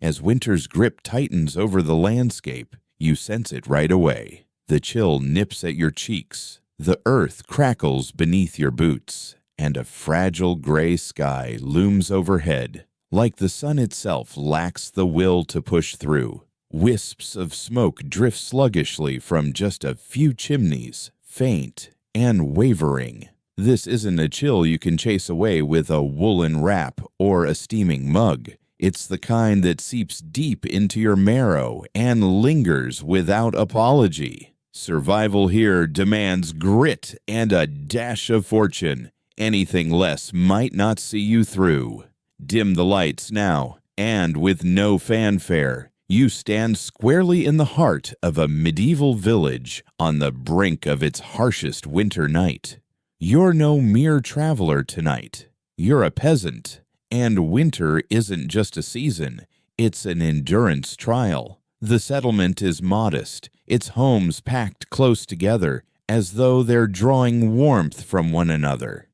As winter's grip tightens over the landscape, you sense it right away. The chill nips at your cheeks, the earth crackles beneath your boots, and a fragile gray sky looms overhead, like the sun itself lacks the will to push through. Wisps of smoke drift sluggishly from just a few chimneys, faint and wavering. This isn't a chill you can chase away with a woolen wrap or a steaming mug. It's the kind that seeps deep into your marrow and lingers without apology. Survival here demands grit and a dash of fortune. Anything less might not see you through. Dim the lights now, and with no fanfare, you stand squarely in the heart of a medieval village on the brink of its harshest winter night. You're no mere traveler tonight. You're a peasant, and winter isn't just a season, it's an endurance trial. The settlement is modest, its homes packed close together, as though they're drawing warmth from one another.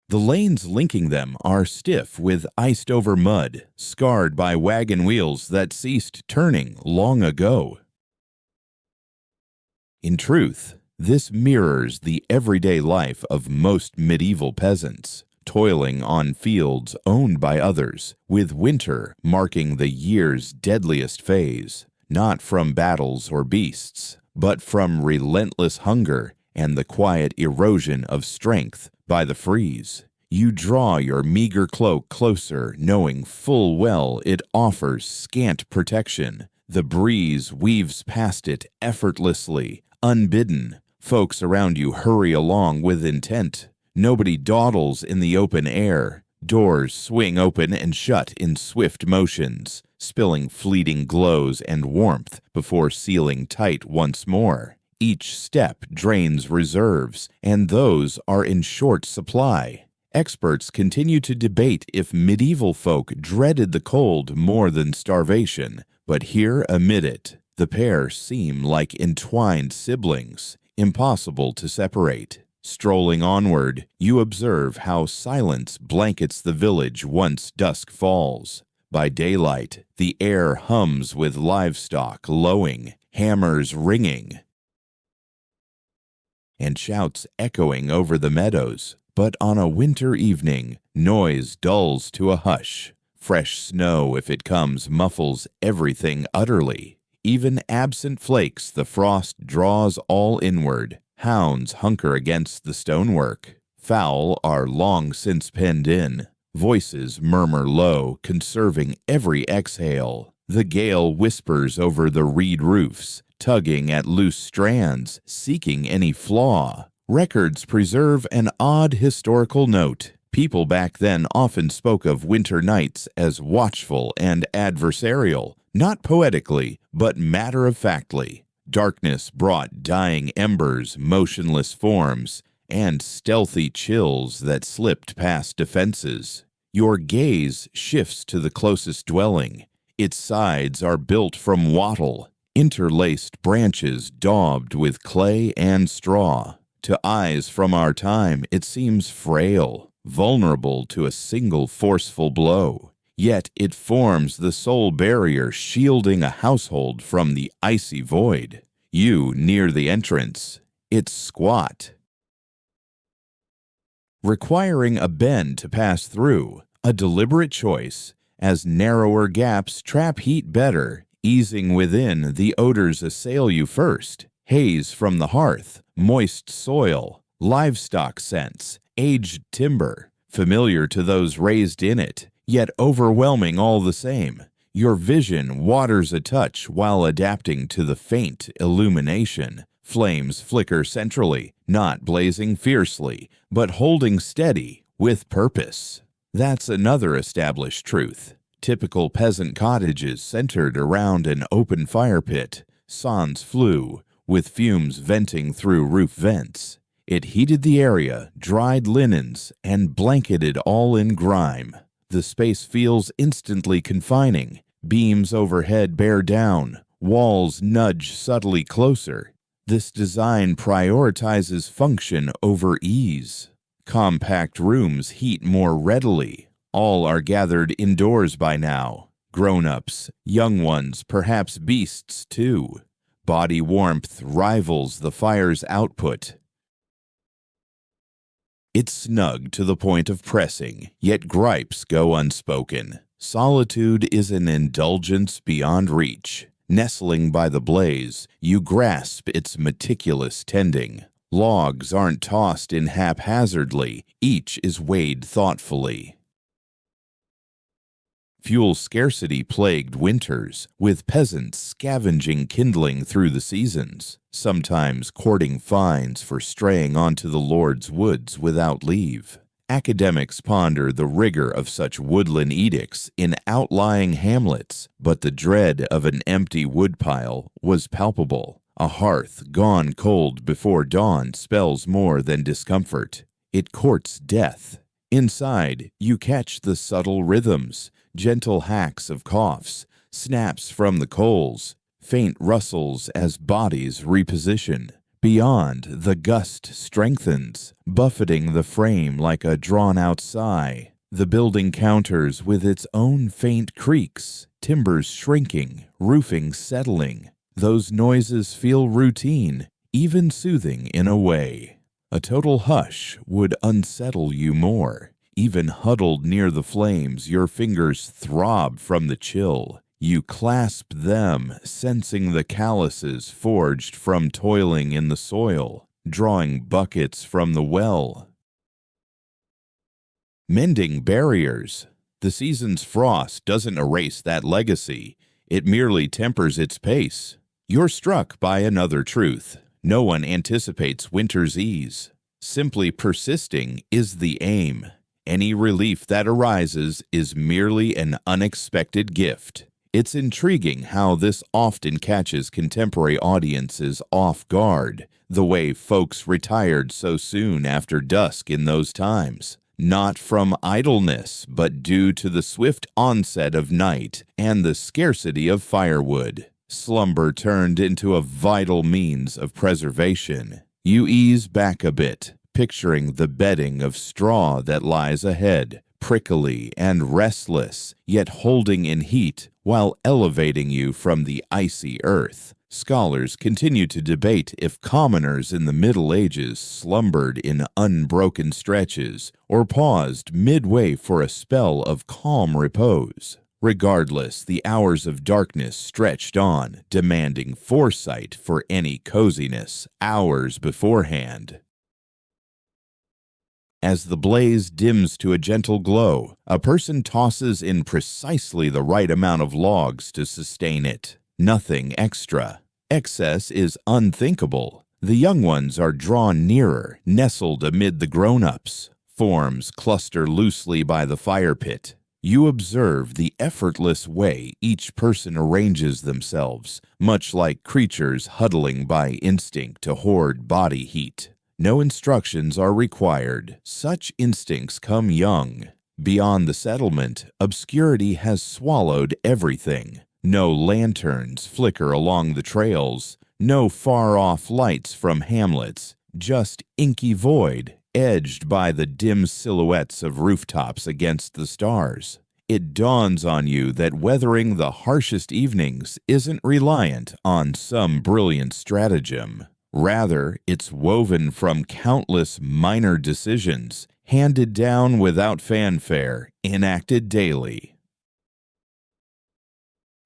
The lanes linking them are stiff with iced-over mud, scarred by wagon wheels that ceased turning long ago. In truth, this mirrors the everyday life of most medieval peasants, toiling on fields owned by others, with winter marking the year's deadliest phase, not from battles or beasts, but from relentless hunger and the quiet erosion of strength by the freeze. You draw your meager cloak closer, knowing full well it offers scant protection. The breeze weaves past it effortlessly, unbidden. Folks around you hurry along with intent. Nobody dawdles in the open air. Doors swing open and shut in swift motions, spilling fleeting glows and warmth before sealing tight once more. Each step drains reserves, and those are in short supply. Experts continue to debate if medieval folk dreaded the cold more than starvation, but here amid it, the pair seem like entwined siblings, impossible to separate. Strolling onward, you observe how silence blankets the village once dusk falls. By daylight, the air hums with livestock lowing, hammers ringing, and shouts echoing over the meadows. But on a winter evening, noise dulls to a hush. Fresh snow, if it comes, muffles everything utterly. Even absent flakes the frost draws all inward. Hounds hunker against the stonework. Fowl are long since penned in. Voices murmur low, conserving every exhale. The gale whispers over the reed roofs, tugging at loose strands, seeking any flaw. Records preserve an odd historical note. People back then often spoke of winter nights as watchful and adversarial, not poetically, but matter-of-factly. Darkness brought dying embers, motionless forms, and stealthy chills that slipped past defenses. Your gaze shifts to the closest dwelling. Its sides are built from wattle, interlaced branches daubed with clay and straw. To eyes from our time, it seems frail, vulnerable to a single forceful blow. Yet it forms the sole barrier shielding a household from the icy void. You near the entrance. It's squat, requiring a bend to pass through, a deliberate choice, as narrower gaps trap heat better. Easing within, the odors assail you first. Haze from the hearth, moist soil, livestock scents, aged timber, familiar to those raised in it, yet overwhelming all the same. Your vision waters a touch while adapting to the faint illumination. Flames flicker centrally, not blazing fiercely, but holding steady with purpose. That's another established truth. Typical peasant cottages centered around an open fire pit, sans flue, with fumes venting through roof vents. It heated the area, dried linens, and blanketed all in grime. The space feels instantly confining. Beams overhead bear down. Walls nudge subtly closer. This design prioritizes function over ease. Compact rooms heat more readily. All are gathered indoors by now. Grown-ups, young ones, perhaps beasts too. Body warmth rivals the fire's output. It's snug to the point of pressing, yet gripes go unspoken. Solitude is an indulgence beyond reach. Nestling by the blaze, you grasp its meticulous tending. Logs aren't tossed in haphazardly, each is weighed thoughtfully. Fuel scarcity plagued winters, with peasants scavenging kindling through the seasons, sometimes courting fines for straying onto the Lord's woods without leave. Academics ponder the rigor of such woodland edicts in outlying hamlets, but the dread of an empty woodpile was palpable. A hearth gone cold before dawn spells more than discomfort. It courts death. Inside, you catch the subtle rhythms, gentle hacks of coughs, snaps from the coals, faint rustles as bodies reposition. Beyond, the gust strengthens, buffeting the frame like a drawn-out sigh. The building counters with its own faint creaks, timbers shrinking, roofing settling. Those noises feel routine, even soothing in a way. A total hush would unsettle you more. Even huddled near the flames, your fingers throb from the chill. You clasp them, sensing the calluses forged from toiling in the soil, drawing buckets from the well. Mending barriers. The season's frost doesn't erase that legacy. It merely tempers its pace. You're struck by another truth. No one anticipates winter's ease. Simply persisting is the aim. Any relief that arises is merely an unexpected gift. It's intriguing how this often catches contemporary audiences off guard, the way folks retired so soon after dusk in those times. Not from idleness, but due to the swift onset of night and the scarcity of firewood. Slumber turned into a vital means of preservation. You ease back a bit, picturing the bedding of straw that lies ahead, prickly and restless, yet holding in heat while elevating you from the icy earth. Scholars continue to debate if commoners in the Middle Ages slumbered in unbroken stretches or paused midway for a spell of calm repose. Regardless, the hours of darkness stretched on, demanding foresight for any coziness hours beforehand. As the blaze dims to a gentle glow, a person tosses in precisely the right amount of logs to sustain it. Nothing extra. Excess is unthinkable. The young ones are drawn nearer, nestled amid the grown-ups. Forms cluster loosely by the fire pit. You observe the effortless way each person arranges themselves, much like creatures huddling by instinct to hoard body heat. No instructions are required. Such instincts come young. Beyond the settlement, obscurity has swallowed everything. No lanterns flicker along the trails. No far-off lights from hamlets. Just inky void, edged by the dim silhouettes of rooftops against the stars. It dawns on you that weathering the harshest evenings isn't reliant on some brilliant stratagem. Rather, it's woven from countless minor decisions, handed down without fanfare, enacted daily.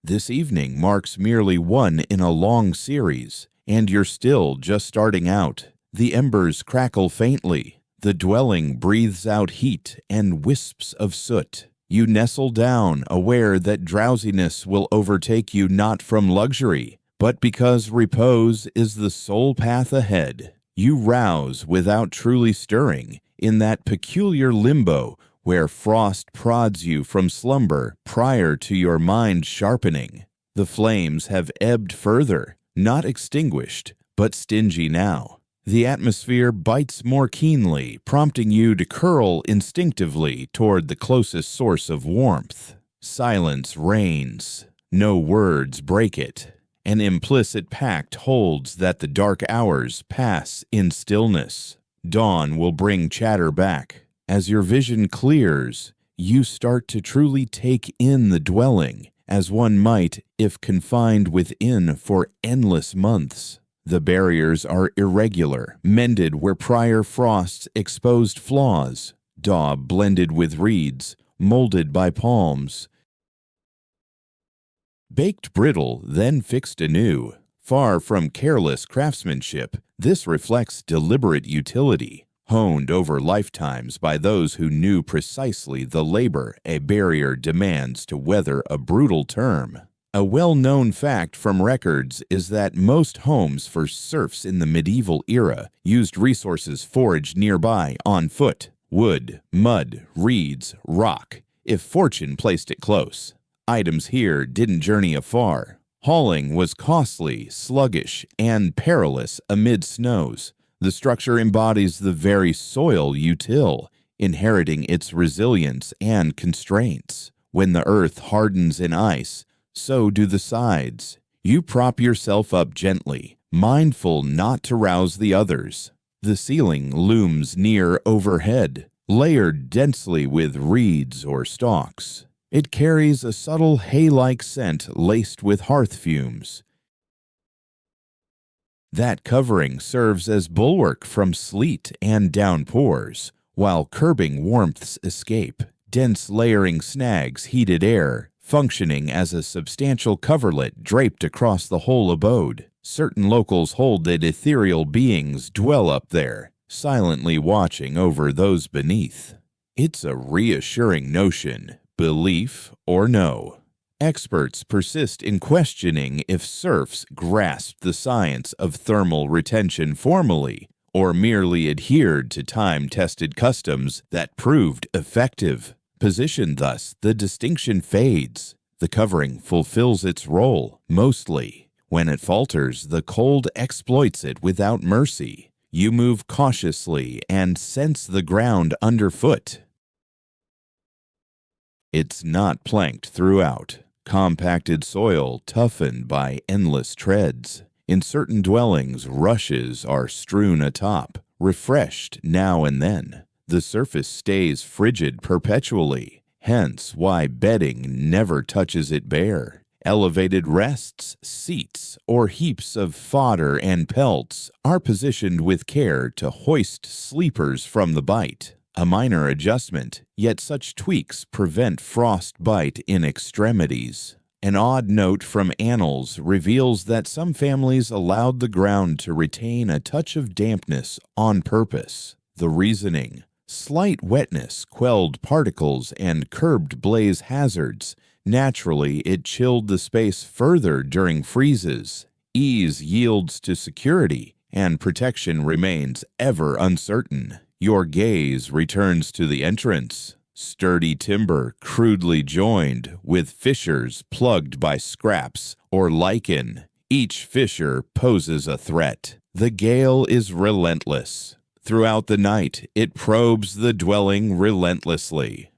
This evening marks merely one in a long series, and you're still just starting out. The embers crackle faintly. The dwelling breathes out heat and wisps of soot. You nestle down, aware that drowsiness will overtake you not from luxury, but because repose is the sole path ahead. You rouse without truly stirring, in that peculiar limbo where frost prods you from slumber prior to your mind sharpening. The flames have ebbed further, not extinguished, but stingy now. The atmosphere bites more keenly, prompting you to curl instinctively toward the closest source of warmth. Silence reigns. No words break it. An implicit pact holds that the dark hours pass in stillness. Dawn will bring chatter back. As your vision clears, you start to truly take in the dwelling, as one might if confined within for endless months. The barriers are irregular, mended where prior frosts exposed flaws, daub blended with reeds, molded by palms, baked brittle, then fixed anew. Far from careless craftsmanship, this reflects deliberate utility, honed over lifetimes by those who knew precisely the labor a barrier demands to weather a brutal term. A well-known fact from records is that most homes for serfs in the medieval era used resources foraged nearby on foot: wood, mud, reeds, rock, if fortune placed it close. Items here didn't journey afar. Hauling was costly, sluggish, and perilous amid snows. The structure embodies the very soil you till, inheriting its resilience and constraints. When the earth hardens in ice, so do the sides. You prop yourself up gently, mindful not to rouse the others. The ceiling looms near overhead, layered densely with reeds or stalks. It carries a subtle hay-like scent laced with hearth fumes. That covering serves as bulwark from sleet and downpours, while curbing warmth's escape. Dense layering snags heated air, functioning as a substantial coverlet draped across the whole abode. Certain locals hold that ethereal beings dwell up there, silently watching over those beneath. It's a reassuring notion, belief or no. Experts persist in questioning if serfs grasped the science of thermal retention formally, or merely adhered to time-tested customs that proved effective. Positioned thus, the distinction fades. The covering fulfills its role, mostly. When it falters, the cold exploits it without mercy. You move cautiously and sense the ground underfoot. It's not planked throughout. Compacted soil toughened by endless treads. In certain dwellings, rushes are strewn atop, refreshed now and then. The surface stays frigid perpetually, hence why bedding never touches it bare. Elevated rests, seats, or heaps of fodder and pelts are positioned with care to hoist sleepers from the bite. A minor adjustment, yet such tweaks prevent frostbite in extremities. An odd note from annals reveals that some families allowed the ground to retain a touch of dampness on purpose. The reasoning: slight wetness quelled particles and curbed blaze hazards. Naturally, it chilled the space further during freezes. Ease yields to security, and protection remains ever uncertain. Your gaze returns to the entrance. Sturdy timber crudely joined with fissures plugged by scraps or lichen. Each fissure poses a threat. The gale is relentless. Throughout the night, it probes the dwelling relentlessly,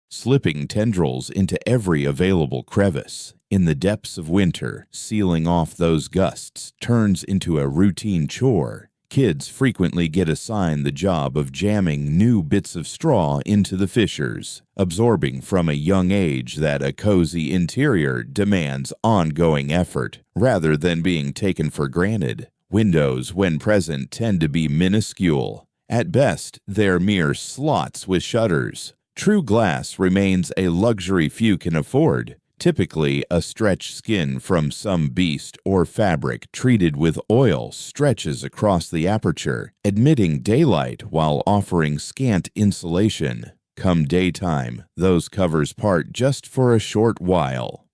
slipping tendrils into every available crevice. In the depths of winter, sealing off those gusts turns into a routine chore. Kids frequently get assigned the job of jamming new bits of straw into the fissures, absorbing from a young age that a cozy interior demands ongoing effort rather than being taken for granted. Windows, when present, tend to be minuscule. At best, they're mere slots with shutters. True glass remains a luxury few can afford. Typically, a stretched skin from some beast or fabric treated with oil stretches across the aperture, admitting daylight while offering scant insulation. Come daytime, those covers part just for a short while.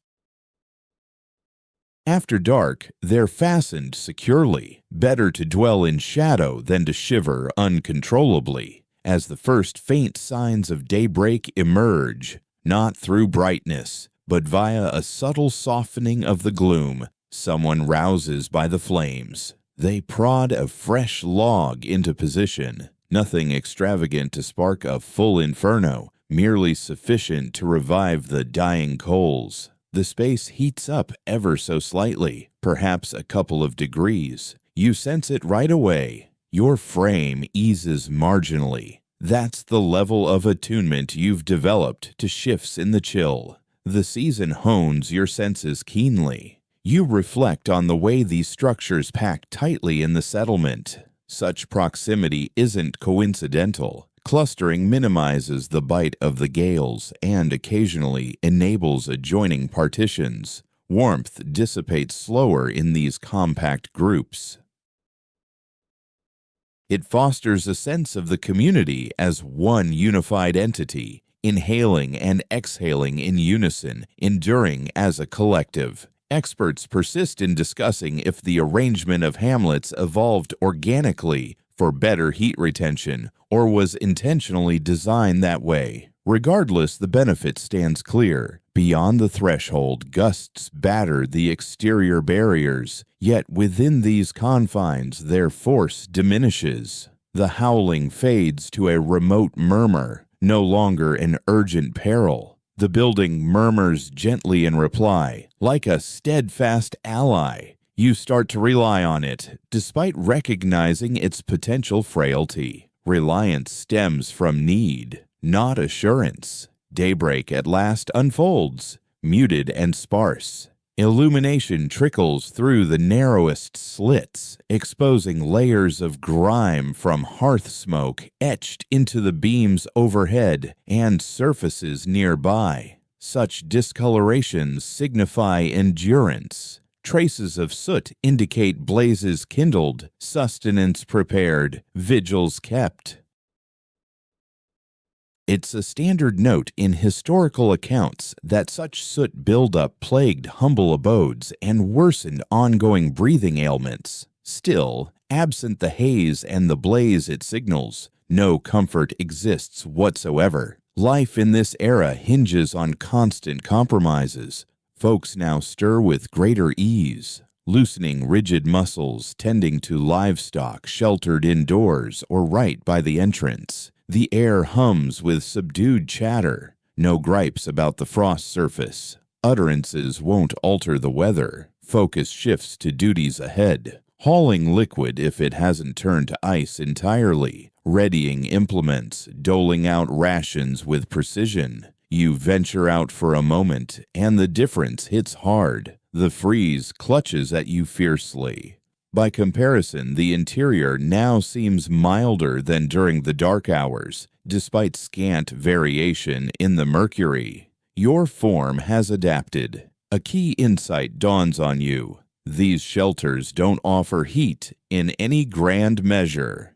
After dark, they're fastened securely. Better to dwell in shadow than to shiver uncontrollably. As the first faint signs of daybreak emerge, not through brightness, but via a subtle softening of the gloom, someone rouses by the flames. They prod a fresh log into position, nothing extravagant to spark a full inferno, merely sufficient to revive the dying coals. The space heats up ever so slightly, perhaps a couple of degrees. You sense it right away. Your frame eases marginally. That's the level of attunement you've developed to shifts in the chill. The season hones your senses keenly. You reflect on the way these structures pack tightly in the settlement. Such proximity isn't coincidental. Clustering minimizes the bite of the gales and occasionally enables adjoining partitions. Warmth dissipates slower in these compact groups. It fosters a sense of the community as one unified entity, inhaling and exhaling in unison, enduring as a collective. Experts persist in discussing if the arrangement of hamlets evolved organically for better heat retention or was intentionally designed that way. Regardless, the benefit stands clear. Beyond the threshold, gusts batter the exterior barriers, yet within these confines their force diminishes. The howling fades to a remote murmur, no longer an urgent peril. The building murmurs gently in reply, like a steadfast ally. You start to rely on it, despite recognizing its potential frailty. Reliance stems from need, not assurance. Daybreak at last unfolds, muted and sparse. Illumination trickles through the narrowest slits, exposing layers of grime from hearth smoke etched into the beams overhead and surfaces nearby. Such discolorations signify endurance. Traces of soot indicate blazes kindled, sustenance prepared, vigils kept. It's a standard note in historical accounts that such soot buildup plagued humble abodes and worsened ongoing breathing ailments. Still, absent the haze and the blaze it signals, no comfort exists whatsoever. Life in this era hinges on constant compromises. Folks now stir with greater ease, loosening rigid muscles, tending to livestock sheltered indoors or right by the entrance. The air hums with subdued chatter. No gripes about the frost surface. Utterances won't alter the weather. Focus shifts to duties ahead. Hauling liquid if it hasn't turned to ice entirely. Readying implements, doling out rations with precision. You venture out for a moment, and the difference hits hard. The freeze clutches at you fiercely. By comparison, the interior now seems milder than during the dark hours, despite scant variation in the mercury. Your form has adapted. A key insight dawns on you. These shelters don't offer heat in any grand measure.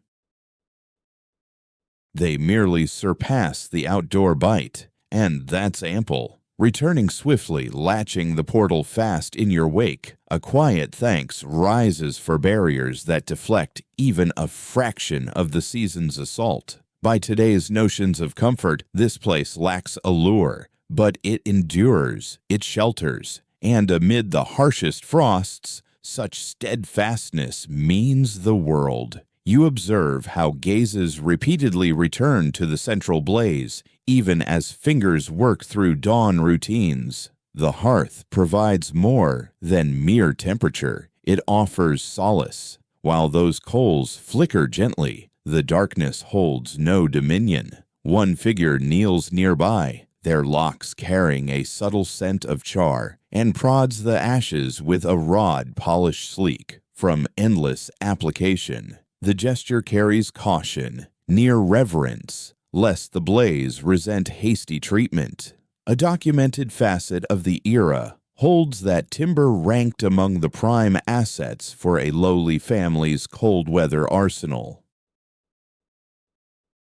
They merely surpass the outdoor bite, and that's ample. Returning swiftly, latching the portal fast in your wake, a quiet thanks rises for barriers that deflect even a fraction of the season's assault. By today's notions of comfort, this place lacks allure, but it endures, it shelters, and amid the harshest frosts, such steadfastness means the world. You observe how gazes repeatedly return to the central blaze, even as fingers work through dawn routines. The hearth provides more than mere temperature. It offers solace. While those coals flicker gently, the darkness holds no dominion. One figure kneels nearby, their locks carrying a subtle scent of char, and prods the ashes with a rod polished sleek from endless application. The gesture carries caution, near reverence, lest the blaze resent hasty treatment. A documented facet of the era holds that timber ranked among the prime assets for a lowly family's cold weather arsenal.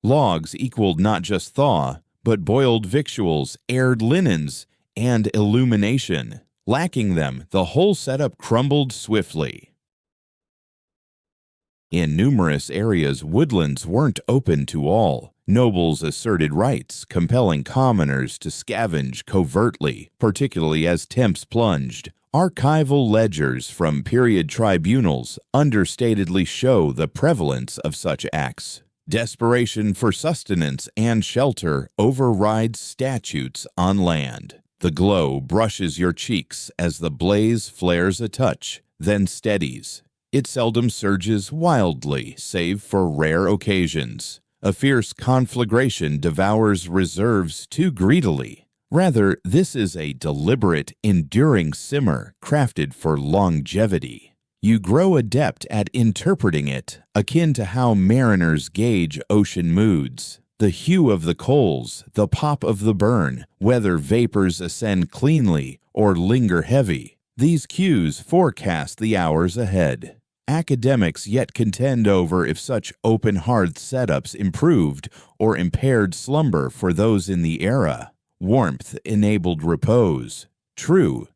Logs equaled not just thaw, but boiled victuals, aired linens, and illumination. Lacking them, the whole setup crumbled swiftly. In numerous areas, woodlands weren't open to all. Nobles asserted rights, compelling commoners to scavenge covertly, particularly as temps plunged. Archival ledgers from period tribunals understatedly show the prevalence of such acts. Desperation for sustenance and shelter overrides statutes on land. The glow brushes your cheeks as the blaze flares a touch, then steadies. It seldom surges wildly, save for rare occasions. A fierce conflagration devours reserves too greedily. Rather, this is a deliberate, enduring simmer crafted for longevity. You grow adept at interpreting it, akin to how mariners gauge ocean moods. The hue of the coals, the pop of the burn, whether vapors ascend cleanly or linger heavy. These cues forecast the hours ahead. Academics yet contend over if such open hearth setups improved or impaired slumber for those in the era. Warmth enabled repose. True.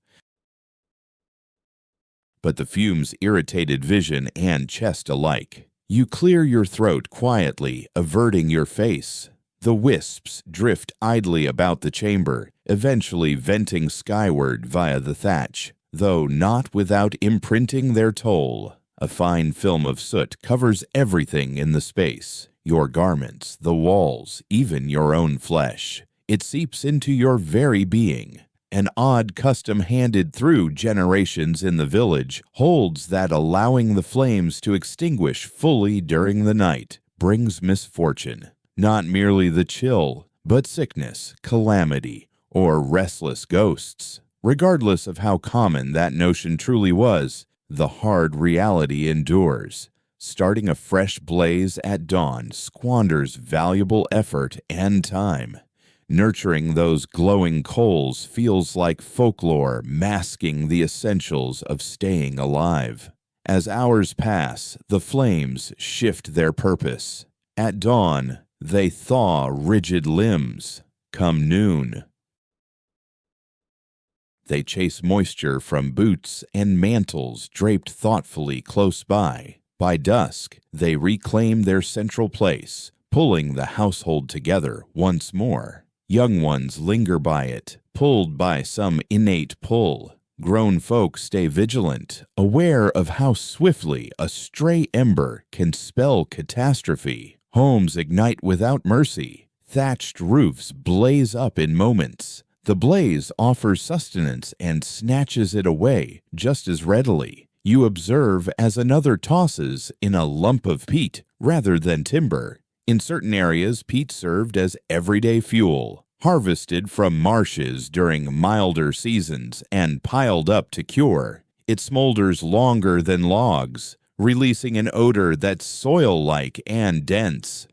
But the fumes irritated vision and chest alike. You clear your throat quietly, averting your face. The wisps drift idly about the chamber, eventually venting skyward via the thatch, though not without imprinting their toll. A fine film of soot covers everything in the space, your garments, the walls, even your own flesh. It seeps into your very being. An odd custom handed through generations in the village holds that allowing the flames to extinguish fully during the night brings misfortune. Not merely the chill, but sickness, calamity, or restless ghosts. Regardless of how common that notion truly was, the hard reality endures. Starting a fresh blaze at dawn squanders valuable effort and time. Nurturing those glowing coals feels like folklore masking the essentials of staying alive. As hours pass, the flames shift their purpose. At dawn, they thaw rigid limbs. Come noon, they chase moisture from boots and mantles draped thoughtfully close by. By dusk, they reclaim their central place, pulling the household together once more. Young ones linger by it, pulled by some innate pull. Grown folk stay vigilant, aware of how swiftly a stray ember can spell catastrophe. Homes ignite without mercy. Thatched roofs blaze up in moments. The blaze offers sustenance and snatches it away just as readily. You observe as another tosses in a lump of peat rather than timber. In certain areas, peat served as everyday fuel, harvested from marshes during milder seasons and piled up to cure. It smolders longer than logs, releasing an odor that's soil-like and dense.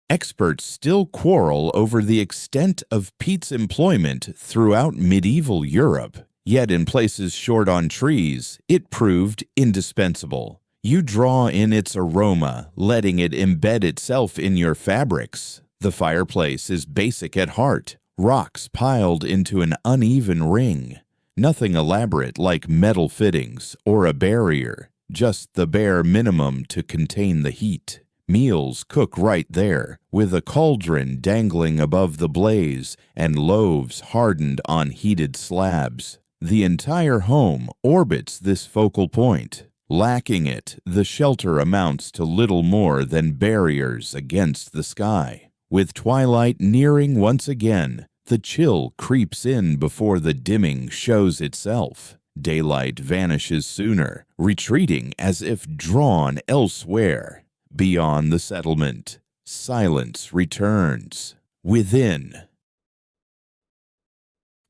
Experts still quarrel over the extent of peat's employment throughout medieval Europe, yet in places short on trees, it proved indispensable. You draw in its aroma, letting it embed itself in your fabrics. The fireplace is basic at heart, rocks piled into an uneven ring. Nothing elaborate like metal fittings or a barrier, just the bare minimum to contain the heat. Meals cook right there, with a cauldron dangling above the blaze and loaves hardened on heated slabs. The entire home orbits this focal point. Lacking it, the shelter amounts to little more than barriers against the sky. With twilight nearing once again, the chill creeps in before the dimming shows itself. Daylight vanishes sooner, retreating as if drawn elsewhere. Beyond the settlement, silence returns. Within,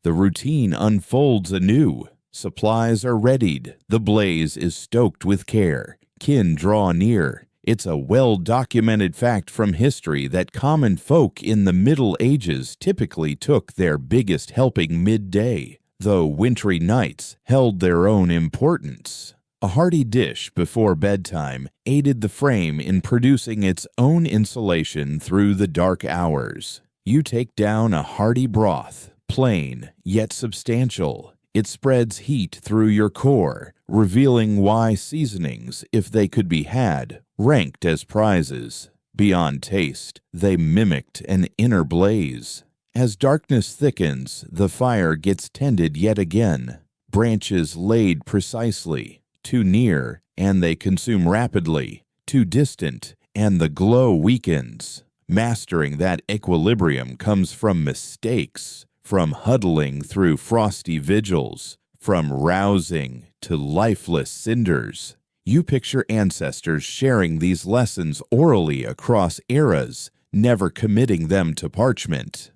the routine unfolds anew. Supplies are readied. The blaze is stoked with care. Kin draw near. It's a well-documented fact from history that common folk in the Middle Ages typically took their biggest helping midday, though wintry nights held their own importance. A hearty dish before bedtime aided the frame in producing its own insulation through the dark hours. You take down a hearty broth, plain yet substantial. It spreads heat through your core, revealing why seasonings, if they could be had, ranked as prizes. Beyond taste, they mimicked an inner blaze. As darkness thickens, the fire gets tended yet again. Branches laid precisely. Too near, and they consume rapidly. Too distant, and the glow weakens. Mastering that equilibrium comes from mistakes, from huddling through frosty vigils, from rousing to lifeless cinders. You picture ancestors sharing these lessons orally across eras, never committing them to parchment.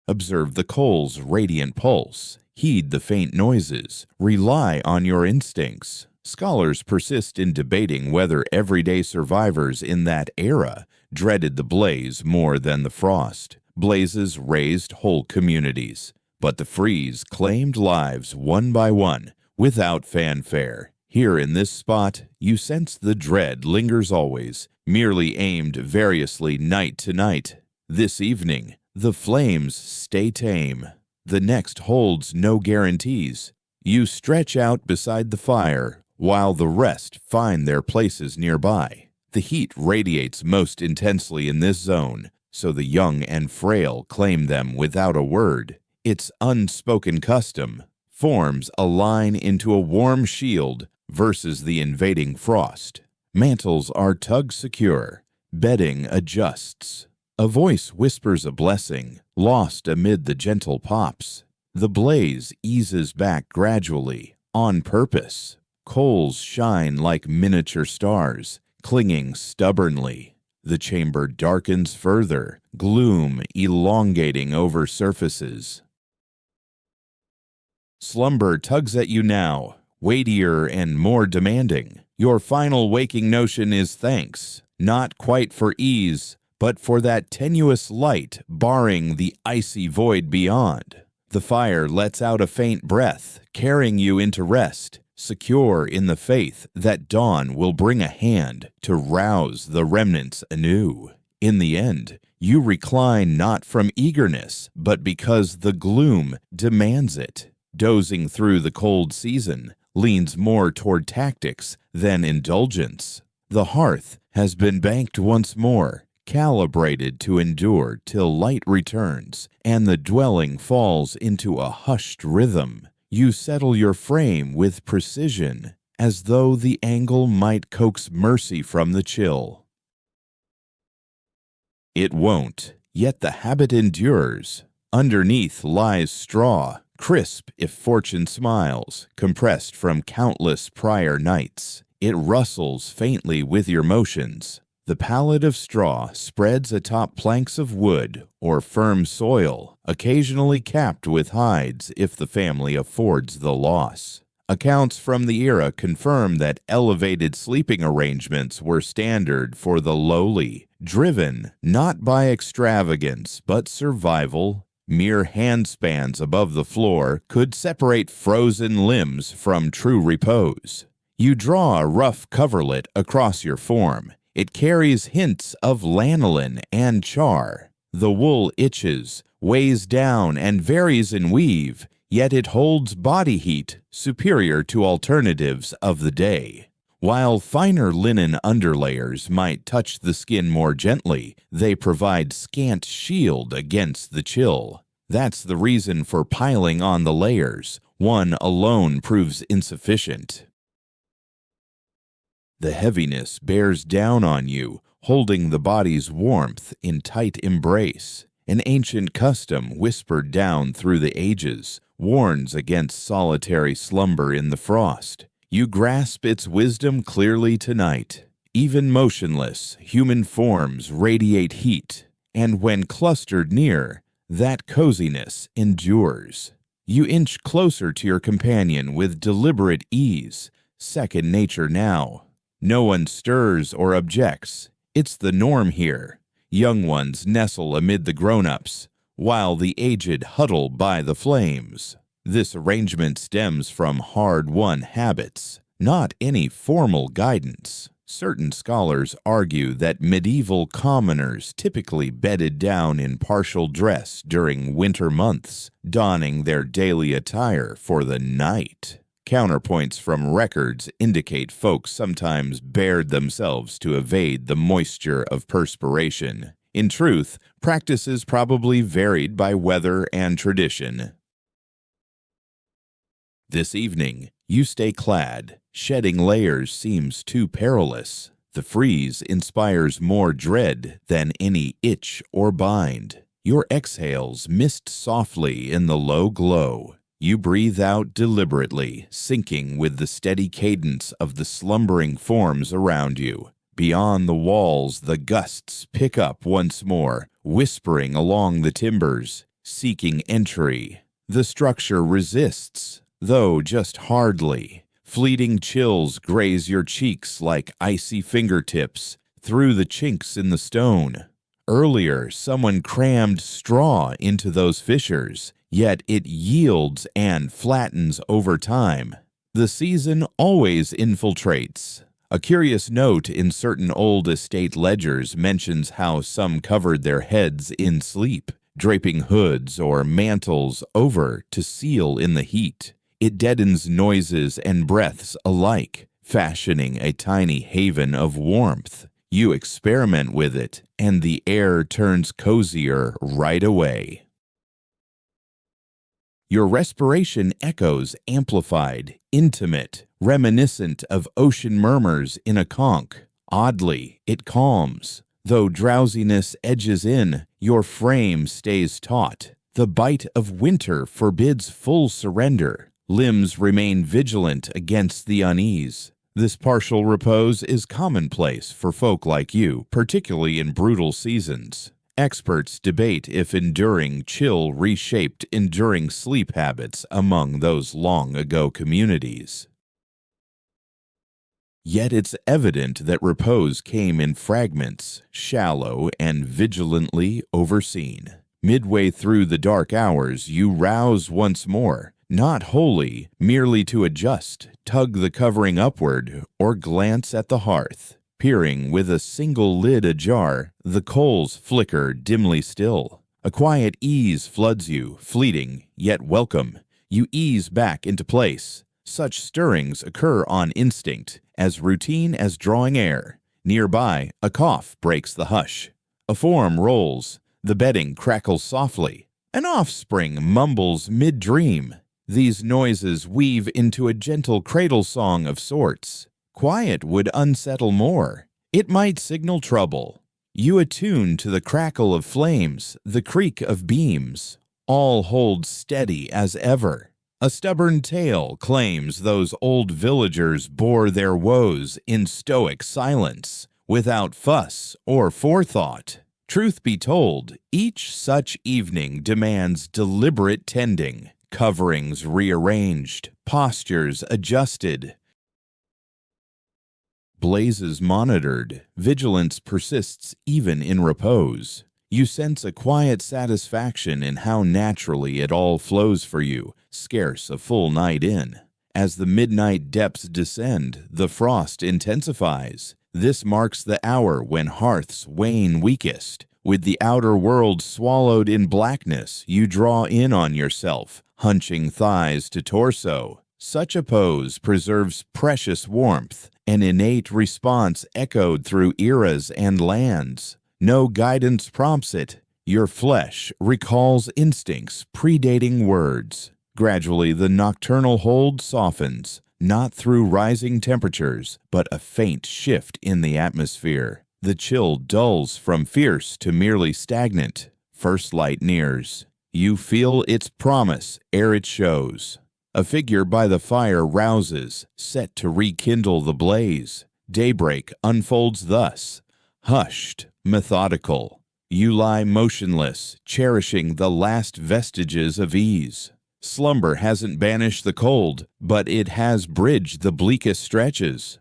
Observe the coal's radiant pulse. Heed the faint noises. Rely on your instincts. Scholars persist in debating whether everyday survivors in that era dreaded the blaze more than the frost. Blazes razed whole communities, but the freeze claimed lives one by one, without fanfare. Here in this spot, you sense the dread lingers always, merely aimed variously night to night. This evening, the flames stay tame. The next holds no guarantees. You stretch out beside the fire, while the rest find their places nearby. The heat radiates most intensely in this zone, so the young and frail claim them without a word. Its unspoken custom forms a line into a warm shield versus the invading frost. Mantles are tugged secure. Bedding adjusts. A voice whispers a blessing, lost amid the gentle pops. The blaze eases back gradually, on purpose. Coals shine like miniature stars, clinging stubbornly. The chamber darkens further, gloom elongating over surfaces. Slumber tugs at you now, weightier and more demanding. Your final waking notion is thanks, not quite for ease, but for that tenuous light barring the icy void beyond. The fire lets out a faint breath, carrying you into rest, secure in the faith that dawn will bring a hand to rouse the remnants anew. In the end, you recline not from eagerness, but because the gloom demands it. Dozing through the cold season leans more toward tactics than indulgence. The hearth has been banked once more, calibrated to endure till light returns, and the dwelling falls into a hushed rhythm. You settle your frame with precision, as though the angle might coax mercy from the chill. It won't, yet the habit endures. Underneath lies straw, crisp if fortune smiles, compressed from countless prior nights. It rustles faintly with your motions. The pallet of straw spreads atop planks of wood or firm soil, occasionally capped with hides if the family affords the loss. Accounts from the era confirm that elevated sleeping arrangements were standard for the lowly, driven not by extravagance but survival. Mere handspans above the floor could separate frozen limbs from true repose. You draw a rough coverlet across your form. It carries hints of lanolin and char. The wool itches, weighs down, and varies in weave, yet it holds body heat superior to alternatives of the day. While finer linen underlayers might touch the skin more gently, they provide scant shield against the chill. That's the reason for piling on the layers. One alone proves insufficient. The heaviness bears down on you, holding the body's warmth in tight embrace. An ancient custom whispered down through the ages warns against solitary slumber in the frost. You grasp its wisdom clearly tonight. Even motionless, human forms radiate heat, and when clustered near, that coziness endures. You inch closer to your companion with deliberate ease, second nature now. No one stirs or objects. It's the norm here. Young ones nestle amid the grown-ups, while the aged huddle by the flames. This arrangement stems from hard-won habits, not any formal guidance. Certain scholars argue that medieval commoners typically bedded down in partial dress during winter months, donning their daily attire for the night. Counterpoints from records indicate folks sometimes bared themselves to evade the moisture of perspiration. In truth, practices probably varied by weather and tradition. This evening, you stay clad. Shedding layers seems too perilous. The freeze inspires more dread than any itch or bind. Your exhales mist softly in the low glow. You breathe out deliberately, syncing with the steady cadence of the slumbering forms around you. Beyond the walls, the gusts pick up once more, whispering along the timbers, seeking entry. The structure resists, though just hardly. Fleeting chills graze your cheeks like icy fingertips through the chinks in the stone. Earlier, someone crammed straw into those fissures, yet it yields and flattens over time. The season always infiltrates. A curious note in certain old estate ledgers mentions how some covered their heads in sleep, draping hoods or mantles over to seal in the heat. It deadens noises and breaths alike, fashioning a tiny haven of warmth. You experiment with it, and the air turns cozier right away. Your respiration echoes amplified, intimate, reminiscent of ocean murmurs in a conch. Oddly, it calms. Though drowsiness edges in, your frame stays taut. The bite of winter forbids full surrender. Limbs remain vigilant against the unease. This partial repose is commonplace for folk like you, particularly in brutal seasons. Experts debate if enduring chill reshaped enduring sleep habits among those long-ago communities. Yet it's evident that repose came in fragments, shallow and vigilantly overseen. Midway through the dark hours, you rouse once more, not wholly, merely to adjust, tug the covering upward, or glance at the hearth. Peering with a single lid ajar, the coals flicker dimly still. A quiet ease floods you, fleeting, yet welcome. You ease back into place. Such stirrings occur on instinct, as routine as drawing air. Nearby, a cough breaks the hush. A form rolls. The bedding crackles softly. An offspring mumbles mid-dream. These noises weave into a gentle cradle song of sorts. Quiet would unsettle more. It might signal trouble. You attune to the crackle of flames, the creak of beams. All hold steady as ever. A stubborn tale claims those old villagers bore their woes in stoic silence, without fuss or forethought. Truth be told, each such evening demands deliberate tending, coverings rearranged, postures adjusted, blazes monitored. Vigilance persists even in repose. You sense a quiet satisfaction in how naturally it all flows for you, scarce a full night in. As the midnight depths descend, the frost intensifies. This marks the hour when hearths wane weakest. With the outer world swallowed in blackness, you draw in on yourself, hunching thighs to torso. Such a pose preserves precious warmth, an innate response echoed through eras and lands. No guidance prompts it. Your flesh recalls instincts predating words. Gradually, the nocturnal hold softens, not through rising temperatures, but a faint shift in the atmosphere. The chill dulls from fierce to merely stagnant. First light nears. You feel its promise ere it shows. A figure by the fire rouses, set to rekindle the blaze. Daybreak unfolds thus, hushed, methodical. You lie motionless, cherishing the last vestiges of ease. Slumber hasn't banished the cold, but it has bridged the bleakest stretches.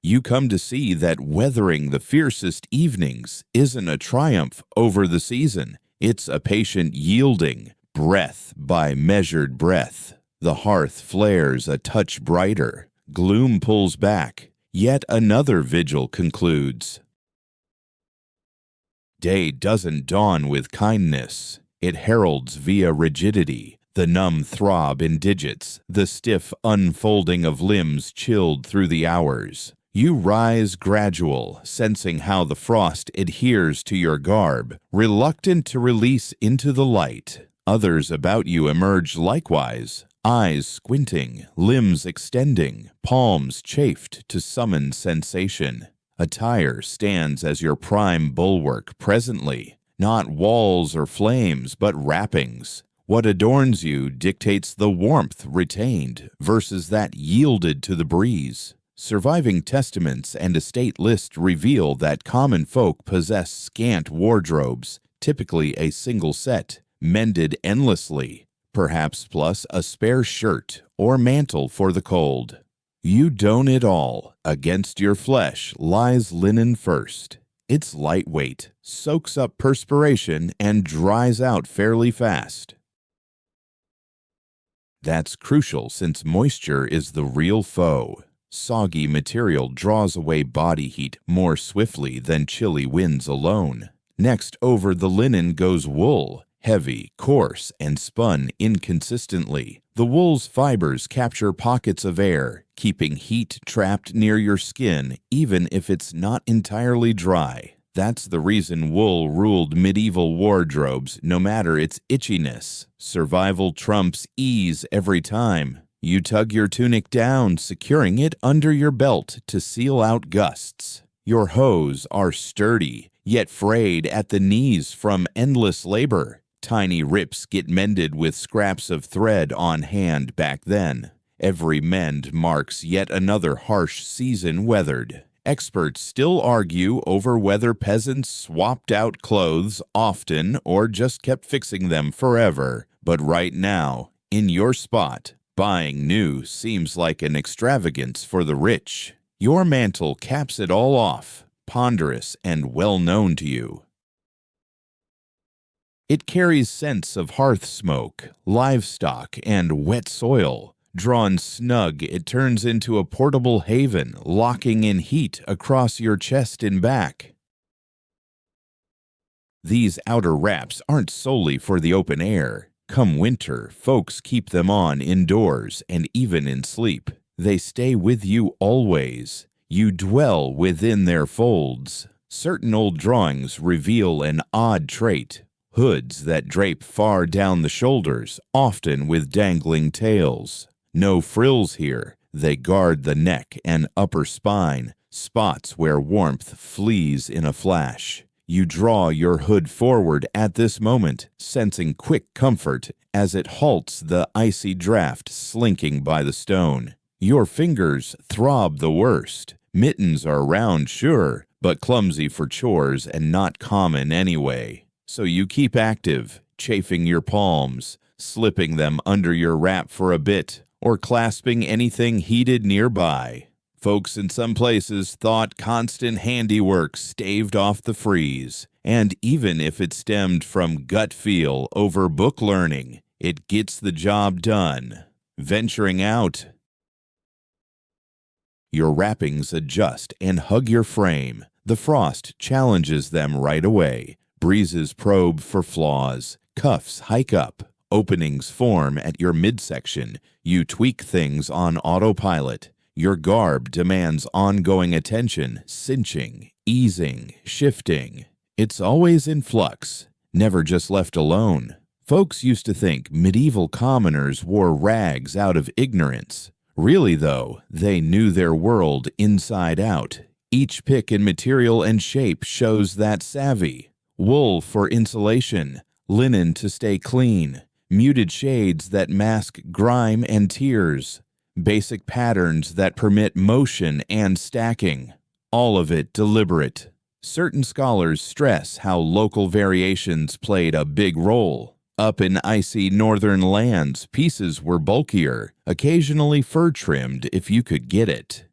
You come to see that weathering the fiercest evenings isn't a triumph over the season. It's a patient yielding, breath by measured breath. The hearth flares a touch brighter. Gloom pulls back. Yet another vigil concludes. Day doesn't dawn with kindness. It heralds via rigidity, the numb throb in digits, the stiff unfolding of limbs chilled through the hours. You rise gradual, sensing how the frost adheres to your garb, reluctant to release into the light. Others about you emerge likewise, eyes squinting, limbs extending, palms chafed to summon sensation. Attire stands as your prime bulwark presently, not walls or flames, but wrappings. What adorns you dictates the warmth retained versus that yielded to the breeze. Surviving testaments and estate lists reveal that common folk possess scant wardrobes, typically a single set, mended endlessly, perhaps plus a spare shirt or mantle for the cold. You don't it all. Against your flesh lies linen first. It's lightweight, soaks up perspiration, and dries out fairly fast. That's crucial since moisture is the real foe. Soggy material draws away body heat more swiftly than chilly winds alone. Next over the linen goes wool, heavy, coarse, and spun inconsistently. The wool's fibers capture pockets of air, keeping heat trapped near your skin even if it's not entirely dry. That's the reason wool ruled medieval wardrobes no matter its itchiness. Survival trumps ease every time. You tug your tunic down, securing it under your belt to seal out gusts. Your hose are sturdy, yet frayed at the knees from endless labor. Tiny rips get mended with scraps of thread on hand back then. Every mend marks yet another harsh season weathered. Experts still argue over whether peasants swapped out clothes often or just kept fixing them forever. But right now, in your spot, buying new seems like an extravagance for the rich. Your mantle caps it all off, ponderous and well known to you. It carries scents of hearth smoke, livestock, and wet soil. Drawn snug, it turns into a portable haven, locking in heat across your chest and back. These outer wraps aren't solely for the open air. Come winter, folks keep them on indoors and even in sleep. They stay with you always. You dwell within their folds. Certain old drawings reveal an odd trait. Hoods that drape far down the shoulders, often with dangling tails. No frills here. They guard the neck and upper spine, spots where warmth flees in a flash. You draw your hood forward at this moment, sensing quick comfort as it halts the icy draft slinking by the stone. Your fingers throb the worst. Mittens are round, sure, but clumsy for chores and not common anyway. So you keep active, chafing your palms, slipping them under your wrap for a bit, or clasping anything heated nearby. Folks in some places thought constant handiwork staved off the freeze, and even if it stemmed from gut feel over book learning, it gets the job done. Venturing out, your wrappings adjust and hug your frame. The frost challenges them right away. Breezes probe for flaws. Cuffs hike up. Openings form at your midsection. You tweak things on autopilot. Your garb demands ongoing attention, cinching, easing, shifting. It's always in flux, never just left alone. Folks used to think medieval commoners wore rags out of ignorance. Really, though, they knew their world inside out. Each pick in material and shape shows that savvy. Wool for insulation, linen to stay clean, muted shades that mask grime and tears, basic patterns that permit motion and stacking, all of it deliberate. Certain scholars stress how local variations played a big role. Up in icy northern lands, pieces were bulkier, occasionally fur-trimmed if you could get it.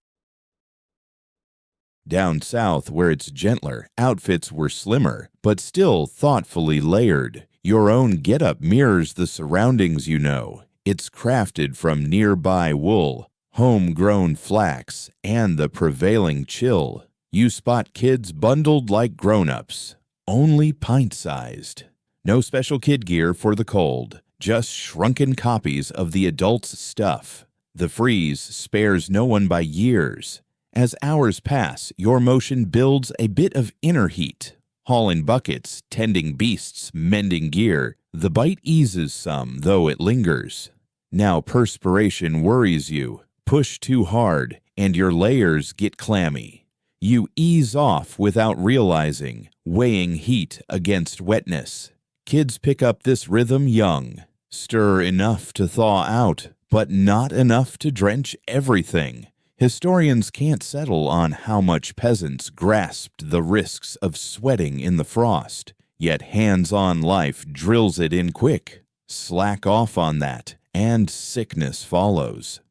Down south, where it's gentler, outfits were slimmer, but still thoughtfully layered. Your own getup mirrors the surroundings you know. It's crafted from nearby wool, homegrown flax, and the prevailing chill. You spot kids bundled like grown-ups, only pint-sized. No special kid gear for the cold, just shrunken copies of the adults' stuff. The freeze spares no one by years. As hours pass, your motion builds a bit of inner heat. Hauling buckets, tending beasts, mending gear. The bite eases some, though it lingers. Now perspiration worries you. Push too hard, and your layers get clammy. You ease off without realizing, weighing heat against wetness. Kids pick up this rhythm young. Stir enough to thaw out, but not enough to drench everything. Historians can't settle on how much peasants grasped the risks of sweating in the frost, yet hands-on life drills it in quick. Slack off on that, and sickness follows.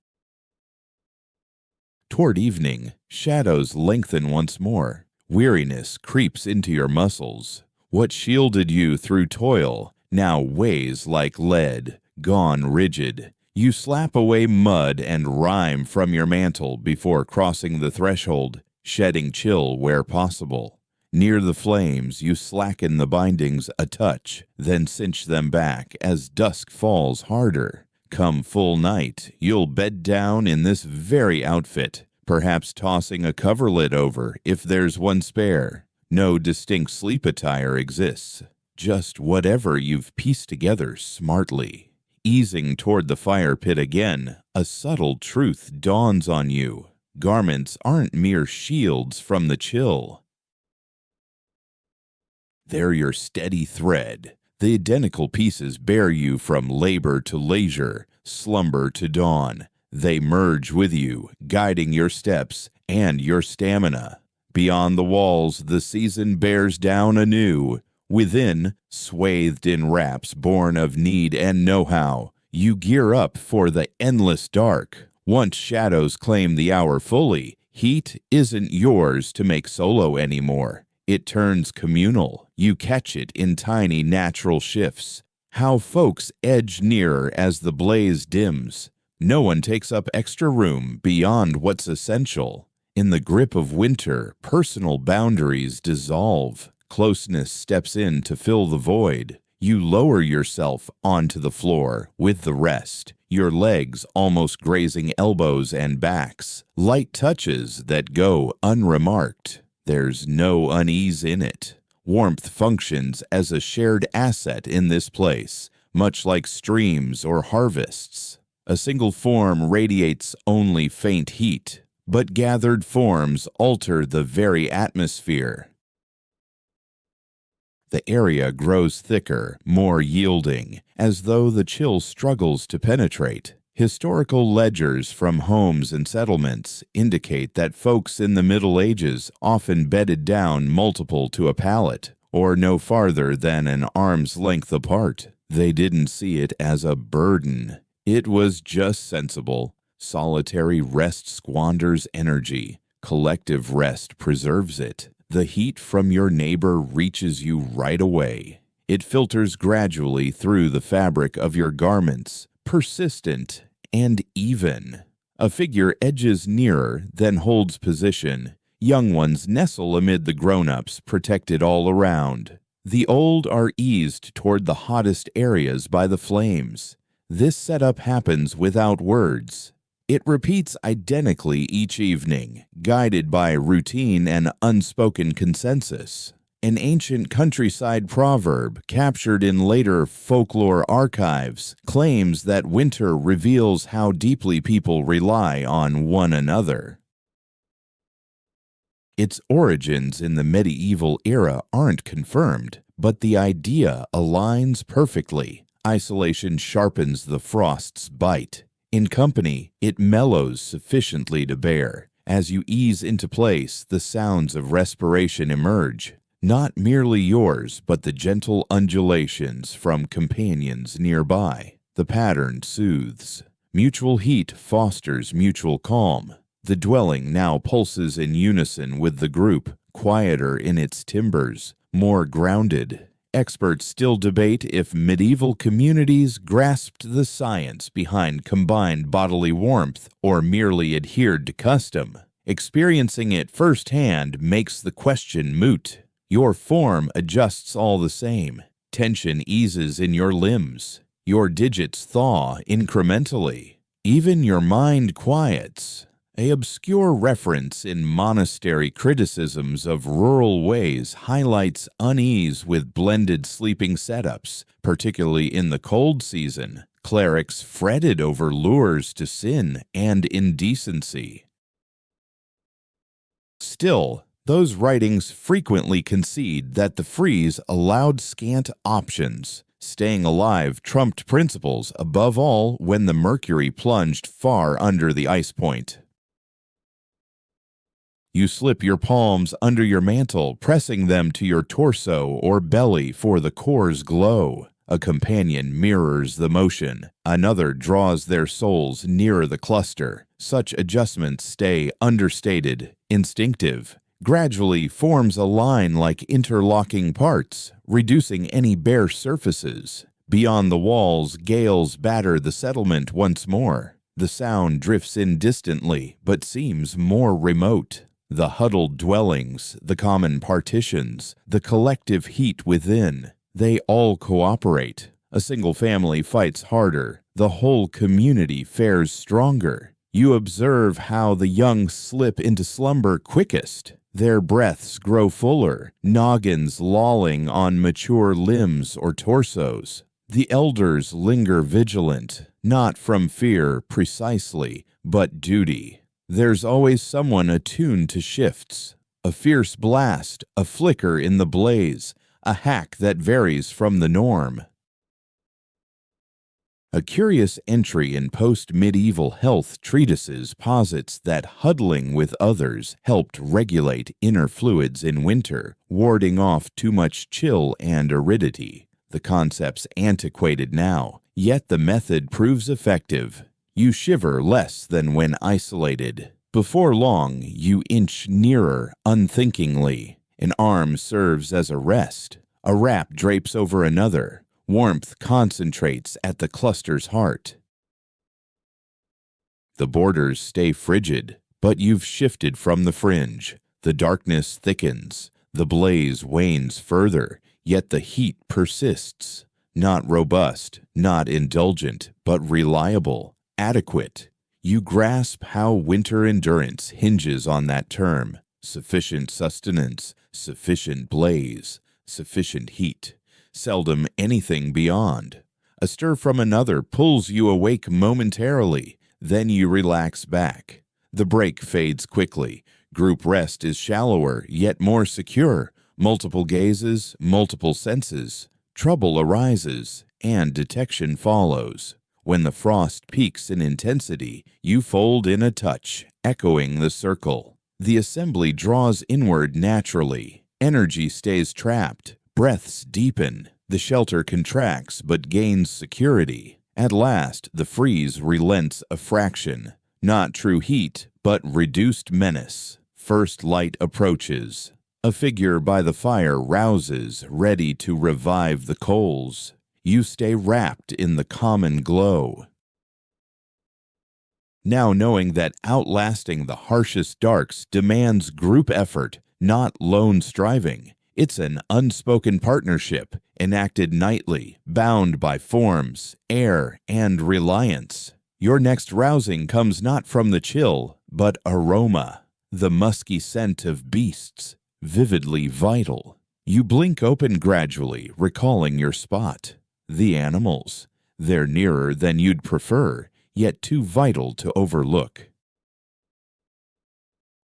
Toward evening, shadows lengthen once more. Weariness creeps into your muscles. What shielded you through toil now weighs like lead, gone rigid. You slap away mud and rime from your mantle before crossing the threshold, shedding chill where possible. Near the flames, you slacken the bindings a touch, then cinch them back as dusk falls harder. Come full night, you'll bed down in this very outfit, perhaps tossing a coverlet over if there's one spare. No distinct sleep attire exists, just whatever you've pieced together smartly. Easing toward the fire pit again, a subtle truth dawns on you. Garments aren't mere shields from the chill. They're your steady thread. The identical pieces bear you from labor to leisure, slumber to dawn. They merge with you, guiding your steps and your stamina. Beyond the walls, the season bears down anew. Within, swathed in wraps born of need and know-how, you gear up for the endless dark. Once shadows claim the hour fully, heat isn't yours to make solo anymore. It turns communal. You catch it in tiny natural shifts. How folks edge nearer as the blaze dims. No one takes up extra room beyond what's essential. In the grip of winter, personal boundaries dissolve. Closeness steps in to fill the void. You lower yourself onto the floor with the rest, your legs almost grazing elbows and backs. Light touches that go unremarked. There's no unease in it. Warmth functions as a shared asset in this place, much like streams or harvests. A single form radiates only faint heat, but gathered forms alter the very atmosphere. The area grows thicker, more yielding, as though the chill struggles to penetrate. Historical ledgers from homes and settlements indicate that folks in the Middle Ages often bedded down multiple to a pallet, or no farther than an arm's length apart. They didn't see it as a burden. It was just sensible. Solitary rest squanders energy. Collective rest preserves it. The heat from your neighbor reaches you right away. It filters gradually through the fabric of your garments, persistent and even. A figure edges nearer, then holds position. Young ones nestle amid the grown-ups, protected all around. The old are eased toward the hottest areas by the flames. This setup happens without words. It repeats identically each evening, guided by routine and unspoken consensus. An ancient countryside proverb, captured in later folklore archives, claims that winter reveals how deeply people rely on one another. Its origins in the medieval era aren't confirmed, but the idea aligns perfectly. Isolation sharpens the frost's bite. In company, it mellows sufficiently to bear. As you ease into place, the sounds of respiration emerge. Not merely yours, but the gentle undulations from companions nearby. The pattern soothes. Mutual heat fosters mutual calm. The dwelling now pulses in unison with the group, quieter in its timbers, more grounded. Experts still debate if medieval communities grasped the science behind combined bodily warmth or merely adhered to custom. Experiencing it firsthand makes the question moot. Your form adjusts all the same. Tension eases in your limbs. Your digits thaw incrementally. Even your mind quiets. An obscure reference in monastery criticisms of rural ways highlights unease with blended sleeping setups, particularly in the cold season. Clerics fretted over lures to sin and indecency. Still, those writings frequently concede that the frieze allowed scant options. Staying alive trumped principles, above all when the mercury plunged far under the ice point. You slip your palms under your mantle, pressing them to your torso or belly for the core's glow. A companion mirrors the motion. Another draws their souls nearer the cluster. Such adjustments stay understated, instinctive. Gradually forms a line like interlocking parts, reducing any bare surfaces. Beyond the walls, gales batter the settlement once more. The sound drifts in distantly, but seems more remote. The huddled dwellings, the common partitions, the collective heat within, they all cooperate. A single family fights harder. The whole community fares stronger. You observe how the young slip into slumber quickest. Their breaths grow fuller, noggins lolling on mature limbs or torsos. The elders linger vigilant, not from fear precisely, but duty. There's always someone attuned to shifts. A fierce blast, a flicker in the blaze, a hack that varies from the norm. A curious entry in post-medieval health treatises posits that huddling with others helped regulate inner fluids in winter, warding off too much chill and aridity. The concept's antiquated now, yet the method proves effective. You shiver less than when isolated. Before long, you inch nearer unthinkingly. An arm serves as a rest. A wrap drapes over another. Warmth concentrates at the cluster's heart. The borders stay frigid, but you've shifted from the fringe. The darkness thickens. The blaze wanes further, yet the heat persists. Not robust, not indulgent, but reliable. Adequate. You grasp how winter endurance hinges on that term. Sufficient sustenance, sufficient blaze, sufficient heat. Seldom anything beyond. A stir from another pulls you awake momentarily, then you relax back. The break fades quickly. Group rest is shallower, yet more secure. Multiple gazes, multiple senses. Trouble arises, and detection follows. When the frost peaks in intensity, you fold in a touch, echoing the circle. The assembly draws inward naturally. Energy stays trapped. Breaths deepen. The shelter contracts but gains security. At last, the freeze relents a fraction. Not true heat, but reduced menace. First light approaches. A figure by the fire rouses, ready to revive the coals. You stay wrapped in the common glow. Now knowing that outlasting the harshest darks demands group effort, not lone striving, it's an unspoken partnership, enacted nightly, bound by forms, air, and reliance. Your next rousing comes not from the chill, but aroma, the musky scent of beasts, vividly vital. You blink open gradually, recalling your spot. The animals. They're nearer than you'd prefer, yet too vital to overlook.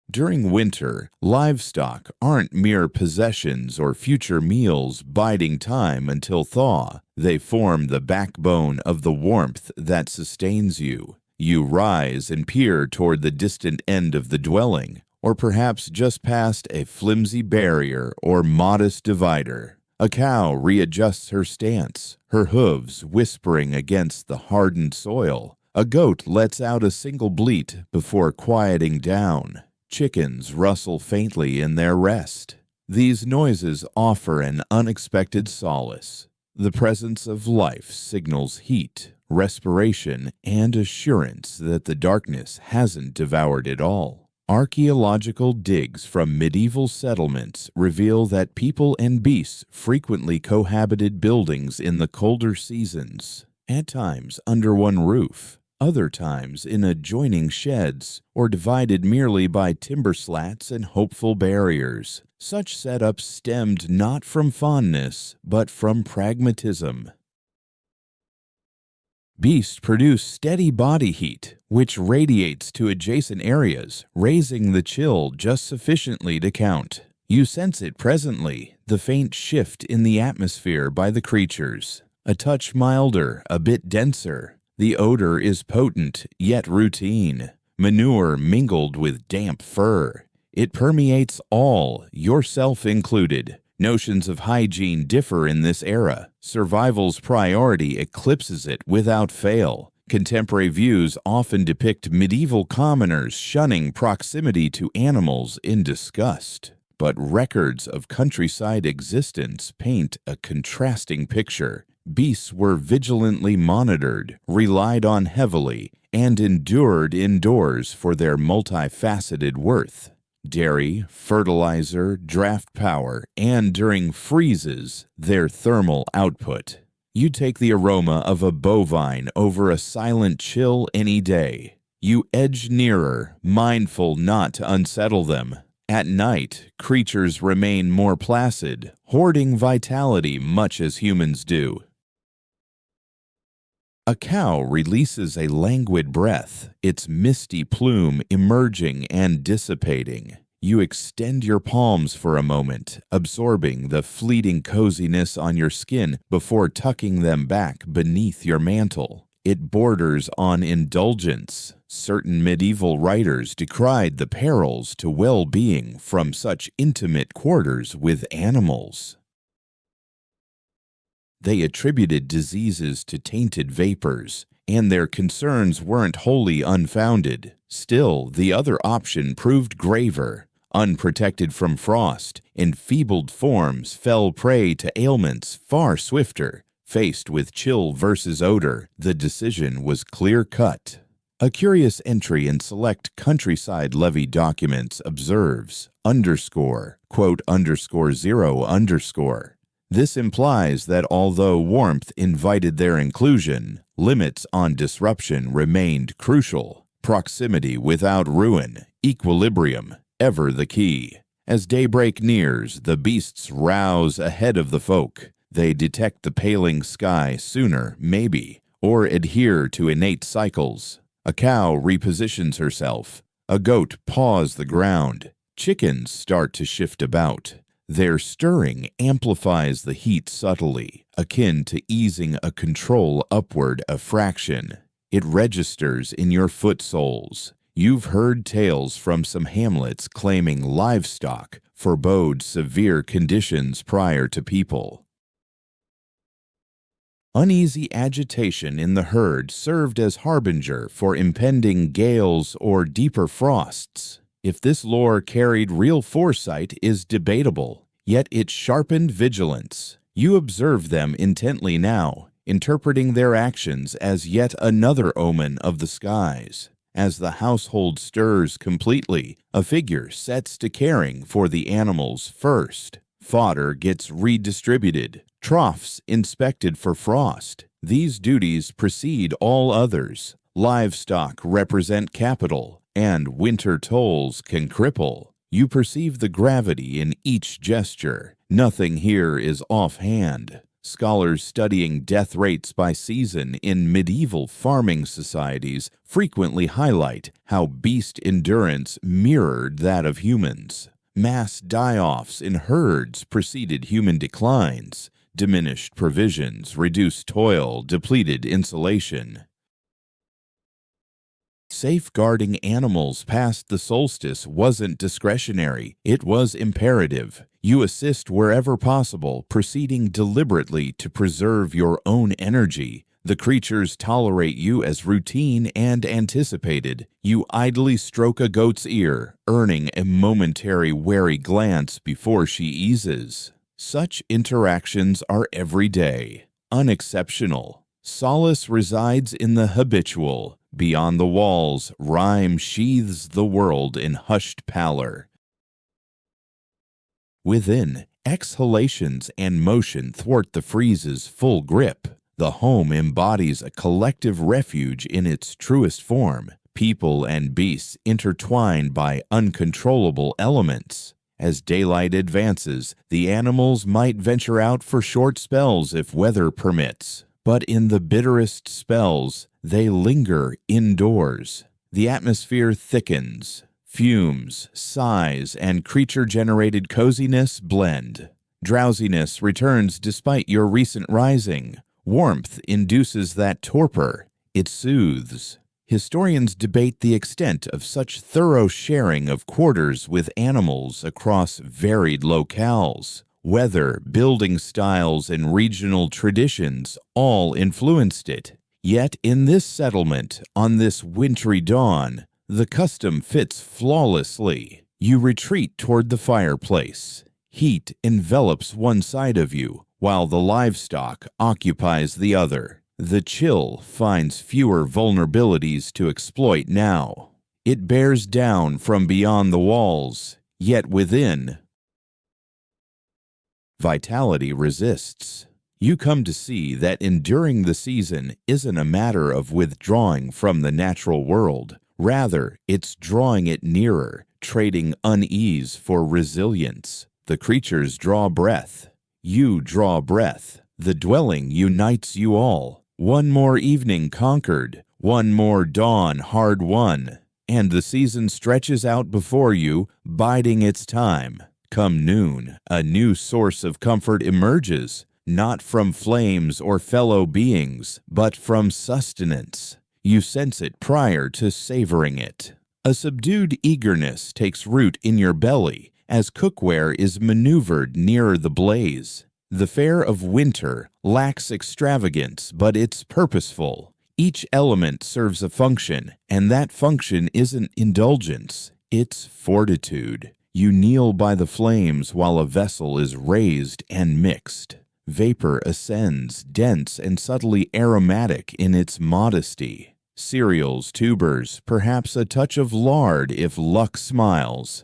During winter, livestock aren't mere possessions or future meals biding time until thaw. They form the backbone of the warmth that sustains you. You rise and peer toward the distant end of the dwelling, or perhaps just past a flimsy barrier or modest divider. A cow readjusts her stance, her hooves whispering against the hardened soil. A goat lets out a single bleat before quieting down. Chickens rustle faintly in their rest. These noises offer an unexpected solace. The presence of life signals heat, respiration, and assurance that the darkness hasn't devoured it all. Archaeological digs from medieval settlements reveal that people and beasts frequently cohabited buildings in the colder seasons, at times under one roof, other times in adjoining sheds, or divided merely by timber slats and hopeful barriers. Such setups stemmed not from fondness, but from pragmatism. Beasts produce steady body heat, which radiates to adjacent areas, raising the chill just sufficiently to count. You sense it presently, the faint shift in the atmosphere by the creatures. a touch milder, a bit denser. The odor is potent, yet routine. Manure mingled with damp fur. It permeates all, yourself included. Notions of hygiene differ in this era. Survival's priority eclipses it without fail. Contemporary views often depict medieval commoners shunning proximity to animals in disgust. But records of countryside existence paint a contrasting picture. Beasts were vigilantly monitored, relied on heavily, and endured indoors for their multifaceted worth. Dairy, fertilizer, draft power, and during freezes, their thermal output. You take the aroma of a bovine over a silent chill any day. You edge nearer, mindful not to unsettle them. At night, creatures remain more placid, hoarding vitality much as humans do. A cow releases a languid breath, its misty plume emerging and dissipating. You extend your palms for a moment, absorbing the fleeting coziness on your skin before tucking them back beneath your mantle. It borders on indulgence. Certain medieval writers decried the perils to well-being from such intimate quarters with animals. They attributed diseases to tainted vapors, and their concerns weren't wholly unfounded. Still, the other option proved graver. Unprotected from frost, enfeebled forms fell prey to ailments far swifter. Faced with chill versus odor, the decision was clear-cut. A curious entry in select countryside levy documents observes, quote, _0_. This implies that although warmth invited their inclusion, limits on disruption remained crucial. Proximity without ruin, equilibrium, ever the key. As daybreak nears, the beasts rouse ahead of the folk. They detect the paling sky sooner, maybe, or adhere to innate cycles. A cow repositions herself. A goat paws the ground. Chickens start to shift about. Their stirring amplifies the heat subtly, akin to easing a control upward a fraction. It registers in your foot soles. You've heard tales from some hamlets claiming livestock forebode severe conditions prior to people. Uneasy agitation in the herd served as harbinger for impending gales or deeper frosts. If this lore carried real foresight is debatable, yet it sharpened vigilance. You observe them intently now, interpreting their actions as yet another omen of the skies. As the household stirs completely, a figure sets to caring for the animals first. Fodder gets redistributed, troughs inspected for frost. These duties precede all others. Livestock represent capital, and winter tolls can cripple. You perceive the gravity in each gesture. Nothing here is offhand. Scholars studying death rates by season in medieval farming societies frequently highlight how beast endurance mirrored that of humans. Mass die-offs in herds preceded human declines. Diminished provisions, reduced toil, depleted insulation. Safeguarding animals past the solstice wasn't discretionary, it was imperative. You assist wherever possible, proceeding deliberately to preserve your own energy. The creatures tolerate you as routine and anticipated. You idly stroke a goat's ear, earning a momentary wary glance before she eases. Such interactions are everyday, unexceptional. Solace resides in the habitual. Beyond the walls, rhyme sheathes the world in hushed pallor. Within, exhalations and motion thwart the freeze's full grip. The home embodies a collective refuge in its truest form. People and beasts intertwined by uncontrollable elements. As daylight advances, the animals might venture out for short spells if weather permits. But in the bitterest spells, they linger indoors. The atmosphere thickens. Fumes, sighs, and creature-generated coziness blend. Drowsiness returns despite your recent rising. Warmth induces that torpor. It soothes. Historians debate the extent of such thorough sharing of quarters with animals across varied locales. Weather, building styles, and regional traditions all influenced it. Yet in this settlement, on this wintry dawn, the custom fits flawlessly. You retreat toward the fireplace. Heat envelops one side of you, while the livestock occupies the other. The chill finds fewer vulnerabilities to exploit now. It bears down from beyond the walls, yet within, vitality resists. You come to see that enduring the season isn't a matter of withdrawing from the natural world. Rather, it's drawing it nearer, trading unease for resilience. The creatures draw breath. You draw breath. The dwelling unites you all. One more evening conquered, one more dawn hard won, and the season stretches out before you, biding its time. Come noon, a new source of comfort emerges, not from flames or fellow beings, but from sustenance. You sense it prior to savoring it. A subdued eagerness takes root in your belly as cookware is maneuvered nearer the blaze. The fare of winter lacks extravagance, but it's purposeful. Each element serves a function, and that function isn't indulgence, it's fortitude. You kneel by the flames while a vessel is raised and mixed. Vapor ascends, dense and subtly aromatic in its modesty. Cereals, tubers, perhaps a touch of lard if luck smiles.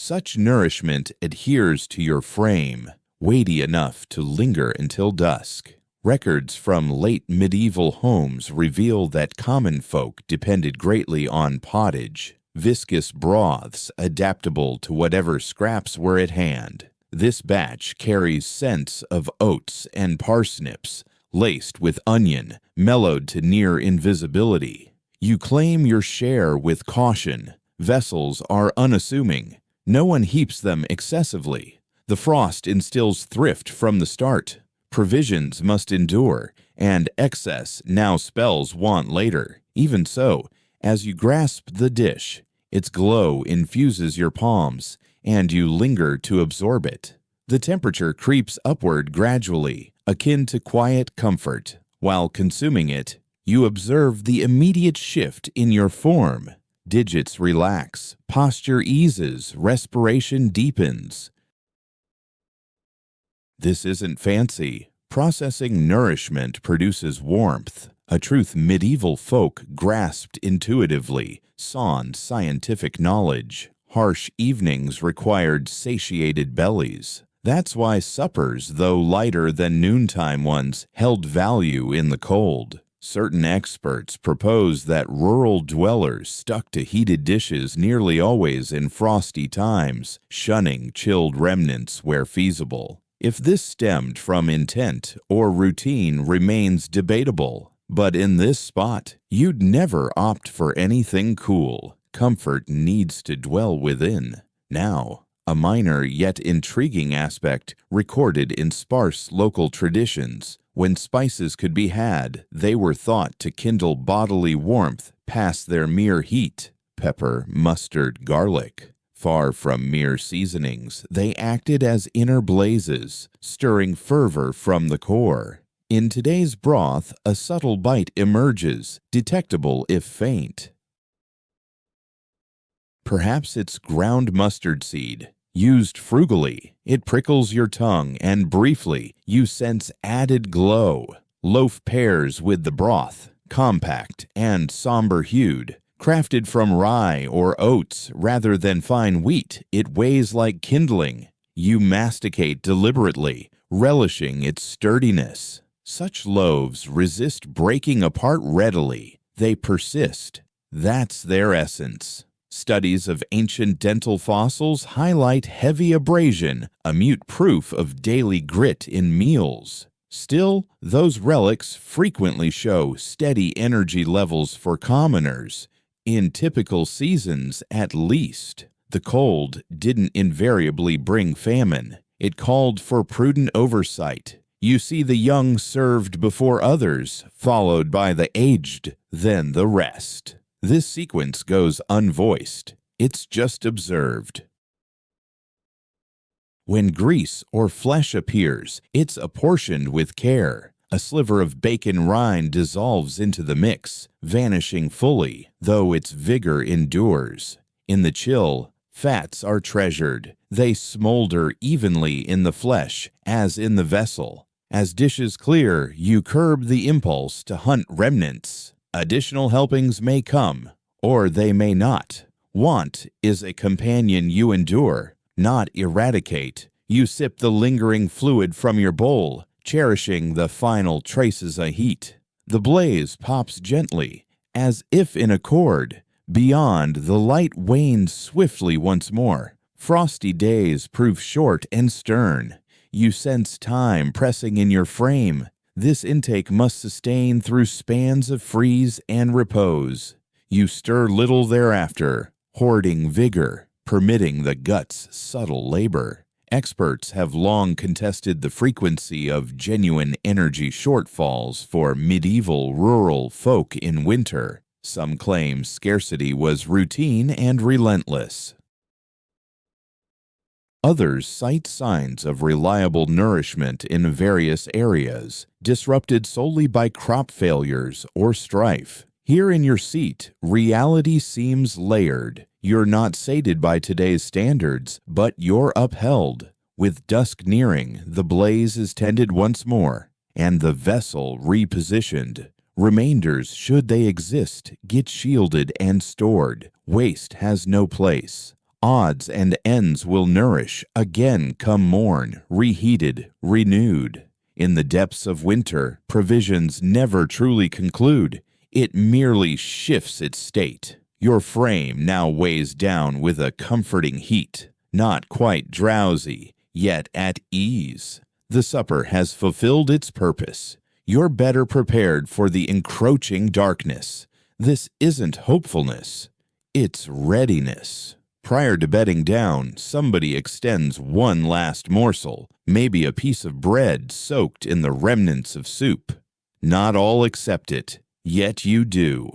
Such nourishment adheres to your frame, weighty enough to linger until dusk. Records from late medieval homes reveal that common folk depended greatly on pottage, viscous broths adaptable to whatever scraps were at hand. This batch carries scents of oats and parsnips, laced with onion, mellowed to near invisibility. You claim your share with caution. Vessels are unassuming. No one heaps them excessively. The frost instills thrift from the start. Provisions must endure, and excess now spells want later. Even so, as you grasp the dish, its glow infuses your palms, and you linger to absorb it. The temperature creeps upward gradually, akin to quiet comfort. While consuming it, you observe the immediate shift in your form. Digits relax, posture eases, respiration deepens. This isn't fancy. Processing nourishment produces warmth, a truth medieval folk grasped intuitively, sans scientific knowledge. Harsh evenings required satiated bellies. That's why suppers, though lighter than noontime ones, held value in the cold. Certain experts propose that rural dwellers stuck to heated dishes nearly always in frosty times, shunning chilled remnants where feasible. If this stemmed from intent or routine remains debatable, but in this spot, you'd never opt for anything cool. Comfort needs to dwell within. Now, a minor yet intriguing aspect recorded in sparse local traditions. When spices could be had, they were thought to kindle bodily warmth past their mere heat. Pepper, mustard, garlic. Far from mere seasonings, they acted as inner blazes, stirring fervor from the core. In today's broth, a subtle bite emerges, detectable if faint. Perhaps it's ground mustard seed. Used frugally, it prickles your tongue, and briefly, you sense added glow. Loaf pairs with the broth, compact and somber-hued. Crafted from rye or oats rather than fine wheat, it weighs like kindling. You masticate deliberately, relishing its sturdiness. Such loaves resist breaking apart readily. They persist. That's their essence. Studies of ancient dental fossils highlight heavy abrasion, a mute proof of daily grit in meals. Still, those relics frequently show steady energy levels for commoners. In typical seasons, at least. The cold didn't invariably bring famine. It called for prudent oversight. You see the young served before others, followed by the aged, then the rest. This sequence goes unvoiced. It's just observed. When grease or flesh appears, it's apportioned with care. A sliver of bacon rind dissolves into the mix, vanishing fully, though its vigor endures. In the chill, fats are treasured. They smolder evenly in the flesh, as in the vessel. As dishes clear, you curb the impulse to hunt remnants. Additional helpings may come, or they may not. Want is a companion you endure, not eradicate. You sip the lingering fluid from your bowl, cherishing the final traces of heat. The blaze pops gently, as if in accord. Beyond, the light wanes swiftly once more. Frosty days prove short and stern. You sense time pressing in your frame. This intake must sustain through spans of freeze and repose. You stir little thereafter, hoarding vigor, permitting the gut's subtle labor. Experts have long contested the frequency of genuine energy shortfalls for medieval rural folk in winter. Some claim scarcity was routine and relentless. Others cite signs of reliable nourishment in various areas, disrupted solely by crop failures or strife. Here in your seat, reality seems layered. You're not sated by today's standards, but you're upheld. With dusk nearing, the blaze is tended once more, and the vessel repositioned. Remainders, should they exist, get shielded and stored. Waste has no place. Odds and ends will nourish, again come morn, reheated, renewed. In the depths of winter, provisions never truly conclude. It merely shifts its state. Your frame now weighs down with a comforting heat, not quite drowsy, yet at ease. The supper has fulfilled its purpose. You're better prepared for the encroaching darkness. This isn't hopefulness, it's readiness. Prior to bedding down, somebody extends one last morsel, maybe a piece of bread soaked in the remnants of soup. Not all accept it, yet you do.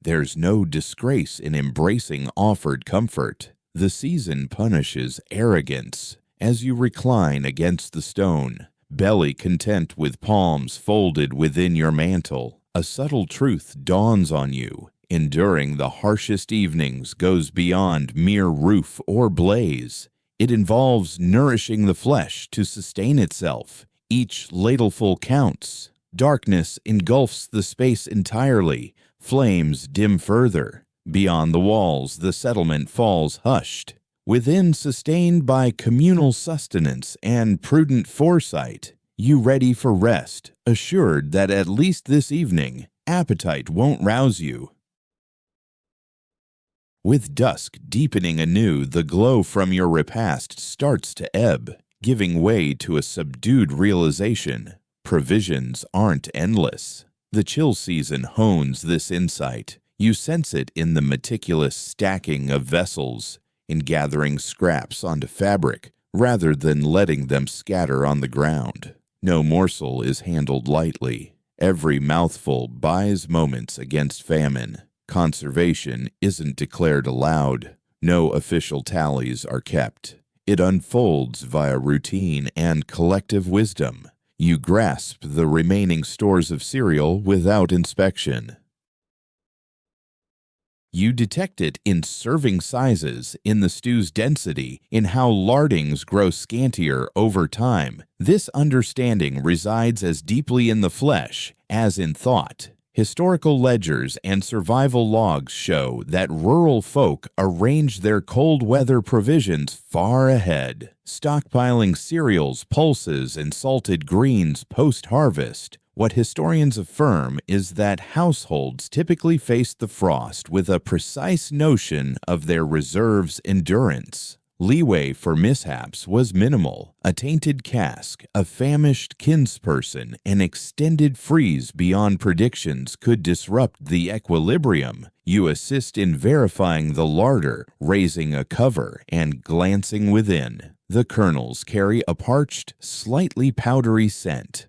There's no disgrace in embracing offered comfort. The season punishes arrogance as you recline against the stone, belly content with palms folded within your mantle. A subtle truth dawns on you. Enduring the harshest evenings goes beyond mere roof or blaze. It involves nourishing the flesh to sustain itself. Each ladleful counts. Darkness engulfs the space entirely. Flames dim further. Beyond the walls, the settlement falls hushed. Within, sustained by communal sustenance and prudent foresight, you ready for rest, assured that at least this evening, appetite won't rouse you. With dusk deepening anew, the glow from your repast starts to ebb, giving way to a subdued realization. Provisions aren't endless. The chill season hones this insight. You sense it in the meticulous stacking of vessels, in gathering scraps onto fabric, rather than letting them scatter on the ground. No morsel is handled lightly. Every mouthful buys moments against famine. Conservation isn't declared aloud. No official tallies are kept. It unfolds via routine and collective wisdom. You grasp the remaining stores of cereal without inspection. You detect it in serving sizes, in the stew's density, in how lardings grow scantier over time. This understanding resides as deeply in the flesh as in thought. Historical ledgers and survival logs show that rural folk arranged their cold weather provisions far ahead, stockpiling cereals, pulses, and salted greens post-harvest. What historians affirm is that households typically faced the frost with a precise notion of their reserves' endurance. Leeway for mishaps was minimal. A tainted cask, a famished kinsperson, an extended freeze beyond predictions could disrupt the equilibrium. You assist in verifying the larder, raising a cover, and glancing within. The kernels carry a parched, slightly powdery scent.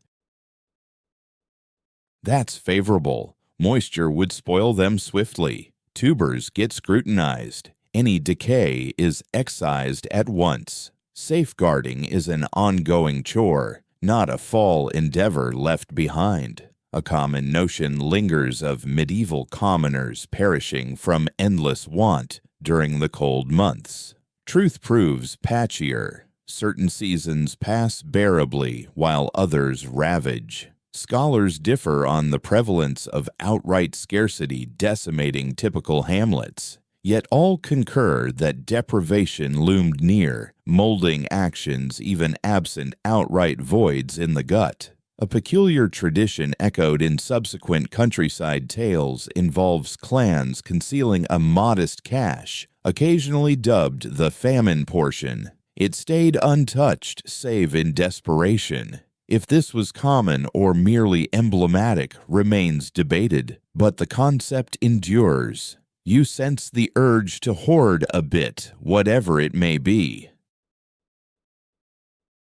That's favorable. Moisture would spoil them swiftly. Tubers get scrutinized. Any decay is excised at once. Safeguarding is an ongoing chore, not a fall endeavor left behind. A common notion lingers of medieval commoners perishing from endless want during the cold months. Truth proves patchier. Certain seasons pass bearably while others ravage. Scholars differ on the prevalence of outright scarcity decimating typical hamlets, yet all concur that deprivation loomed near, molding actions even absent outright voids in the gut. A peculiar tradition echoed in subsequent countryside tales involves clans concealing a modest cache, occasionally dubbed the famine portion. It stayed untouched save in desperation. If this was common or merely emblematic remains debated, but the concept endures. You sense the urge to hoard a bit, whatever it may be.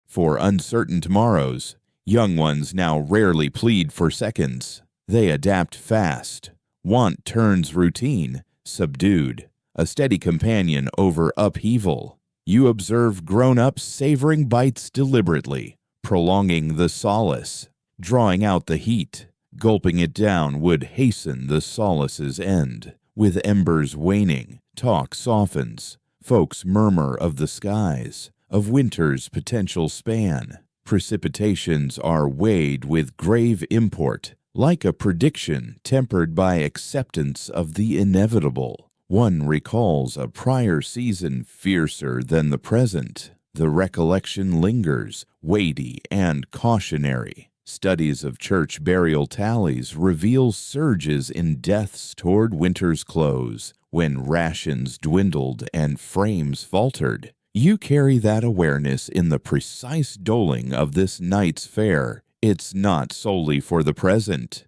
For uncertain tomorrows, young ones now rarely plead for seconds. They adapt fast. Want turns routine, subdued, a steady companion over upheaval. You observe grown-ups savoring bites deliberately, prolonging the solace, drawing out the heat. Gulping it down would hasten the solace's end. With embers waning, talk softens. Folks murmur of the skies, of winter's potential span. Precipitations are weighed with grave import, like a prediction tempered by acceptance of the inevitable. One recalls a prior season fiercer than the present. The recollection lingers, weighty and cautionary. Studies of church burial tallies reveal surges in deaths toward winter's close, when rations dwindled and frames faltered. You carry that awareness in the precise doling of this night's fare. It's not solely for the present.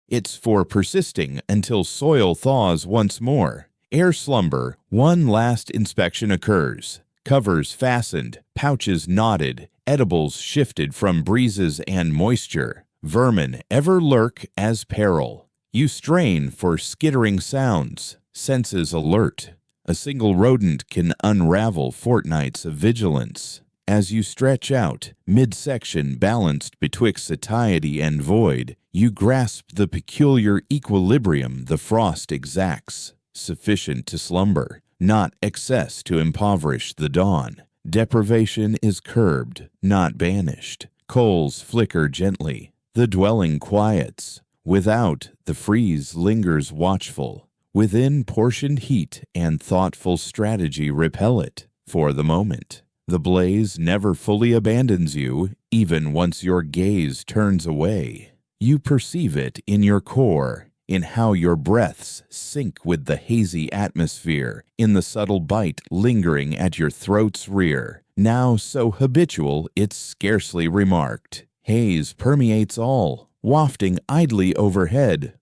It's for persisting until soil thaws once more. Ere slumber, one last inspection occurs. Covers fastened, pouches knotted, edibles shifted from breezes and moisture. Vermin ever lurk as peril. You strain for skittering sounds, senses alert. A single rodent can unravel fortnights of vigilance. As you stretch out, midsection balanced betwixt satiety and void, you grasp the peculiar equilibrium the frost exacts. Sufficient to slumber, not excess to impoverish the dawn. Deprivation is curbed, not banished. Coals flicker gently. The dwelling quiets. Without, the freeze lingers watchful. Within, portioned heat and thoughtful strategy repel it for the moment. The blaze never fully abandons you, even once your gaze turns away. You perceive it in your core, in how your breaths sync with the hazy atmosphere, in the subtle bite lingering at your throat's rear, now so habitual it's scarcely remarked. Haze permeates all, wafting idly overhead,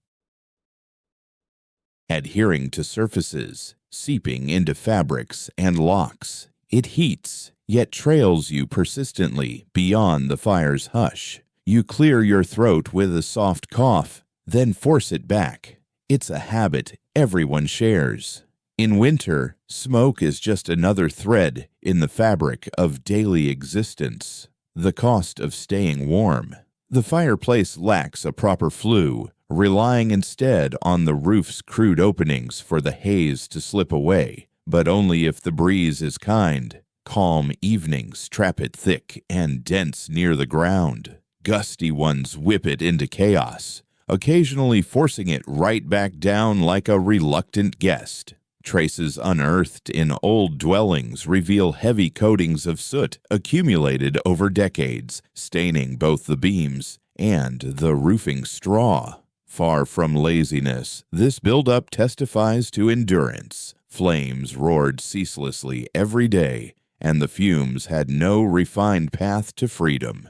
adhering to surfaces, seeping into fabrics and locks. It heats, yet trails you persistently beyond the fire's hush. You clear your throat with a soft cough, then force it back. It's a habit everyone shares. In winter, smoke is just another thread in the fabric of daily existence. The cost of staying warm. The fireplace lacks a proper flue, relying instead on the roof's crude openings for the haze to slip away, but only if the breeze is kind. Calm evenings trap it thick and dense near the ground. Gusty ones whip it into chaos, occasionally forcing it right back down like a reluctant guest. Traces unearthed in old dwellings reveal heavy coatings of soot accumulated over decades, staining both the beams and the roofing straw. Far from laziness, this buildup testifies to endurance. Flames roared ceaselessly every day, and the fumes had no refined path to freedom.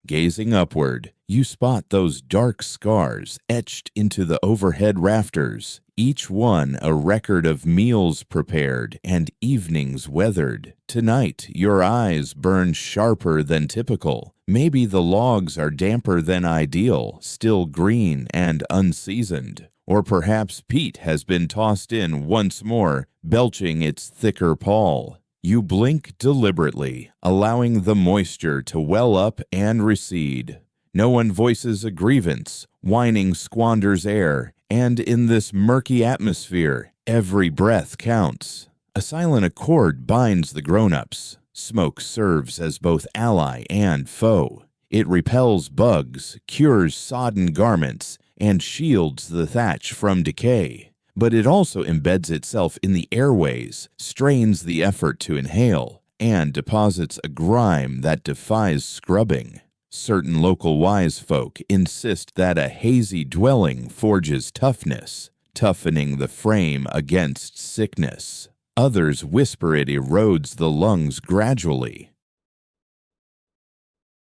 Gazing upward, you spot those dark scars etched into the overhead rafters, each one a record of meals prepared and evenings weathered. Tonight, your eyes burn sharper than typical. Maybe the logs are damper than ideal, still green and unseasoned. Or perhaps peat has been tossed in once more, belching its thicker pall. You blink deliberately, allowing the moisture to well up and recede. No one voices a grievance, whining squanders air, and in this murky atmosphere, every breath counts. A silent accord binds the grown-ups. Smoke serves as both ally and foe. It repels bugs, cures sodden garments, and shields the thatch from decay. But it also embeds itself in the airways, strains the effort to inhale, and deposits a grime that defies scrubbing. Certain local wise folk insist that a hazy dwelling forges toughness, toughening the frame against sickness. Others whisper it erodes the lungs gradually.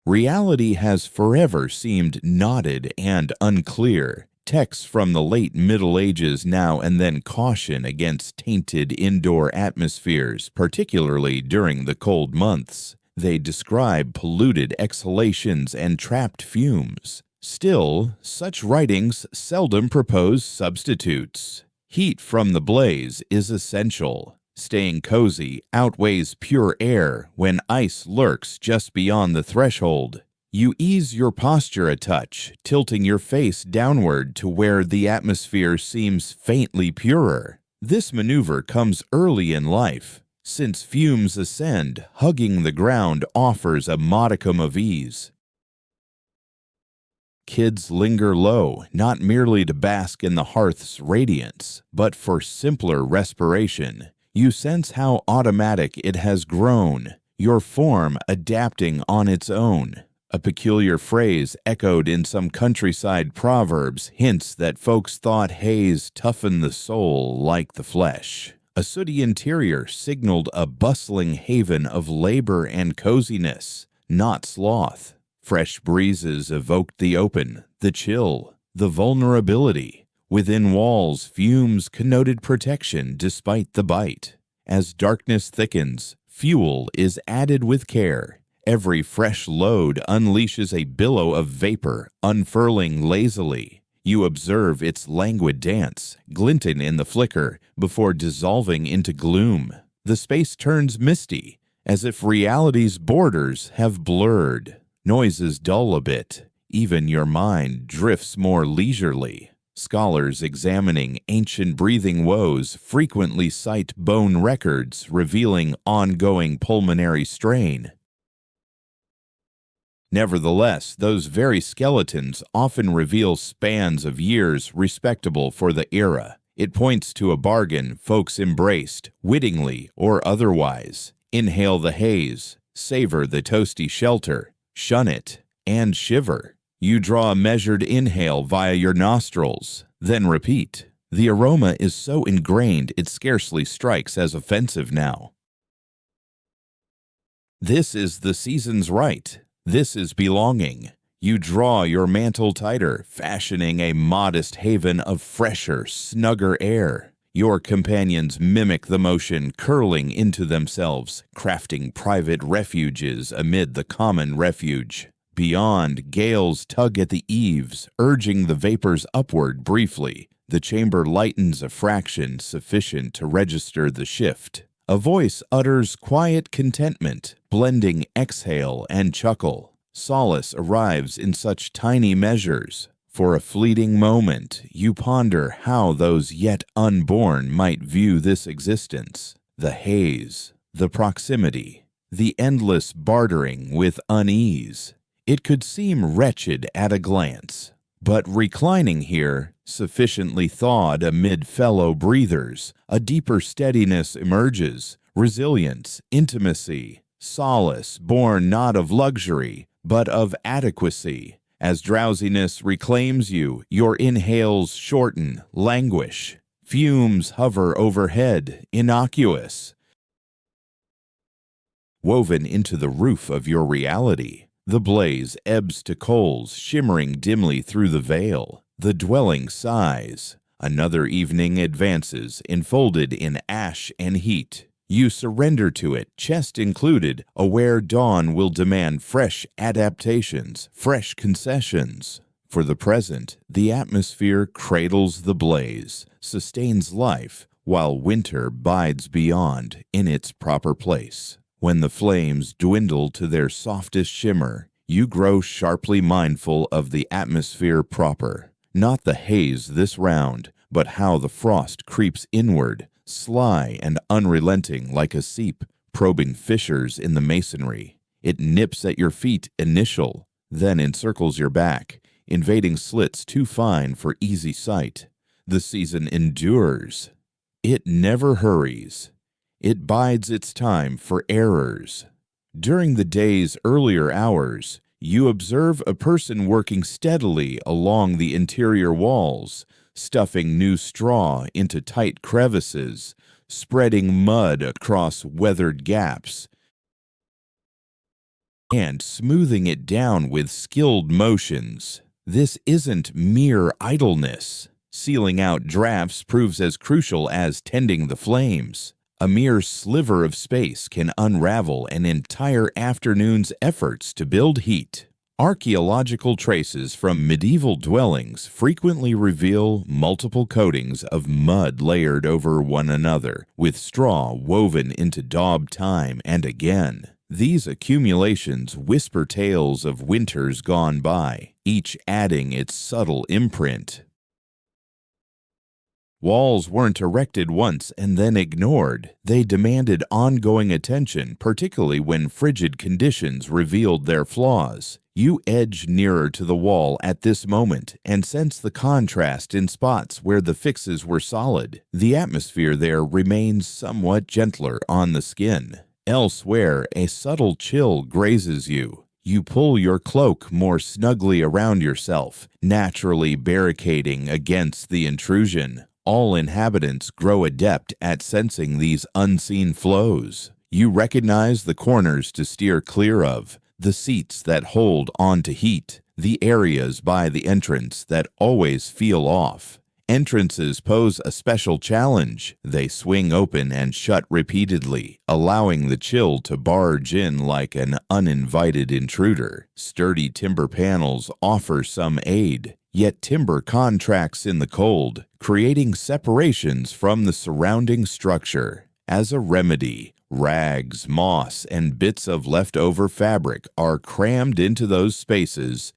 Reality has forever seemed knotted and unclear. Texts from the late Middle Ages now and then caution against tainted indoor atmospheres, particularly during the cold months. They describe polluted exhalations and trapped fumes. Still, such writings seldom propose substitutes. Heat from the blaze is essential. Staying cozy outweighs pure air when ice lurks just beyond the threshold. You ease your posture a touch, tilting your face downward to where the atmosphere seems faintly purer. This maneuver comes early in life. Since fumes ascend, hugging the ground offers a modicum of ease. Kids linger low, not merely to bask in the hearth's radiance, but for simpler respiration. You sense how automatic it has grown, your form adapting on its own. A peculiar phrase echoed in some countryside proverbs hints that folks thought haze toughened the soul like the flesh. A sooty interior signaled a bustling haven of labor and coziness, not sloth. Fresh breezes evoked the open, the chill, the vulnerability. Within walls, fumes connoted protection despite the bite. As darkness thickens, fuel is added with care. Every fresh load unleashes a billow of vapor, unfurling lazily. You observe its languid dance, glinting in the flicker, before dissolving into gloom. The space turns misty, as if reality's borders have blurred. Noises dull a bit. Even your mind drifts more leisurely. Scholars examining ancient breathing woes frequently cite bone records revealing ongoing pulmonary strain. Nevertheless, those very skeletons often reveal spans of years respectable for the era. It points to a bargain folks embraced, wittingly or otherwise. Inhale the haze, savor the toasty shelter, shun it, and shiver. You draw a measured inhale via your nostrils, then repeat. The aroma is so ingrained it scarcely strikes as offensive now. This is the season's right. This is belonging. You draw your mantle tighter, fashioning a modest haven of fresher, snugger air. Your companions mimic the motion, curling into themselves, crafting private refuges amid the common refuge. Beyond, gales tug at the eaves, urging the vapors upward briefly. The chamber lightens a fraction sufficient to register the shift. A voice utters quiet contentment, blending exhale and chuckle. Solace arrives in such tiny measures. For a fleeting moment, you ponder how those yet unborn might view this existence. The haze, the proximity, the endless bartering with unease. It could seem wretched at a glance. But reclining here, sufficiently thawed amid fellow breathers, a deeper steadiness emerges, resilience, intimacy, solace born not of luxury, but of adequacy. As drowsiness reclaims you, your inhales shorten, languish. Fumes hover overhead, innocuous. Woven into the roof of your reality, The blaze ebbs to coals shimmering dimly through the veil. The dwelling sighs. Another evening advances, enfolded in ash and heat. You surrender to it, chest included, aware dawn will demand fresh adaptations, fresh concessions. For the present, the atmosphere cradles the blaze, sustains life, while winter bides beyond in its proper place. When the flames dwindle to their softest shimmer, you grow sharply mindful of the atmosphere proper. Not the haze this round, but how the frost creeps inward, sly and unrelenting like a seep, probing fissures in the masonry. It nips at your feet initial, then encircles your back, invading slits too fine for easy sight. The season endures. It never hurries. It bides its time for errors. During the day's earlier hours, you observe a person working steadily along the interior walls, stuffing new straw into tight crevices, spreading mud across weathered gaps, and smoothing it down with skilled motions. This isn't mere idleness. Sealing out drafts proves as crucial as tending the flames. A mere sliver of space can unravel an entire afternoon's efforts to build heat. Archaeological traces from medieval dwellings frequently reveal multiple coatings of mud layered over one another, with straw woven into daub time and again. These accumulations whisper tales of winters gone by, each adding its subtle imprint. Walls weren't erected once and then ignored. They demanded ongoing attention, particularly when frigid conditions revealed their flaws. You edge nearer to the wall at this moment and sense the contrast in spots where the fixes were solid. The atmosphere there remains somewhat gentler on the skin. Elsewhere, a subtle chill grazes you. You pull your cloak more snugly around yourself, naturally barricading against the intrusion. All inhabitants grow adept at sensing these unseen flows. You recognize the corners to steer clear of, the seats that hold on to heat, the areas by the entrance that always feel off. Entrances pose a special challenge. They swing open and shut repeatedly, allowing the chill to barge in like an uninvited intruder. Sturdy timber panels offer some aid, yet timber contracts in the cold, creating separations from the surrounding structure. As a remedy, rags, moss, and bits of leftover fabric are crammed into those spaces,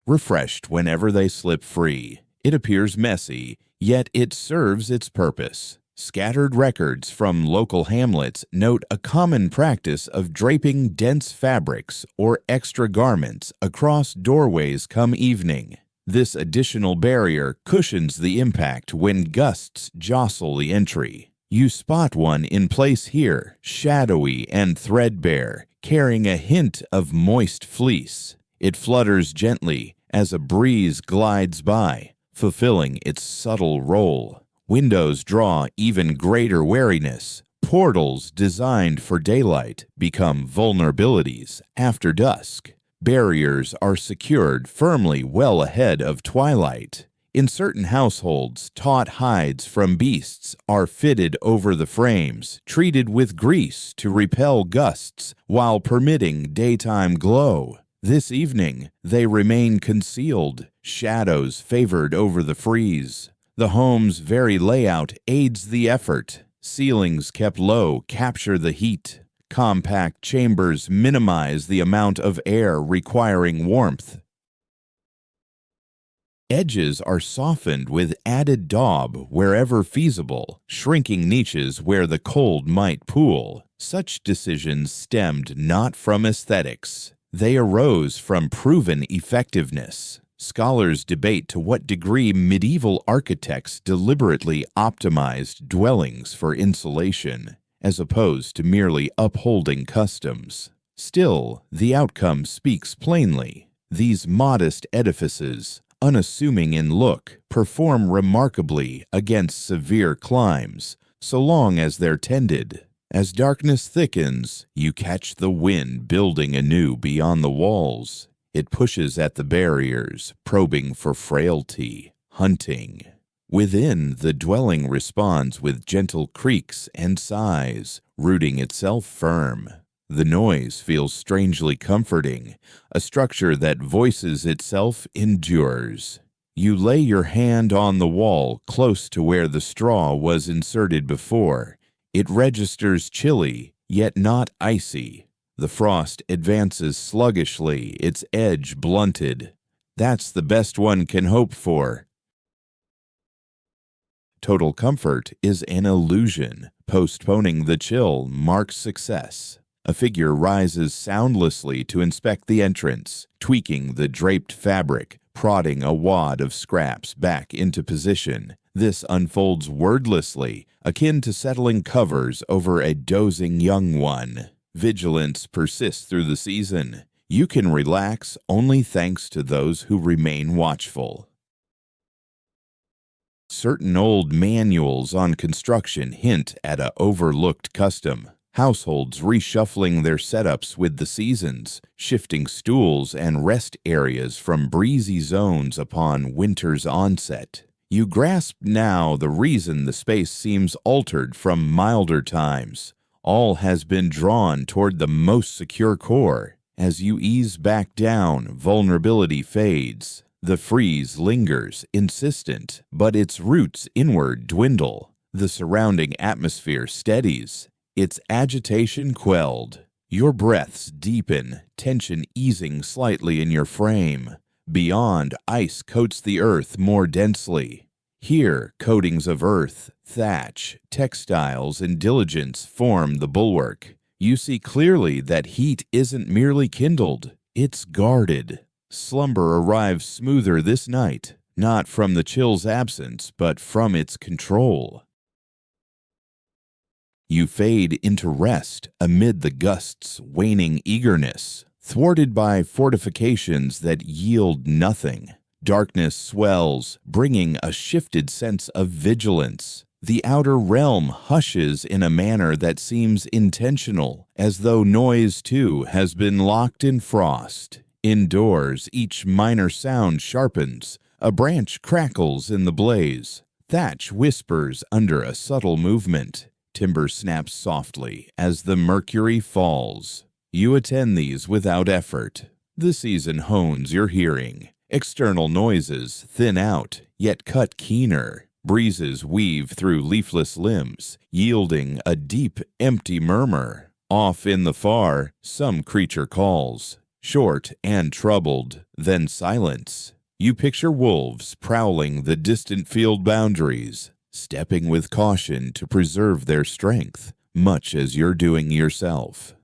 refreshed whenever they slip free. It appears messy, yet it serves its purpose. Scattered records from local hamlets note a common practice of draping dense fabrics or extra garments across doorways come evening. This additional barrier cushions the impact when gusts jostle the entry. You spot one in place here, shadowy and threadbare, carrying a hint of moist fleece. It flutters gently as a breeze glides by, fulfilling its subtle role. Windows draw even greater wariness. Portals designed for daylight become vulnerabilities after dusk. Barriers are secured firmly well ahead of twilight. In certain households, taut hides from beasts are fitted over the frames, treated with grease to repel gusts while permitting daytime glow. This evening, they remain concealed, shadows favored over the frieze. The home's very layout aids the effort. Ceilings kept low capture the heat. Compact chambers minimize the amount of air requiring warmth. Edges are softened with added daub wherever feasible, shrinking niches where the cold might pool. Such decisions stemmed not from aesthetics. They arose from proven effectiveness. Scholars debate to what degree medieval architects deliberately optimized dwellings for insulation, as opposed to merely upholding customs. Still, the outcome speaks plainly. These modest edifices, unassuming in look, perform remarkably against severe climes, so long as they're tended. As darkness thickens, you catch the wind building anew beyond the walls. It pushes at the barriers, probing for frailty, hunting. Within, the dwelling responds with gentle creaks and sighs, rooting itself firm. The noise feels strangely comforting. A structure that voices itself endures. You lay your hand on the wall close to where the straw was inserted before. It registers chilly, yet not icy. The frost advances sluggishly, its edge blunted. That's the best one can hope for. Total comfort is an illusion. Postponing the chill marks success. A figure rises soundlessly to inspect the entrance, tweaking the draped fabric, prodding a wad of scraps back into position. This unfolds wordlessly, akin to settling covers over a dozing young one. Vigilance persists through the season. You can relax only thanks to those who remain watchful. Certain old manuals on construction hint at an overlooked custom. Households reshuffling their setups with the seasons, shifting stools and rest areas from breezy zones upon winter's onset. You grasp now the reason the space seems altered from milder times. All has been drawn toward the most secure core. As you ease back down, vulnerability fades. The freeze lingers, insistent, but its roots inward dwindle. The surrounding atmosphere steadies, its agitation quelled. Your breaths deepen, tension easing slightly in your frame. Beyond, ice coats the earth more densely. Here, coatings of earth, thatch, textiles, and diligence form the bulwark. You see clearly that heat isn't merely kindled, it's guarded. Slumber arrives smoother this night, not from the chill's absence, but from its control. You fade into rest amid the gust's waning eagerness, thwarted by fortifications that yield nothing. Darkness swells, bringing a shifted sense of vigilance. The outer realm hushes in a manner that seems intentional, as though noise too has been locked in frost. Indoors, each minor sound sharpens. A branch crackles in the blaze. Thatch whispers under a subtle movement. Timber snaps softly as the mercury falls. You attend these without effort. The season hones your hearing. External noises thin out, yet cut keener. Breezes weave through leafless limbs, yielding a deep, empty murmur. Off in the far, some creature calls. Short and troubled, then silence. You picture wolves prowling the distant field boundaries, stepping with caution to preserve their strength, much as you're doing yourself.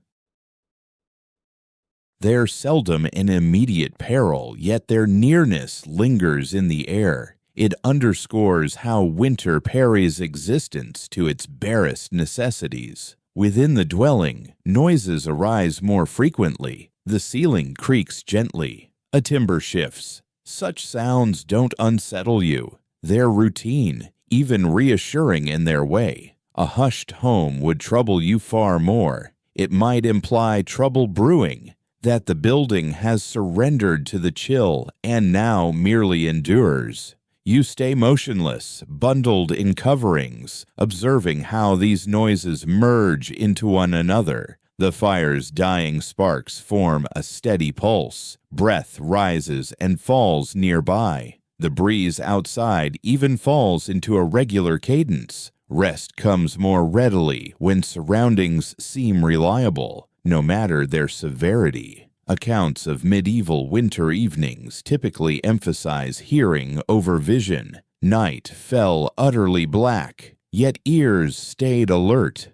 They're seldom an immediate peril, yet their nearness lingers in the air. It underscores how winter parries existence to its barest necessities. Within the dwelling, noises arise more frequently. The ceiling creaks gently. A timber shifts. Such sounds don't unsettle you. They're routine, even reassuring in their way. A hushed home would trouble you far more. It might imply trouble brewing, that the building has surrendered to the chill and now merely endures. You stay motionless, bundled in coverings, observing how these noises merge into one another. The fire's dying sparks form a steady pulse. Breath rises and falls nearby. The breeze outside even falls into a regular cadence. Rest comes more readily when surroundings seem reliable, no matter their severity. Accounts of medieval winter evenings typically emphasize hearing over vision. Night fell utterly black, yet ears stayed alert.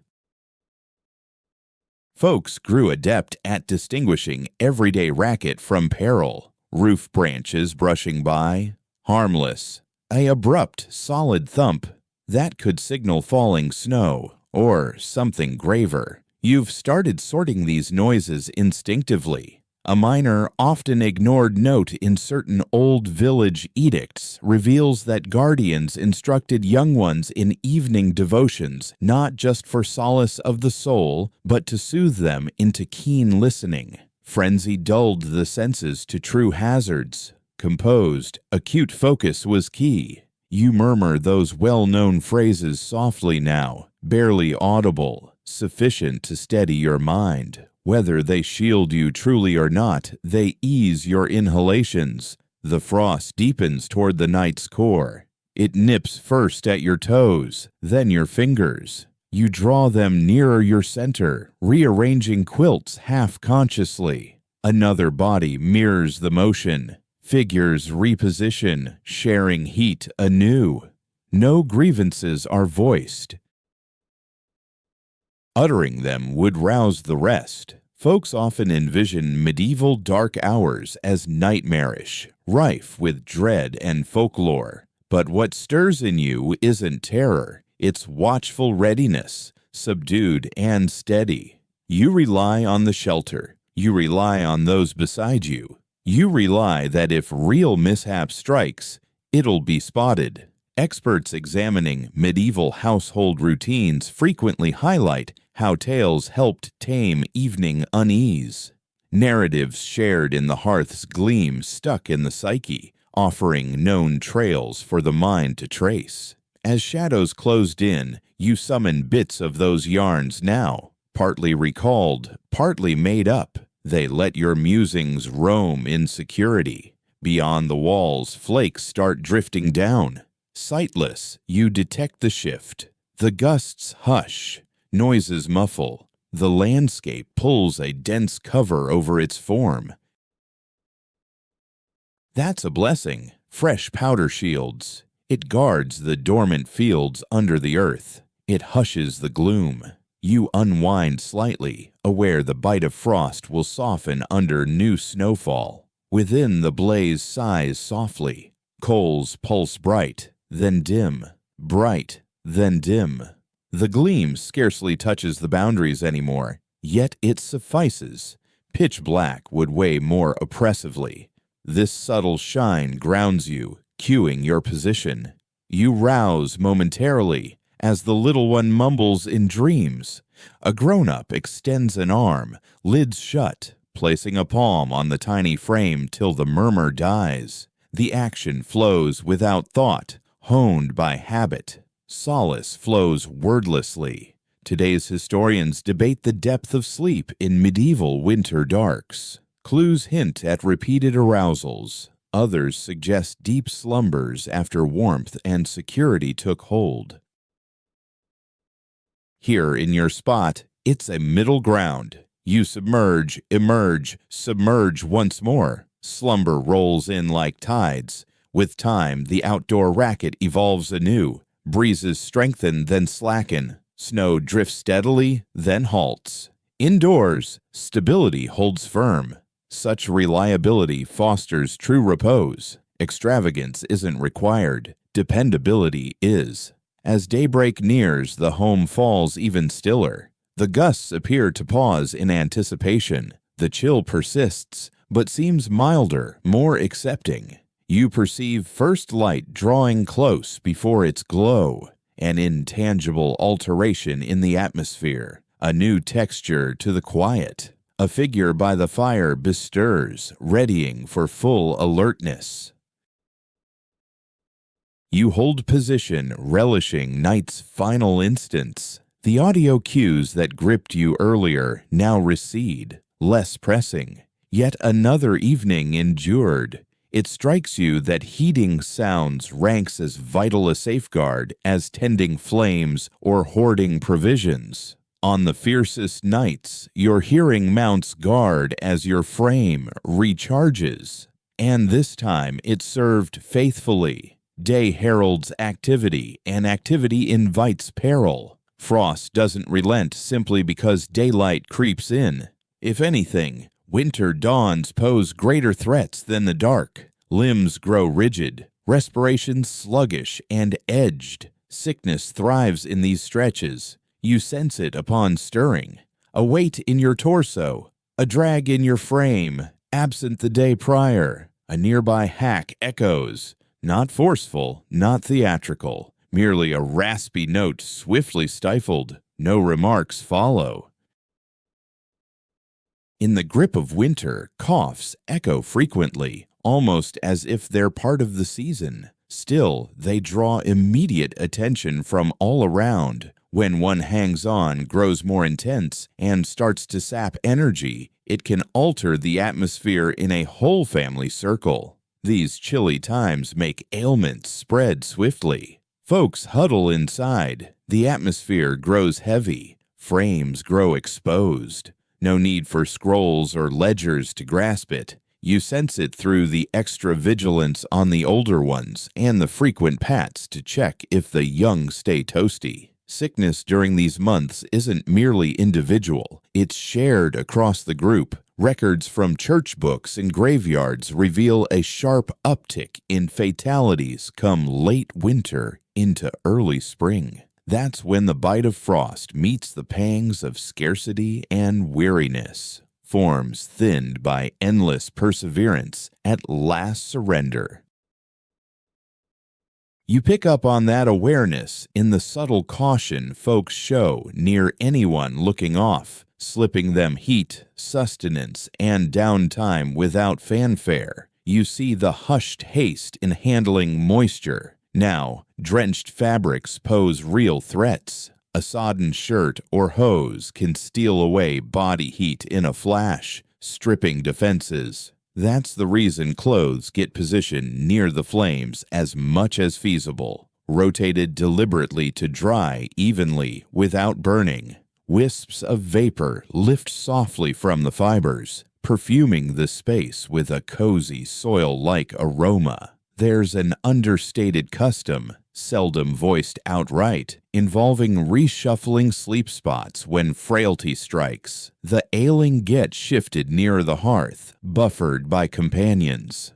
Folks grew adept at distinguishing everyday racket from peril. Roof branches brushing by, harmless. An abrupt, solid thump, that could signal falling snow, or something graver. You've started sorting these noises instinctively. A minor, often ignored note in certain old village edicts reveals that guardians instructed young ones in evening devotions not just for solace of the soul, but to soothe them into keen listening. Frenzy dulled the senses to true hazards. Composed, acute focus was key. You murmur those well-known phrases softly now, barely audible, sufficient to steady your mind. Whether they shield you truly or not, they ease your inhalations. The frost deepens toward the night's core. It nips first at your toes, then your fingers. You draw them nearer your center, rearranging quilts half-consciously. Another body mirrors the motion. Figures reposition, sharing heat anew. No grievances are voiced. Uttering them would rouse the rest. Folks often envision medieval dark hours as nightmarish, rife with dread and folklore. But what stirs in you isn't terror, it's watchful readiness, subdued and steady. You rely on the shelter. You rely on those beside you. You rely that if real mishap strikes, it'll be spotted. Experts examining medieval household routines frequently highlight how tales helped tame evening unease. Narratives shared in the hearth's gleam stuck in the psyche, offering known trails for the mind to trace. As shadows closed in, you summon bits of those yarns now, partly recalled, partly made up. They let your musings roam in security. Beyond the walls, flakes start drifting down. Sightless, you detect the shift. The gusts hush. Noises muffle. The landscape pulls a dense cover over its form. That's a blessing. Fresh powder shields. It guards the dormant fields under the earth. It hushes the gloom. You unwind slightly, aware the bite of frost will soften under new snowfall. Within, the blaze sighs softly. Coals pulse bright, then dim. Bright, then dim. The gleam scarcely touches the boundaries anymore, yet it suffices. Pitch black would weigh more oppressively. This subtle shine grounds you, cueing your position. You rouse momentarily as the little one mumbles in dreams. A grown-up extends an arm, lids shut, placing a palm on the tiny frame till the murmur dies. The action flows without thought, honed by habit. Solace flows wordlessly. Today's historians debate the depth of sleep in medieval winter darks. Clues hint at repeated arousals. Others suggest deep slumbers after warmth and security took hold. Here in your spot, it's a middle ground. You submerge, emerge, submerge once more. Slumber rolls in like tides. With time, the outdoor racket evolves anew. Breezes strengthen, then slacken. Snow drifts steadily, then halts. Indoors, stability holds firm. Such reliability fosters true repose. Extravagance isn't required. Dependability is. As daybreak nears, the home falls even stiller. The gusts appear to pause in anticipation. The chill persists, but seems milder, more accepting. You perceive first light drawing close before its glow, an intangible alteration in the atmosphere, a new texture to the quiet. A figure by the fire bestirs, readying for full alertness. You hold position, relishing night's final instants. The audio cues that gripped you earlier now recede, less pressing. Yet another evening endured. It strikes you that heeding sounds ranks as vital a safeguard as tending flames or hoarding provisions. On the fiercest nights, your hearing mounts guard as your frame recharges. And this time it served faithfully. Day heralds activity, and activity invites peril. Frost doesn't relent simply because daylight creeps in. If anything, winter dawns pose greater threats than the dark. Limbs grow rigid, respiration sluggish and edged. Sickness thrives in these stretches. You sense it upon stirring. A weight in your torso, a drag in your frame, Absent the day prior, a nearby hack echoes, not forceful, not theatrical, merely a raspy note swiftly stifled. No remarks follow. In the grip of winter, coughs echo frequently, almost as if they're part of the season. Still, they draw immediate attention from all around. When one hangs on, grows more intense, and starts to sap energy, it can alter the atmosphere in a whole family circle. These chilly times make ailments spread swiftly. Folks huddle inside. The atmosphere grows heavy. Frames grow exposed. No need for scrolls or ledgers to grasp it. You sense it through the extra vigilance on the older ones and the frequent pats to check if the young stay toasty. Sickness during these months isn't merely individual, it's shared across the group. Records from church books and graveyards reveal a sharp uptick in fatalities come late winter into early spring. That's when the bite of frost meets the pangs of scarcity and weariness. Forms thinned by endless perseverance at last surrender. You pick up on that awareness in the subtle caution folks show near anyone looking off, slipping them heat, sustenance, and downtime without fanfare. You see the hushed haste in handling moisture. Now, drenched fabrics pose real threats. A sodden shirt or hose can steal away body heat in a flash, stripping defenses. That's the reason clothes get positioned near the flames as much as feasible, rotated deliberately to dry evenly without burning. Wisps of vapor lift softly from the fibers, perfuming the space with a cozy soil-like aroma. There's an understated custom, seldom voiced outright, involving reshuffling sleep spots when frailty strikes. The ailing get shifted nearer the hearth, buffered by companions.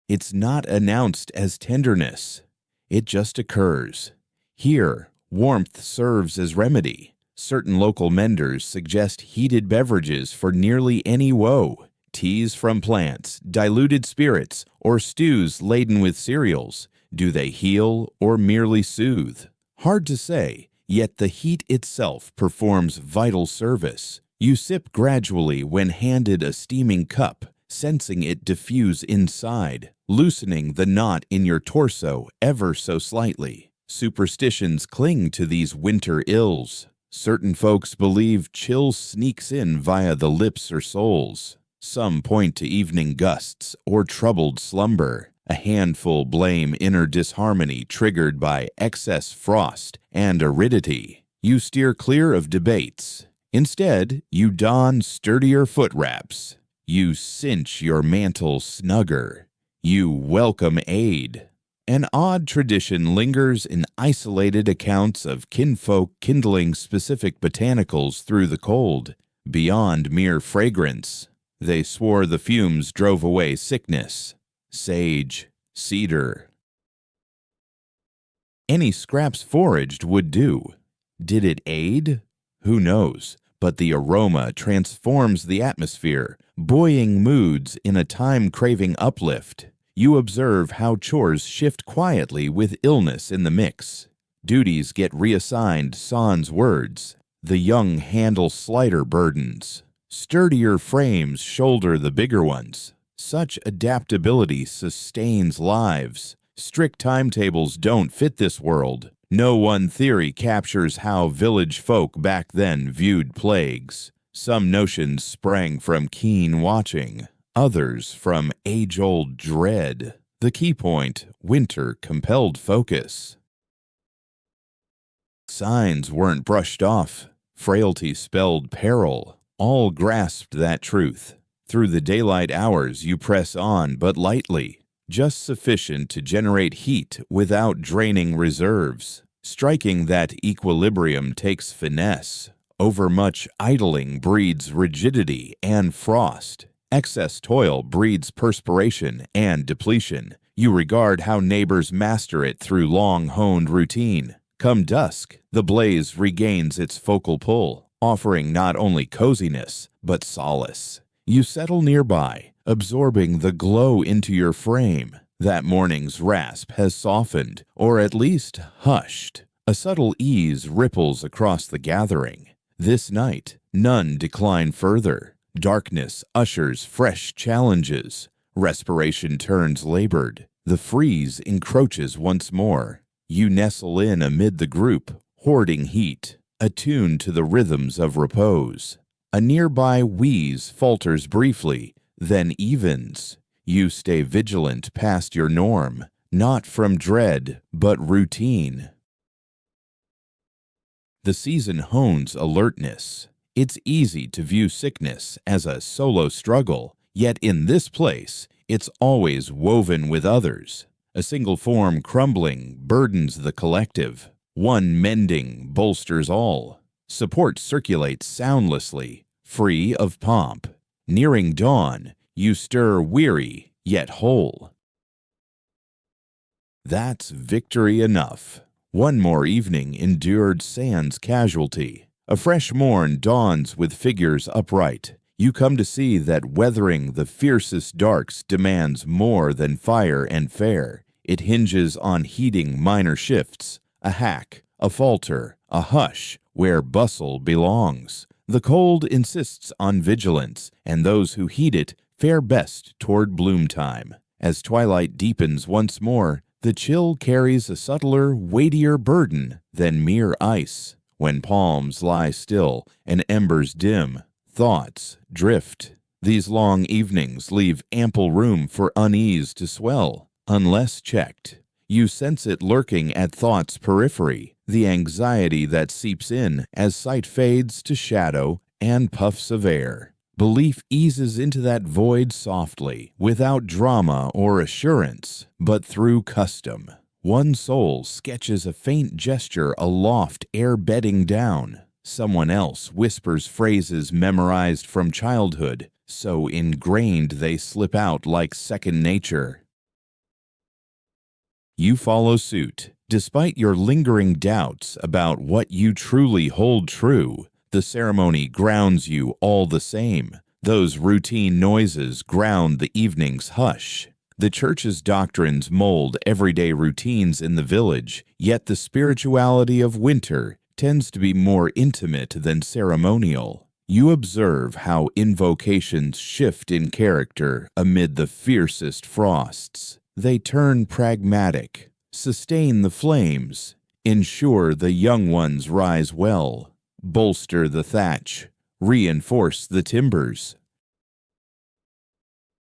It's not announced as tenderness. It just occurs. Here, warmth serves as remedy. Certain local menders suggest heated beverages for nearly any woe. Teas from plants, diluted spirits, or stews laden with cereals. Do they heal or merely soothe? Hard to say, yet the heat itself performs vital service. You sip gradually when handed a steaming cup, sensing it diffuse inside, loosening the knot in your torso ever so slightly. Superstitions cling to these winter ills. Certain folks believe chill sneaks in via the lips or soles. Some point to evening gusts or troubled slumber. A handful blame inner disharmony triggered by excess frost and aridity. You steer clear of debates. Instead, you don sturdier foot wraps. You cinch your mantle snugger. You welcome aid. An odd tradition lingers in isolated accounts of kinfolk kindling specific botanicals through the cold, beyond mere fragrance. They swore the fumes drove away sickness. Sage, cedar. Any scraps foraged would do. Did it aid? Who knows, but the aroma transforms the atmosphere, buoying moods in a time-craving uplift. You observe how chores shift quietly with illness in the mix. Duties get reassigned sans words. The young handle slighter burdens. Sturdier frames shoulder the bigger ones. Such adaptability sustains lives. Strict timetables don't fit this world. No one theory captures how village folk back then viewed plagues. Some notions sprang from keen watching, others from age-old dread. The key point, winter compelled focus. Signs weren't brushed off. Frailty spelled peril. All grasped that truth. Through the daylight hours you press on but lightly, just sufficient to generate heat without draining reserves. Striking that equilibrium takes finesse. Overmuch idling breeds rigidity and frost. Excess toil breeds perspiration and depletion. You regard how neighbors master it through long-honed routine. Come dusk, the blaze regains its focal pull, offering not only coziness, but solace. You settle nearby, absorbing the glow into your frame. That morning's rasp has softened, or at least hushed. A subtle ease ripples across the gathering. This night, none decline further. Darkness ushers fresh challenges. Respiration turns labored. The freeze encroaches once more. You nestle in amid the group, hoarding heat, attuned to the rhythms of repose. A nearby wheeze falters briefly, then evens. You stay vigilant past your norm, not from dread, but routine. The season hones alertness. It's easy to view sickness as a solo struggle, yet in this place, it's always woven with others. A single form crumbling burdens the collective. One mending bolsters all. Support circulates soundlessly, free of pomp. Nearing dawn, you stir weary, yet whole. That's victory enough. One more evening endured sans casualty. A fresh morn dawns with figures upright. You come to see that weathering the fiercest darks demands more than fire and fare. It hinges on heeding minor shifts, a hack, a falter, a hush, where bustle belongs. The cold insists on vigilance, and those who heed it fare best toward bloom time. As twilight deepens once more, the chill carries a subtler, weightier burden than mere ice. When palms lie still and embers dim, thoughts drift. These long evenings leave ample room for unease to swell, unless checked. You sense it lurking at thought's periphery, the anxiety that seeps in as sight fades to shadow and puffs of air. Belief eases into that void softly, without drama or assurance, but through custom. One soul sketches a faint gesture aloft ere bedding down. Someone else whispers phrases memorized from childhood, so ingrained they slip out like second nature. You follow suit. Despite your lingering doubts about what you truly hold true, the ceremony grounds you all the same. Those routine noises ground the evening's hush. The church's doctrines mold everyday routines in the village, yet the spirituality of winter tends to be more intimate than ceremonial. You observe how invocations shift in character amid the fiercest frosts. They turn pragmatic, sustain the flames, ensure the young ones rise well, bolster the thatch, reinforce the timbers.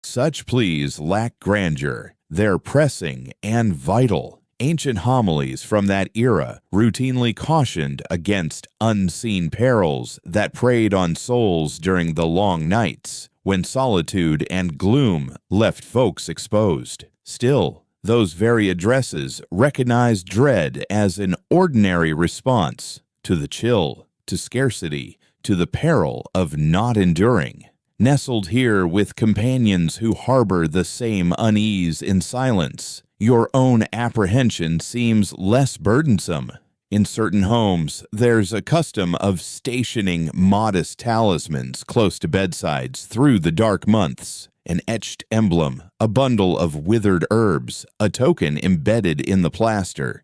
Such pleas lack grandeur. They're pressing and vital. Ancient homilies from that era routinely cautioned against unseen perils that preyed on souls during the long nights, when solitude and gloom left folks exposed. Still, those very addresses recognized dread as an ordinary response to the chill, to scarcity, to the peril of not enduring. Nestled here with companions who harbor the same unease in silence, your own apprehension seems less burdensome. In certain homes, there's a custom of stationing modest talismans close to bedsides through the dark months. An etched emblem, a bundle of withered herbs, a token embedded in the plaster.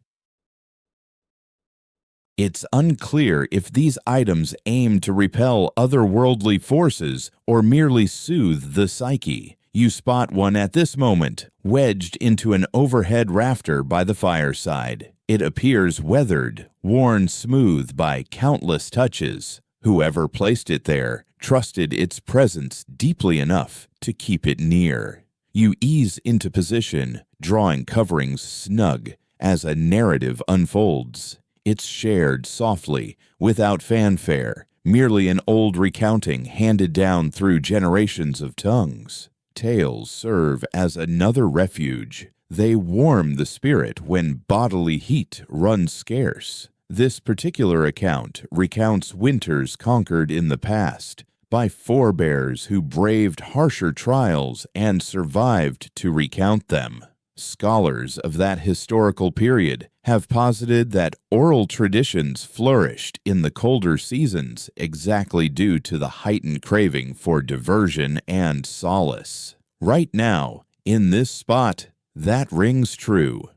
It's unclear if these items aim to repel otherworldly forces or merely soothe the psyche. You spot one at this moment, wedged into an overhead rafter by the fireside. It appears weathered, worn smooth by countless touches. Whoever placed it there trusted its presence deeply enough to keep it near. You ease into position, drawing coverings snug as a narrative unfolds. It's shared softly, without fanfare, merely an old recounting handed down through generations of tongues. Tales serve as another refuge. They warm the spirit when bodily heat runs scarce. This particular account recounts winters conquered in the past by forebears who braved harsher trials and survived to recount them. Scholars of that historical period have posited that oral traditions flourished in the colder seasons exactly due to the heightened craving for diversion and solace. Right now, in this spot, that rings true.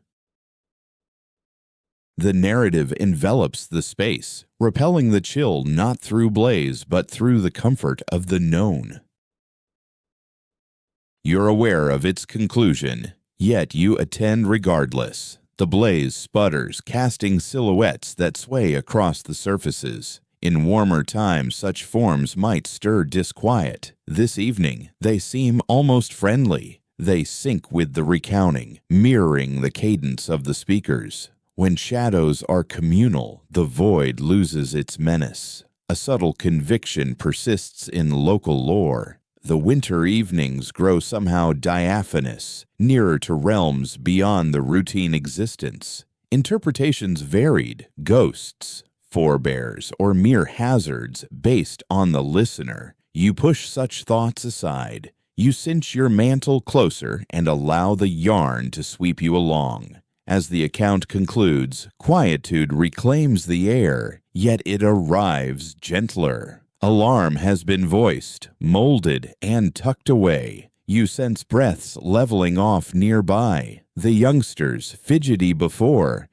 The narrative envelops the space, repelling the chill not through blaze but through the comfort of the known. You're aware of its conclusion, yet you attend regardless. The blaze sputters, casting silhouettes that sway across the surfaces. In warmer times, such forms might stir disquiet. This evening, they seem almost friendly. They sync with the recounting, mirroring the cadence of the speakers. When shadows are communal, the void loses its menace. A subtle conviction persists in local lore. The winter evenings grow somehow diaphanous, nearer to realms beyond the routine existence. Interpretations varied: ghosts, forebears, or mere hazards based on the listener. You push such thoughts aside. You cinch your mantle closer and allow the yarn to sweep you along. As the account concludes, quietude reclaims the air, yet it arrives gentler. Alarm has been voiced, molded, and tucked away. You sense breaths leveling off nearby. The youngsters, fidgety before,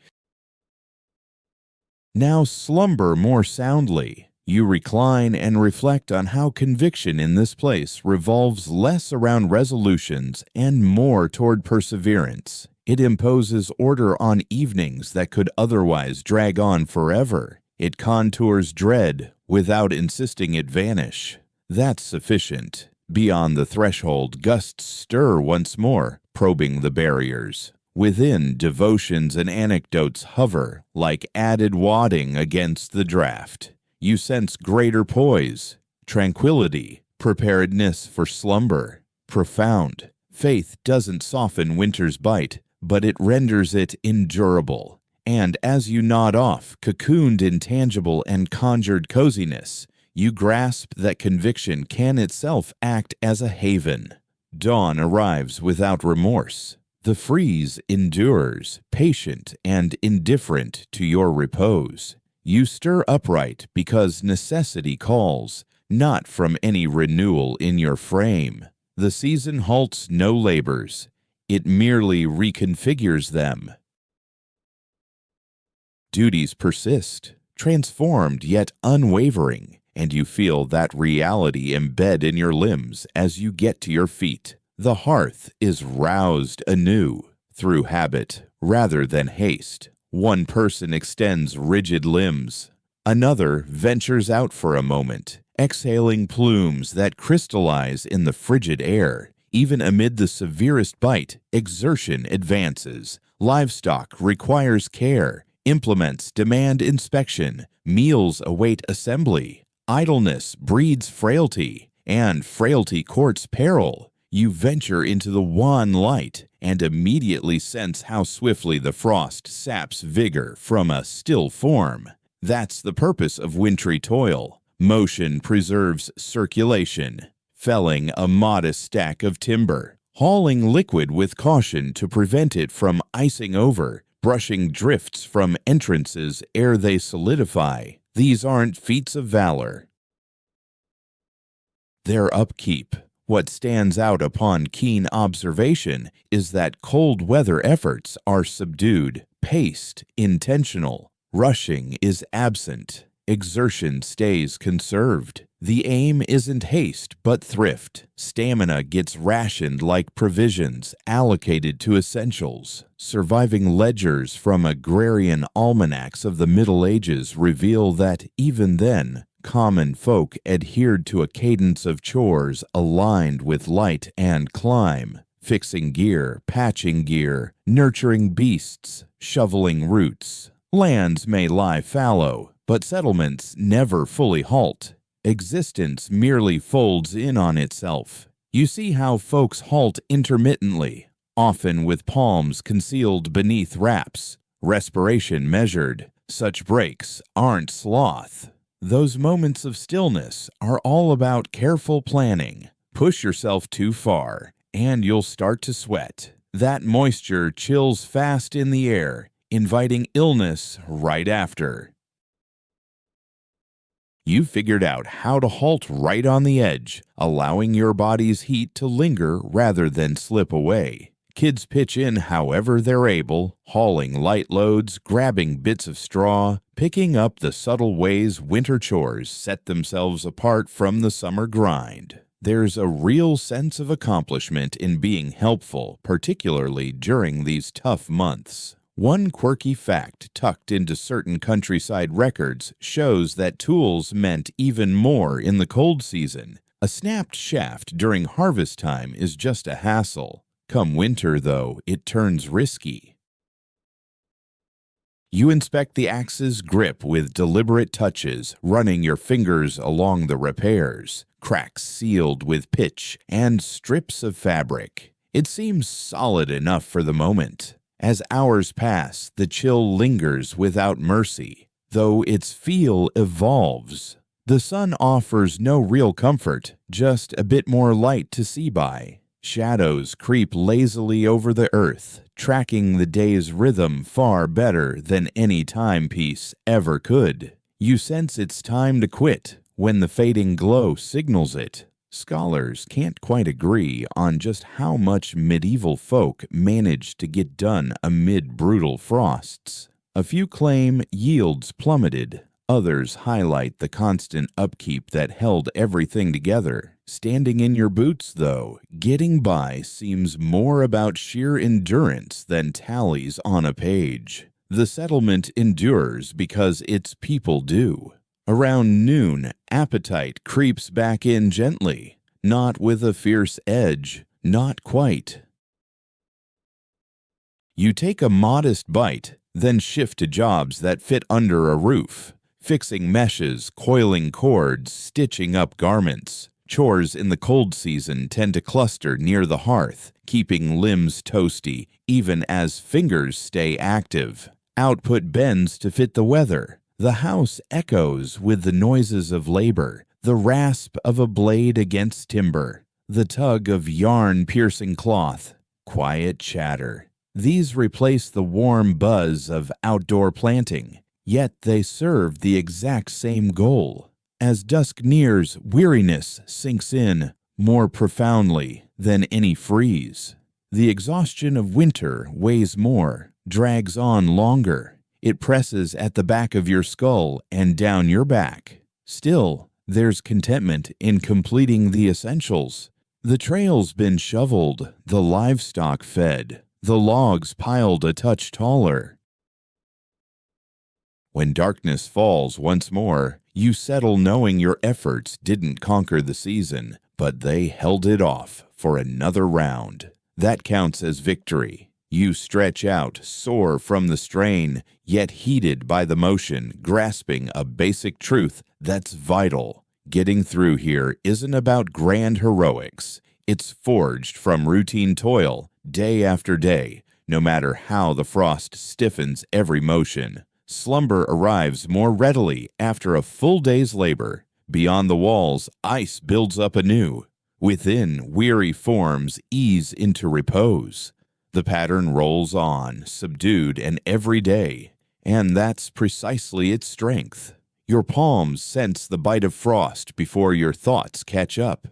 now slumber more soundly. You recline and reflect on how conviction in this place revolves less around resolutions and more toward perseverance. It imposes order on evenings that could otherwise drag on forever. It contours dread without insisting it vanish. That's sufficient. Beyond the threshold, gusts stir once more, probing the barriers. Within, devotions and anecdotes hover like added wadding against the draft. You sense greater poise, tranquility, preparedness for slumber. Profound. Faith doesn't soften winter's bite, but it renders it endurable. And as you nod off, cocooned in tangible and conjured coziness, you grasp that conviction can itself act as a haven. Dawn arrives without remorse. The freeze endures, patient and indifferent to your repose. You stir upright because necessity calls, not from any renewal in your frame. The season halts no labors. It merely reconfigures them. Duties persist, transformed yet unwavering, and you feel that reality embed in your limbs as you get to your feet. The hearth is roused anew through habit rather than haste. One person extends rigid limbs. Another ventures out for a moment, exhaling plumes that crystallize in the frigid air. Even amid the severest bite, exertion advances. Livestock requires care. Implements demand inspection. Meals await assembly. Idleness breeds frailty, and frailty courts peril. You venture into the wan light and immediately sense how swiftly the frost saps vigor from a still form. That's the purpose of wintry toil. Motion preserves circulation. Felling a modest stack of timber, hauling liquid with caution to prevent it from icing over, brushing drifts from entrances ere they solidify. These aren't feats of valor. They're upkeep. What stands out upon keen observation is that cold weather efforts are subdued, paced, intentional. Rushing is absent. Exertion stays conserved. The aim isn't haste, but thrift. Stamina gets rationed like provisions, allocated to essentials. Surviving ledgers from agrarian almanacs of the Middle Ages reveal that, even then, common folk adhered to a cadence of chores aligned with light and climb. Fixing gear, patching gear, nurturing beasts, shoveling roots. Lands may lie fallow, but settlements never fully halt. Existence merely folds in on itself. You see how folks halt intermittently, often with palms concealed beneath wraps, respiration measured. Such breaks aren't sloth. Those moments of stillness are all about careful planning. Push yourself too far, and you'll start to sweat. That moisture chills fast in the air, inviting illness right after. You figured out how to halt right on the edge, allowing your body's heat to linger rather than slip away. Kids pitch in however they're able, hauling light loads, grabbing bits of straw, picking up the subtle ways winter chores set themselves apart from the summer grind. There's a real sense of accomplishment in being helpful, particularly during these tough months. One quirky fact tucked into certain countryside records shows that tools meant even more in the cold season. A snapped shaft during harvest time is just a hassle. Come winter, though, it turns risky. You inspect the axe's grip with deliberate touches, running your fingers along the repairs, cracks sealed with pitch and strips of fabric. It seems solid enough for the moment. As hours pass, the chill lingers without mercy, though its feel evolves. The sun offers no real comfort, just a bit more light to see by. Shadows creep lazily over the earth, tracking the day's rhythm far better than any timepiece ever could. You sense it's time to quit when the fading glow signals it. Scholars can't quite agree on just how much medieval folk managed to get done amid brutal frosts. A few claim yields plummeted. Others highlight the constant upkeep that held everything together. Standing in your boots, though, getting by seems more about sheer endurance than tallies on a page. The settlement endures because its people do. Around noon, appetite creeps back in gently, not with a fierce edge, not quite. You take a modest bite, then shift to jobs that fit under a roof, fixing meshes, coiling cords, stitching up garments. Chores in the cold season tend to cluster near the hearth, keeping limbs toasty even as fingers stay active. Output bends to fit the weather. The house echoes with the noises of labor, the rasp of a blade against timber, the tug of yarn-piercing cloth, quiet chatter. These replace the warm buzz of outdoor planting, yet they serve the exact same goal. As dusk nears, weariness sinks in more profoundly than any freeze. The exhaustion of winter weighs more, drags on longer. It presses at the back of your skull and down your back. Still, there's contentment in completing the essentials. The trail's been shoveled, the livestock fed, the logs piled a touch taller. When darkness falls once more, you settle knowing your efforts didn't conquer the season, but they held it off for another round. That counts as victory. You stretch out, sore from the strain, yet heated by the motion, grasping a basic truth that's vital. Getting through here isn't about grand heroics. It's forged from routine toil, day after day, no matter how the frost stiffens every motion. Slumber arrives more readily after a full day's labor. Beyond the walls, ice builds up anew. Within, weary forms ease into repose. The pattern rolls on, subdued and every day, and that's precisely its strength. Your palms sense the bite of frost before your thoughts catch up.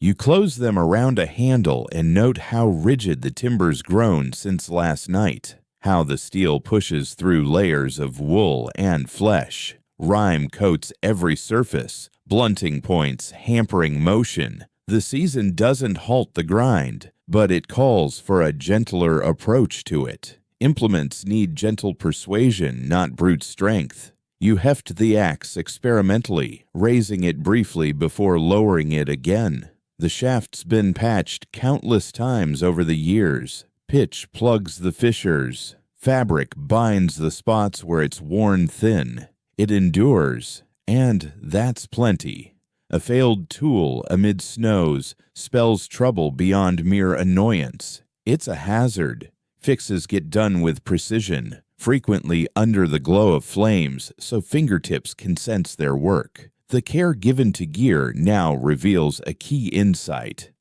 You close them around a handle and note how rigid the timber's grown since last night, how the steel pushes through layers of wool and flesh. Rime coats every surface, blunting points, hampering motion. The season doesn't halt the grind, but it calls for a gentler approach to it. Implements need gentle persuasion, not brute strength. You heft the axe experimentally, raising it briefly before lowering it again. The shaft's been patched countless times over the years. Pitch plugs the fissures. Fabric binds the spots where it's worn thin. It endures, and that's plenty. A failed tool amid snows spells trouble beyond mere annoyance. It's a hazard. Fixes get done with precision, frequently under the glow of flames so fingertips can sense their work. The care given to gear now reveals a key insight.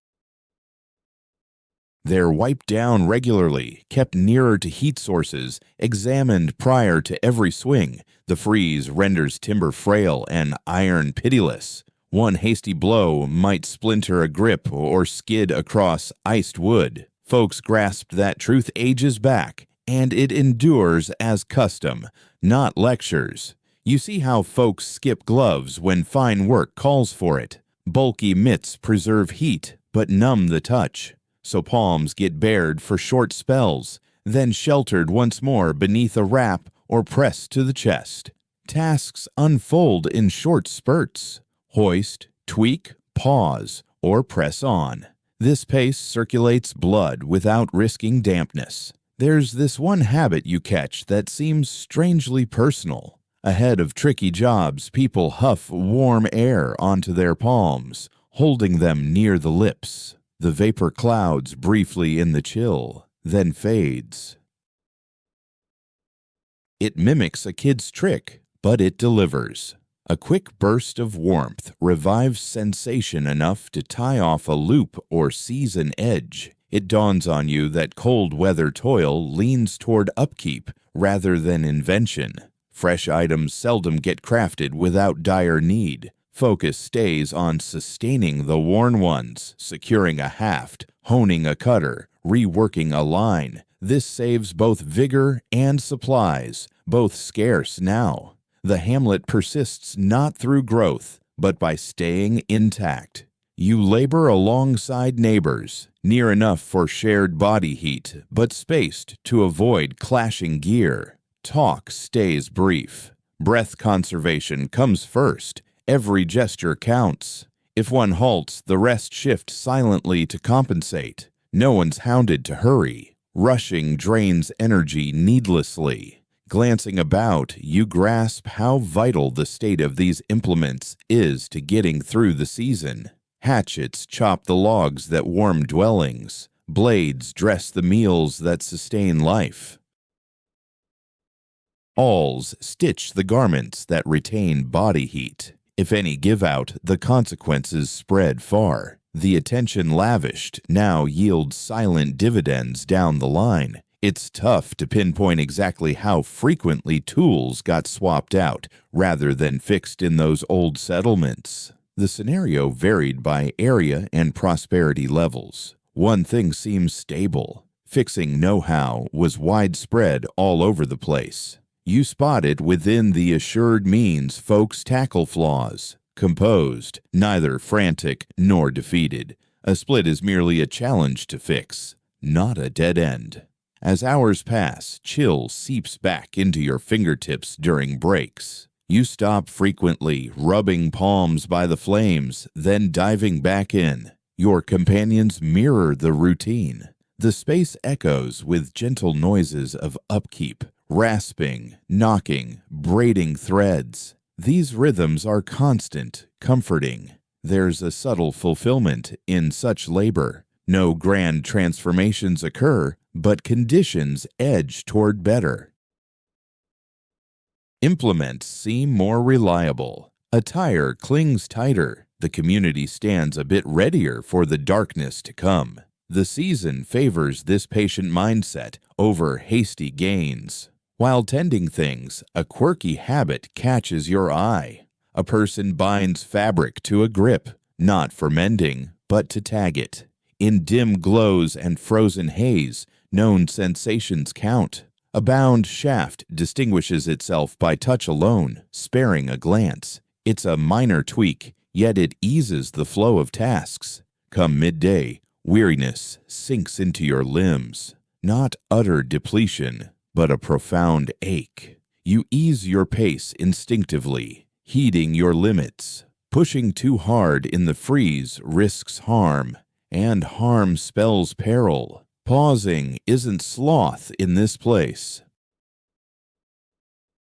They're wiped down regularly, kept nearer to heat sources, examined prior to every swing. The freeze renders timber frail and iron pitiless. One hasty blow might splinter a grip or skid across iced wood. Folks grasped that truth ages back, and it endures as custom, not lectures. You see how folks skip gloves when fine work calls for it. Bulky mitts preserve heat, but numb the touch. So palms get bared for short spells, then sheltered once more beneath a wrap or pressed to the chest. Tasks unfold in short spurts. Hoist, tweak, pause, or press on. This pace circulates blood without risking dampness. There's this one habit you catch that seems strangely personal. Ahead of tricky jobs, people huff warm air onto their palms, holding them near the lips. The vapor clouds briefly in the chill, then fades. It mimics a kid's trick, but it delivers. A quick burst of warmth revives sensation enough to tie off a loop or seize an edge. It dawns on you that cold weather toil leans toward upkeep rather than invention. Fresh items seldom get crafted without dire need. Focus stays on sustaining the worn ones, securing a haft, honing a cutter, reworking a line. This saves both vigor and supplies, both scarce now. The hamlet persists not through growth, but by staying intact. You labor alongside neighbors, near enough for shared body heat, but spaced to avoid clashing gear. Talk stays brief. Breath conservation comes first. Every gesture counts. If one halts, the rest shift silently to compensate. No one's hounded to hurry. Rushing drains energy needlessly. Glancing about, you grasp how vital the state of these implements is to getting through the season. Hatchets chop the logs that warm dwellings. Blades dress the meals that sustain life. Awls stitch the garments that retain body heat. If any give out, the consequences spread far. The attention lavished now yields silent dividends down the line. It's tough to pinpoint exactly how frequently tools got swapped out rather than fixed in those old settlements. The scenario varied by area and prosperity levels. One thing seems stable. Fixing know-how was widespread all over the place. You spot it within the assured means folks tackle flaws. Composed, neither frantic nor defeated. A split is merely a challenge to fix, not a dead end. As hours pass, chill seeps back into your fingertips during breaks. You stop frequently, rubbing palms by the flames, then diving back in. Your companions mirror the routine. The space echoes with gentle noises of upkeep, rasping, knocking, braiding threads. These rhythms are constant, comforting. There's a subtle fulfillment in such labor. No grand transformations occur, but conditions edge toward better. Implements seem more reliable. Attire clings tighter. The community stands a bit readier for the darkness to come. The season favors this patient mindset over hasty gains. While tending things, a quirky habit catches your eye. A person binds fabric to a grip, not for mending, but to tag it. In dim glows and frozen haze, known sensations count. A bound shaft distinguishes itself by touch alone, sparing a glance. It's a minor tweak, yet it eases the flow of tasks. Come midday, weariness sinks into your limbs. Not utter depletion, but a profound ache. You ease your pace instinctively, heeding your limits. Pushing too hard in the freeze risks harm, and harm spells peril. Pausing isn't sloth in this place.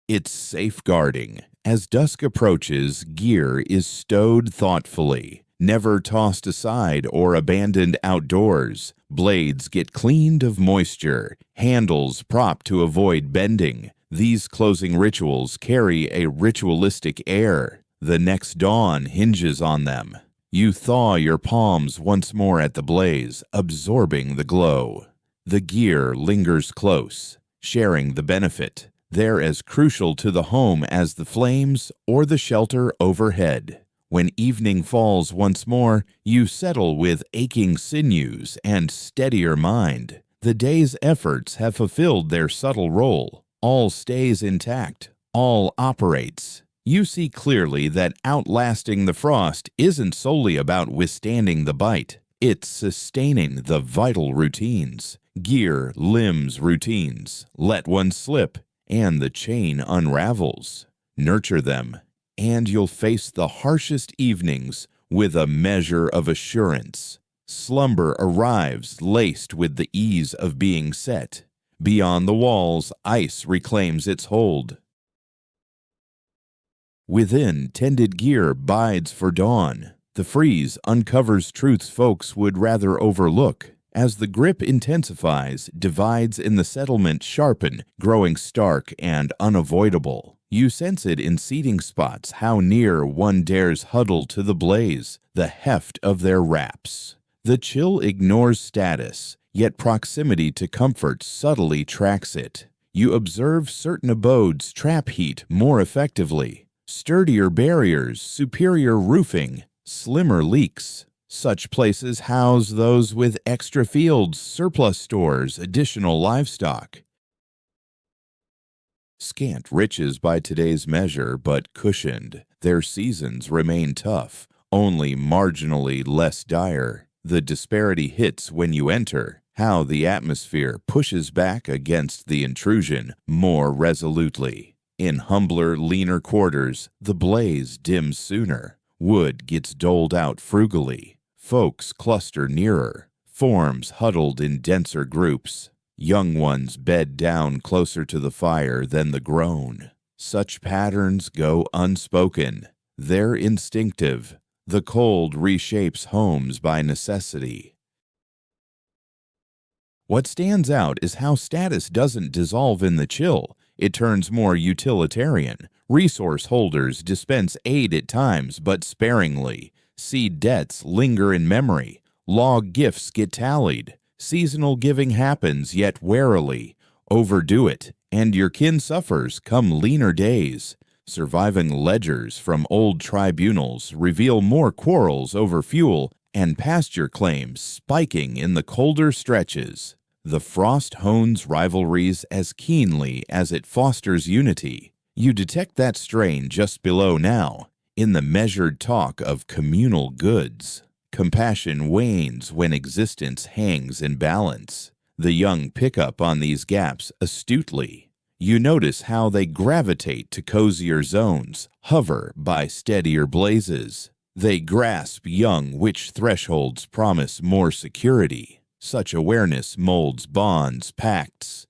It's safeguarding. As dusk approaches, gear is stowed thoughtfully, never tossed aside or abandoned outdoors. Blades get cleaned of moisture, handles propped to avoid bending. These closing rituals carry a ritualistic air. The next dawn hinges on them. You thaw your palms once more at the blaze, absorbing the glow. The gear lingers close, sharing the benefit. They're as crucial to the home as the flames or the shelter overhead. When evening falls once more, you settle with aching sinews and steadier mind. The day's efforts have fulfilled their subtle role. All stays intact, all operates. You see clearly that outlasting the frost isn't solely about withstanding the bite. It's sustaining the vital routines. Gear, limbs, routines. Let one slip, and the chain unravels. Nurture them, and you'll face the harshest evenings with a measure of assurance. Slumber arrives laced with the ease of being set. Beyond the walls, ice reclaims its hold. Within, tended gear bides for dawn. The freeze uncovers truths folks would rather overlook. As the grip intensifies, divides in the settlement sharpen, growing stark and unavoidable. You sense it in seating spots, how near one dares huddle to the blaze, the heft of their wraps. The chill ignores status, yet proximity to comfort subtly tracks it. You observe certain abodes trap heat more effectively. Sturdier barriers, superior roofing, slimmer leaks. Such places house those with extra fields, surplus stores, additional livestock. Scant riches by today's measure, but cushioned. Their seasons remain tough, only marginally less dire. The disparity hits when you enter, how the atmosphere pushes back against the intrusion more resolutely. In humbler, leaner quarters, the blaze dims sooner. Wood gets doled out frugally. Folks cluster nearer. Forms huddled in denser groups. Young ones bed down closer to the fire than the grown. Such patterns go unspoken. They're instinctive. The cold reshapes homes by necessity. What stands out is how status doesn't dissolve in the chill. It turns more utilitarian. Resource holders dispense aid at times, but sparingly. Seed debts linger in memory. Log gifts get tallied. Seasonal giving happens, yet warily. Overdo it, and your kin suffers come leaner days. Surviving ledgers from old tribunals reveal more quarrels over fuel and pasture claims spiking in the colder stretches. The frost hones rivalries as keenly as it fosters unity. You detect that strain just below now, in the measured talk of communal goods. Compassion wanes when existence hangs in balance. The young pick up on these gaps astutely. You notice how they gravitate to cozier zones, hover by steadier blazes. They grasp young which thresholds promise more security. Such awareness molds bonds, pacts,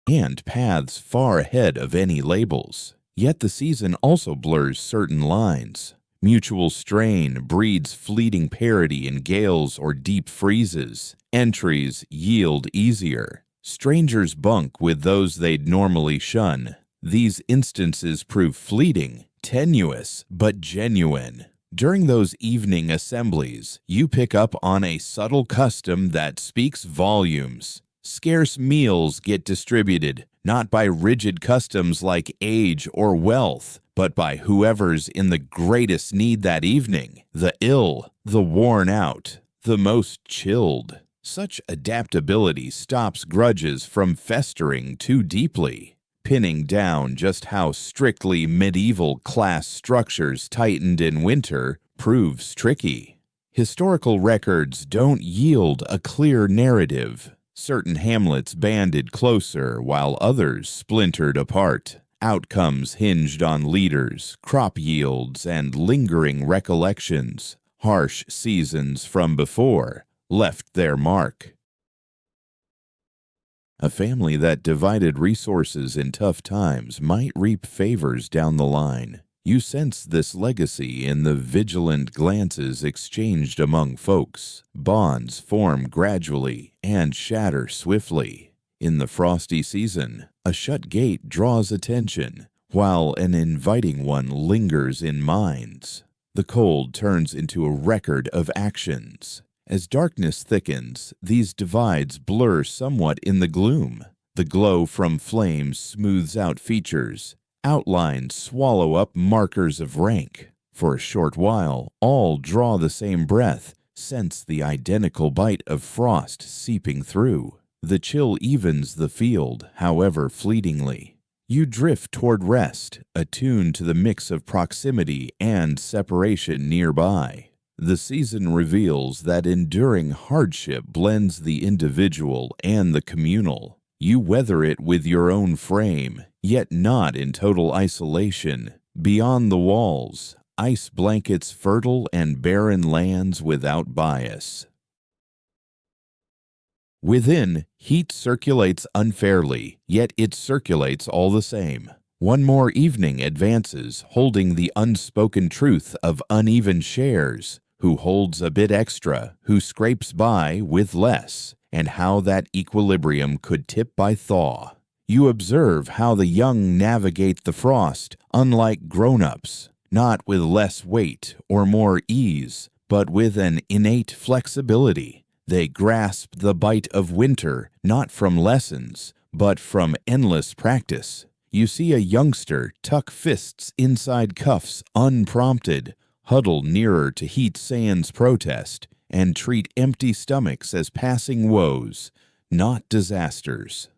and paths far ahead of any labels. Yet the season also blurs certain lines. Mutual strain breeds fleeting parity in gales or deep freezes. Entries yield easier. Strangers bunk with those they'd normally shun. These instances prove fleeting, tenuous, but genuine. During those evening assemblies, you pick up on a subtle custom that speaks volumes. Scarce meals get distributed, not by rigid customs like age or wealth, but by whoever's in the greatest need that evening, the ill, the worn out, the most chilled. Such adaptability stops grudges from festering too deeply. Pinning down just how strictly medieval class structures tightened in winter proves tricky. Historical records don't yield a clear narrative. Certain hamlets banded closer while others splintered apart. Outcomes hinged on leaders, crop yields, and lingering recollections. Harsh seasons from before left their mark. A family that divided resources in tough times might reap favors down the line. You sense this legacy in the vigilant glances exchanged among folks. Bonds form gradually and shatter swiftly. In the frosty season, a shut gate draws attention, while an inviting one lingers in minds. The cold turns into a record of actions. As darkness thickens, these divides blur somewhat in the gloom. The glow from flames smooths out features. Outlines swallow up markers of rank. For a short while, all draw the same breath, sense the identical bite of frost seeping through. The chill evens the field, however fleetingly. You drift toward rest, attuned to the mix of proximity and separation nearby. The season reveals that enduring hardship blends the individual and the communal. You weather it with your own frame, yet not in total isolation. Beyond the walls, ice blankets fertile and barren lands without bias. Within, heat circulates unfairly, yet it circulates all the same. One more evening advances, holding the unspoken truth of uneven shares. Who holds a bit extra, who scrapes by with less, and how that equilibrium could tip by thaw. You observe how the young navigate the frost, unlike grown-ups, not with less weight or more ease, but with an innate flexibility. They grasp the bite of winter, not from lessons, but from endless practice. You see a youngster tuck fists inside cuffs unprompted, huddle nearer to heat sands protest, and treat empty stomachs as passing woes, not disasters.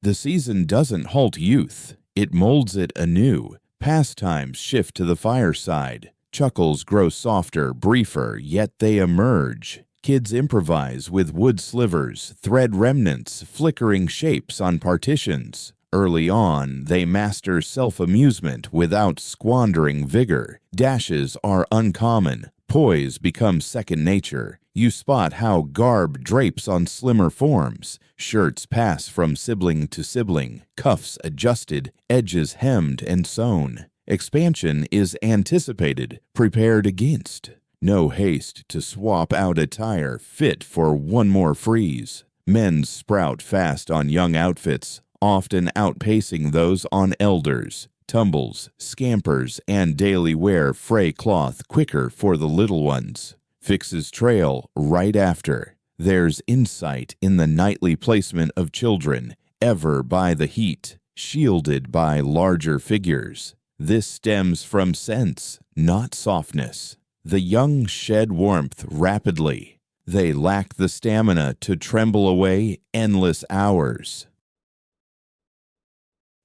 The season doesn't halt youth, it molds it anew. Pastimes shift to the fireside. Chuckles grow softer, briefer, yet they emerge. Kids improvise with wood slivers, thread remnants, flickering shapes on partitions. Early on, they master self-amusement without squandering vigor. Dashes are uncommon. Poise becomes second nature. You spot how garb drapes on slimmer forms. Shirts pass from sibling to sibling, cuffs adjusted, edges hemmed and sewn. Expansion is anticipated, prepared against. No haste to swap out attire fit for one more freeze. Men sprout fast on young outfits, often outpacing those on elders. Tumbles, scampers, and daily wear fray cloth quicker for the little ones. Fixes trail right after. There's insight in the nightly placement of children, ever by the heat, shielded by larger figures. This stems from sense, not softness. The young shed warmth rapidly. They lack the stamina to tremble away endless hours.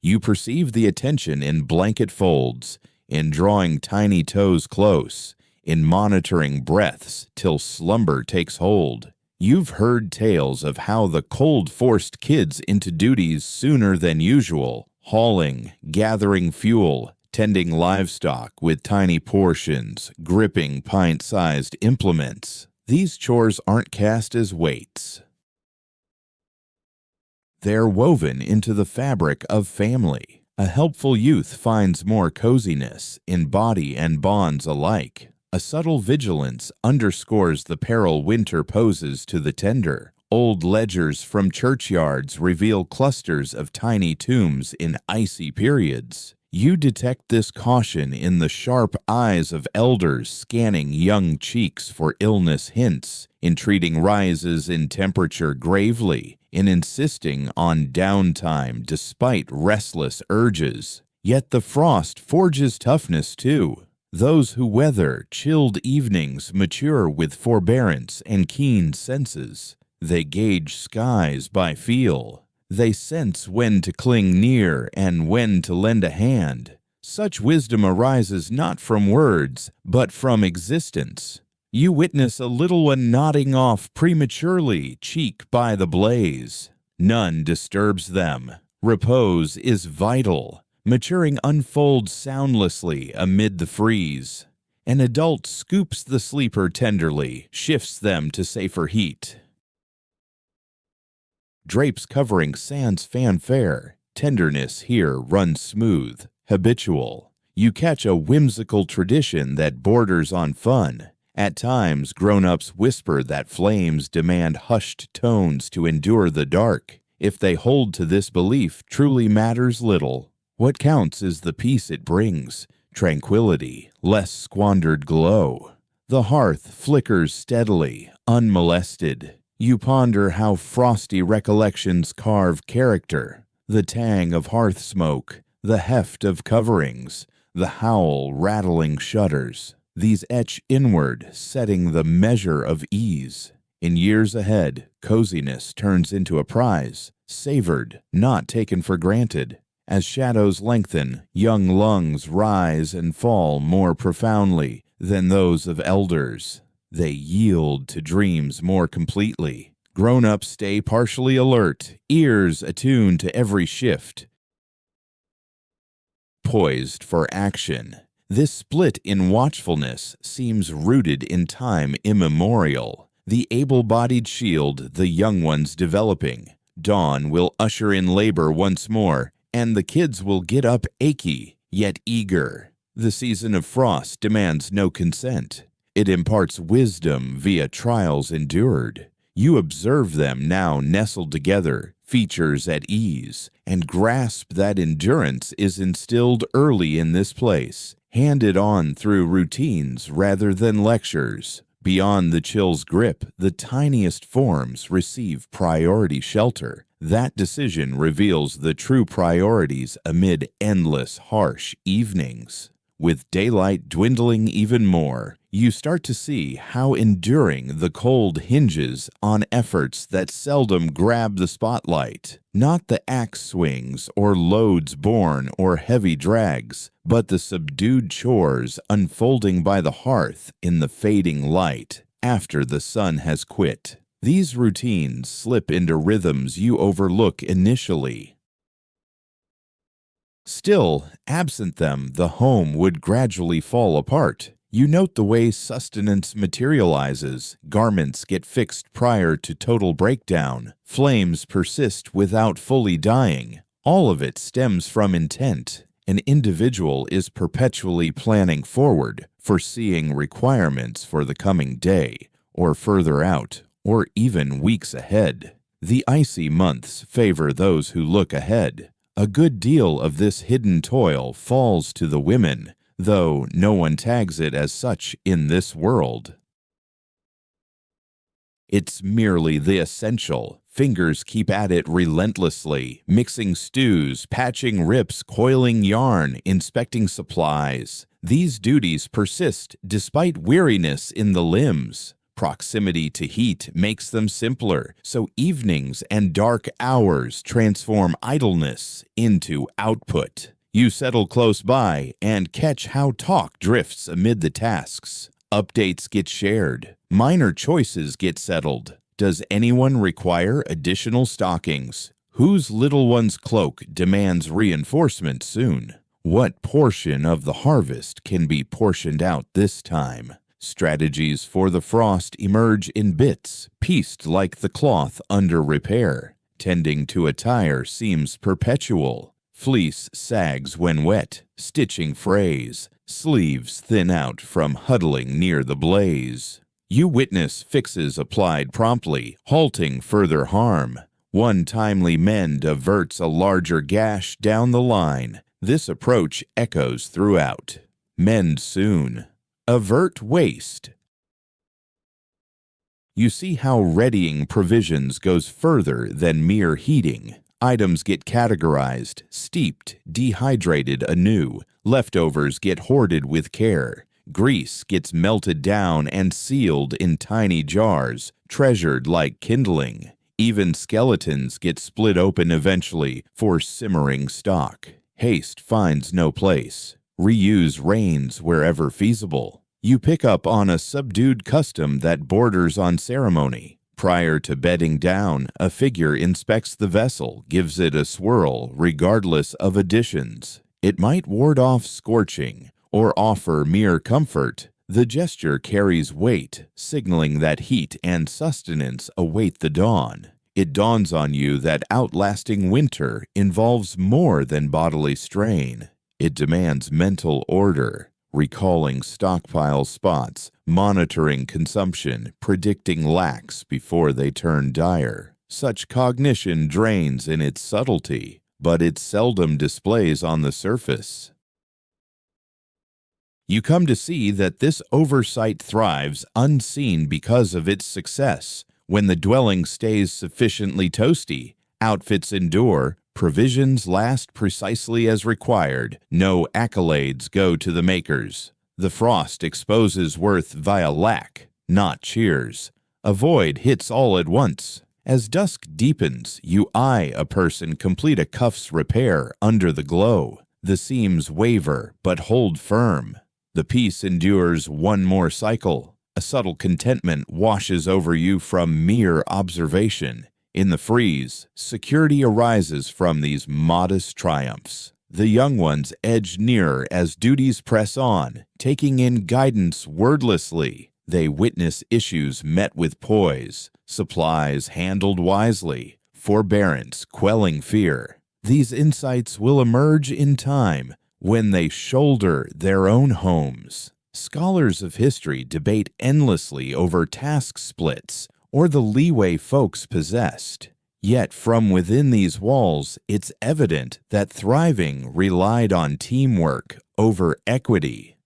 You perceive the attention in blanket folds, in drawing tiny toes close, in monitoring breaths till slumber takes hold. You've heard tales of how the cold forced kids into duties sooner than usual, hauling, gathering fuel, tending livestock with tiny portions, gripping pint-sized implements. These chores aren't cast as weights. They're woven into the fabric of family. A helpful youth finds more coziness in body and bonds alike. A subtle vigilance underscores the peril winter poses to the tender. Old ledgers from churchyards reveal clusters of tiny tombs in icy periods. You detect this caution in the sharp eyes of elders scanning young cheeks for illness hints, in treating rises in temperature gravely, in insisting on downtime despite restless urges. Yet the frost forges toughness too. Those who weather chilled evenings mature with forbearance and keen senses. They gauge skies by feel. They sense when to cling near and when to lend a hand. Such wisdom arises not from words, but from existence. You witness a little one nodding off prematurely, cheek by the blaze. None disturbs them. Repose is vital. Maturing unfolds soundlessly amid the freeze. An adult scoops the sleeper tenderly, shifts them to safer heat. Drapes covering sans fanfare. Tenderness here runs smooth, habitual. You catch a whimsical tradition that borders on fun. At times, grown-ups whisper that flames demand hushed tones to endure the dark. If they hold to this belief, truly matters little. What counts is the peace it brings, tranquility, less squandered glow. The hearth flickers steadily, unmolested. You ponder how frosty recollections carve character, the tang of hearth smoke, the heft of coverings, the howl rattling shutters. These etch inward, setting the measure of ease. In years ahead, coziness turns into a prize, savored, not taken for granted. As shadows lengthen, young lungs rise and fall more profoundly than those of elders. They yield to dreams more completely. Grown-ups stay partially alert, ears attuned to every shift, poised for action. This split in watchfulness seems rooted in time immemorial. The able-bodied shield the young ones developing. Dawn will usher in labor once more, and the kids will get up achy, yet eager. The season of frost demands no consent. It imparts wisdom via trials endured. You observe them now nestled together, features at ease, and grasp that endurance is instilled early in this place, handed on through routines rather than lectures. Beyond the chill's grip, the tiniest forms receive priority shelter. That decision reveals the true priorities amid endless, harsh evenings. With daylight dwindling even more, you start to see how enduring the cold hinges on efforts that seldom grab the spotlight. Not the axe swings or loads borne or heavy drags, but the subdued chores unfolding by the hearth in the fading light after the sun has quit. These routines slip into rhythms you overlook initially. Still, absent them, the home would gradually fall apart. You note the way sustenance materializes. Garments get fixed prior to total breakdown. Flames persist without fully dying. All of it stems from intent. An individual is perpetually planning forward, foreseeing requirements for the coming day, or further out, or even weeks ahead. The icy months favor those who look ahead. A good deal of this hidden toil falls to the women, though no one tags it as such in this world. It's merely the essential. Fingers keep at it relentlessly, mixing stews, patching rips, coiling yarn, inspecting supplies. These duties persist despite weariness in the limbs. Proximity to heat makes them simpler, so evenings and dark hours transform idleness into output. You settle close by and catch how talk drifts amid the tasks. Updates get shared. Minor choices get settled. Does anyone require additional stockings? Whose little one's cloak demands reinforcement soon? What portion of the harvest can be portioned out this time? Strategies for the frost emerge in bits, pieced like the cloth under repair. Tending to attire seems perpetual. Fleece sags when wet, stitching frays. Sleeves thin out from huddling near the blaze. You witness fixes applied promptly, halting further harm. One timely mend averts a larger gash down the line. This approach echoes throughout. Mend soon. Avert waste. You see how readying provisions goes further than mere heating. Items get categorized, steeped, dehydrated anew. Leftovers get hoarded with care. Grease gets melted down and sealed in tiny jars, treasured like kindling. Even skeletons get split open eventually for simmering stock. Haste finds no place. Reuse reigns wherever feasible. You pick up on a subdued custom that borders on ceremony. Prior to bedding down, a figure inspects the vessel, gives it a swirl, regardless of additions. It might ward off scorching or offer mere comfort. The gesture carries weight, signaling that heat and sustenance await the dawn. It dawns on you that outlasting winter involves more than bodily strain. It demands mental order, recalling stockpile spots, monitoring consumption, predicting lacks before they turn dire. Such cognition drains in its subtlety, but it seldom displays on the surface. You come to see that this oversight thrives unseen because of its success. When the dwelling stays sufficiently toasty, outfits endure, provisions last precisely as required, no accolades go to the makers. The frost exposes worth via lack, not cheers. A void hits all at once. As dusk deepens, you eye a person complete a cuff's repair under the glow. The seams waver but hold firm. The piece endures one more cycle. A subtle contentment washes over you from mere observation. In the freeze, security arises from these modest triumphs. The young ones edge nearer as duties press on, taking in guidance wordlessly. They witness issues met with poise, supplies handled wisely, forbearance quelling fear. These insights will emerge in time when they shoulder their own homes. Scholars of history debate endlessly over task splits or the leeway folks possessed. Yet from within these walls, it's evident that thriving relied on teamwork over equity.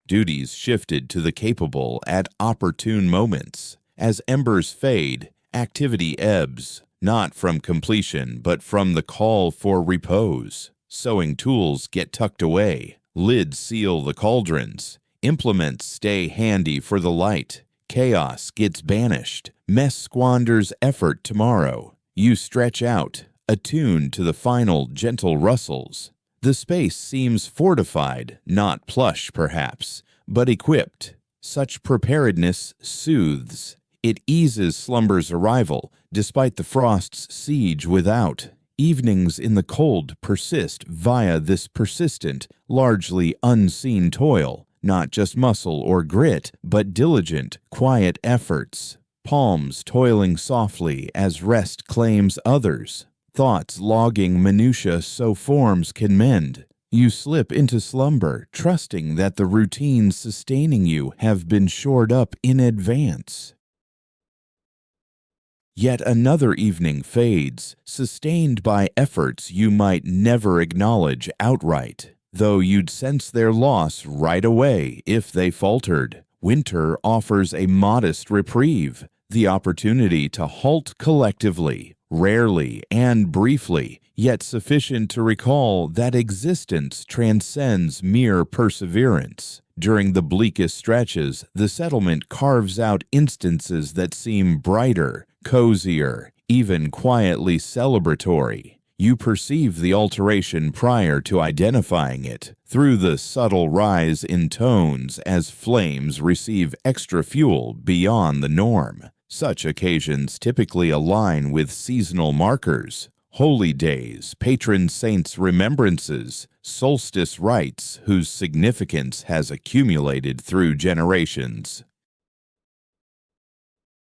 Duties shifted to the capable at opportune moments. As embers fade, activity ebbs, not from completion but from the call for repose. Sewing tools get tucked away, lids seal the cauldrons, implements stay handy for the light. Chaos gets banished, mess squanders effort tomorrow. You stretch out, attuned to the final gentle rustles. The space seems fortified, not plush perhaps, but equipped. Such preparedness soothes. It eases slumber's arrival, despite the frost's siege without. Evenings in the cold persist via this persistent, largely unseen toil, not just muscle or grit, but diligent, quiet efforts. Palms toiling softly as rest claims others. Thoughts logging minutiae so forms can mend. You slip into slumber, trusting that the routines sustaining you have been shored up in advance. Yet another evening fades, sustained by efforts you might never acknowledge outright, though you'd sense their loss right away if they faltered. Winter offers a modest reprieve, the opportunity to halt collectively, rarely and briefly, yet sufficient to recall that existence transcends mere perseverance. During the bleakest stretches, the settlement carves out instances that seem brighter, cozier, even quietly celebratory. You perceive the alteration prior to identifying it, through the subtle rise in tones as flames receive extra fuel beyond the norm. Such occasions typically align with seasonal markers, holy days, patron saints' remembrances, solstice rites whose significance has accumulated through generations.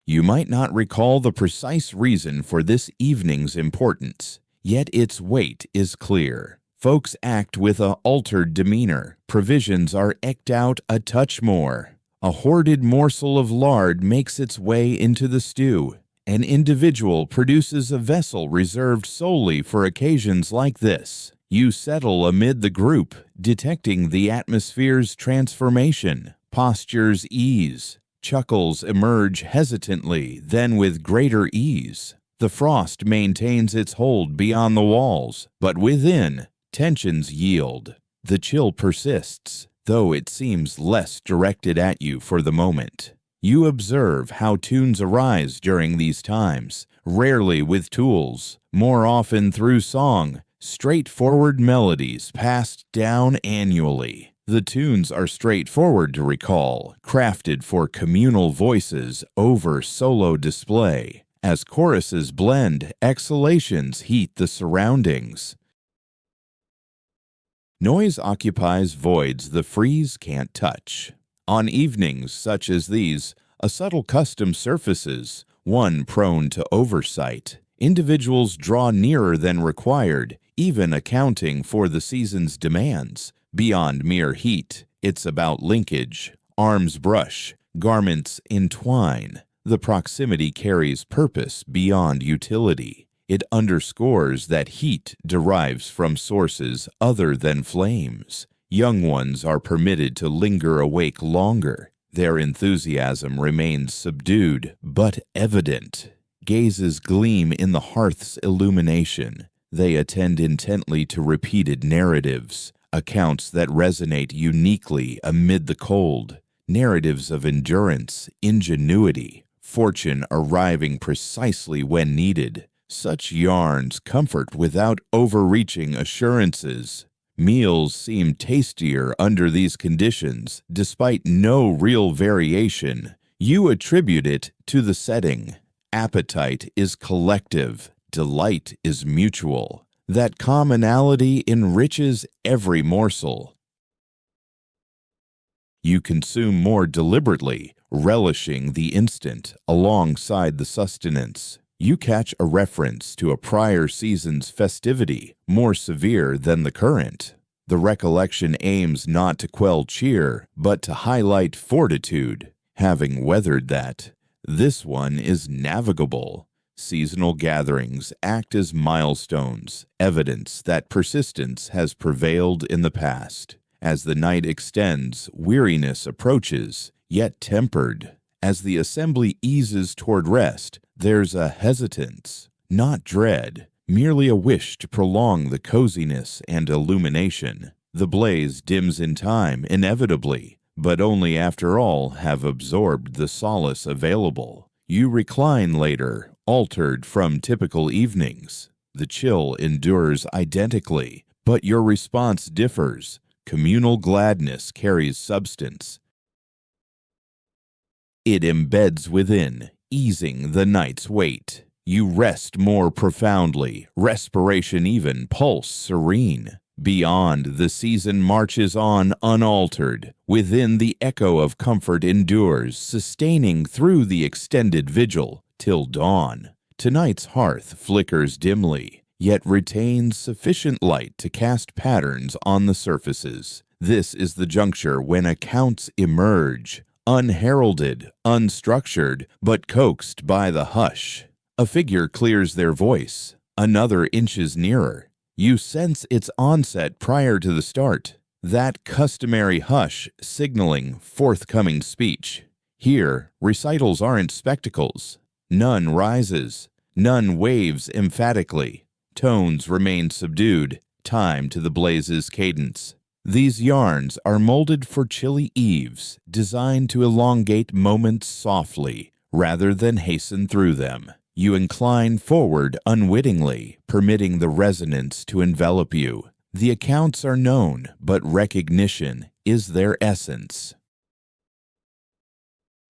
You might not recall the precise reason for this evening's importance, yet its weight is clear. Folks act with a altered demeanor. Provisions are eked out a touch more. A hoarded morsel of lard makes its way into the stew. An individual produces a vessel reserved solely for occasions like this. You settle amid the group, detecting the atmosphere's transformation. Postures ease. Chuckles emerge hesitantly, then with greater ease. The frost maintains its hold beyond the walls, but within, tensions yield. The chill persists, though it seems less directed at you for the moment. You observe how tunes arise during these times, rarely with tools, more often through song, straightforward melodies passed down annually. The tunes are straightforward to recall, crafted for communal voices over solo display. As choruses blend, exhalations heat the surroundings. Noise occupies voids the freeze can't touch. On evenings such as these, a subtle custom surfaces, one prone to oversight. Individuals draw nearer than required, even accounting for the season's demands. Beyond mere heat, it's about linkage. Arms brush, garments entwine. The proximity carries purpose beyond utility. It underscores that heat derives from sources other than flames. Young ones are permitted to linger awake longer. Their enthusiasm remains subdued but evident. Gazes gleam in the hearth's illumination. They attend intently to repeated narratives, accounts that resonate uniquely amid the cold, narratives of endurance, ingenuity, fortune arriving precisely when needed. Such yarns comfort without overreaching assurances. Meals seem tastier under these conditions, despite no real variation. You attribute it to the setting. Appetite is collective. Delight is mutual. That commonality enriches every morsel. You consume more deliberately, relishing the instant alongside the sustenance. You catch a reference to a prior season's festivity, more severe than the current. The recollection aims not to quell cheer, but to highlight fortitude. Having weathered that, this one is navigable. Seasonal gatherings act as milestones, evidence that persistence has prevailed in the past. As the night extends, weariness approaches, yet tempered. As the assembly eases toward rest, there's a hesitance, not dread, merely a wish to prolong the coziness and illumination. The blaze dims in time, inevitably, but only after all have absorbed the solace available. You recline later, altered from typical evenings. The chill endures identically, but your response differs. Communal gladness carries substance. It embeds within, easing the night's weight. You rest more profoundly, respiration even, pulse serene. Beyond, the season marches on unaltered. Within, the echo of comfort endures, sustaining through the extended vigil till dawn. Tonight's hearth flickers dimly, yet retains sufficient light to cast patterns on the surfaces. This is the juncture when accounts emerge, unheralded, unstructured, but coaxed by the hush. A figure clears their voice. Another inches nearer. You sense its onset prior to the start. That customary hush signaling forthcoming speech. Here, recitals aren't spectacles. None rises. None waves emphatically. Tones remain subdued, time to the blaze's cadence. These yarns are molded for chilly eves, designed to elongate moments softly, rather than hasten through them. You incline forward unwittingly, permitting the resonance to envelop you. The accounts are known, but recognition is their essence.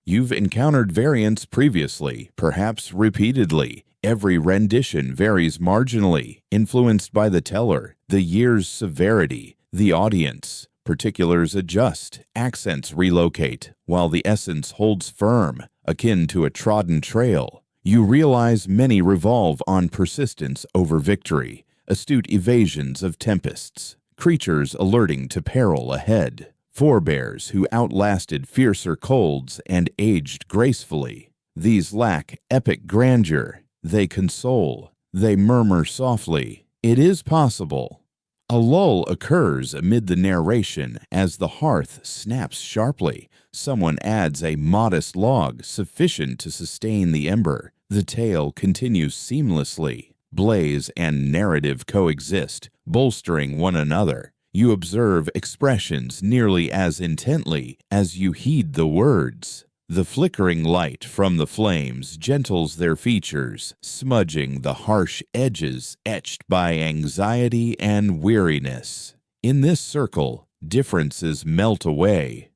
You've encountered variants previously, perhaps repeatedly. Every rendition varies marginally, influenced by the teller, the year's severity, the audience. Particulars adjust, accents relocate, while the essence holds firm, akin to a trodden trail. You realize many revolve on persistence over victory, astute evasions of tempests, creatures alerting to peril ahead, forebears who outlasted fiercer colds and aged gracefully. These lack epic grandeur. They console. They murmur softly. It is possible. A lull occurs amid the narration as the hearth snaps sharply. Someone adds a modest log sufficient to sustain the ember. The tale continues seamlessly. Blaze and narrative coexist, bolstering one another. You observe expressions nearly as intently as you heed the words. The flickering light from the flames gentles their features, smudging the harsh edges etched by anxiety and weariness. In this circle, differences melt away.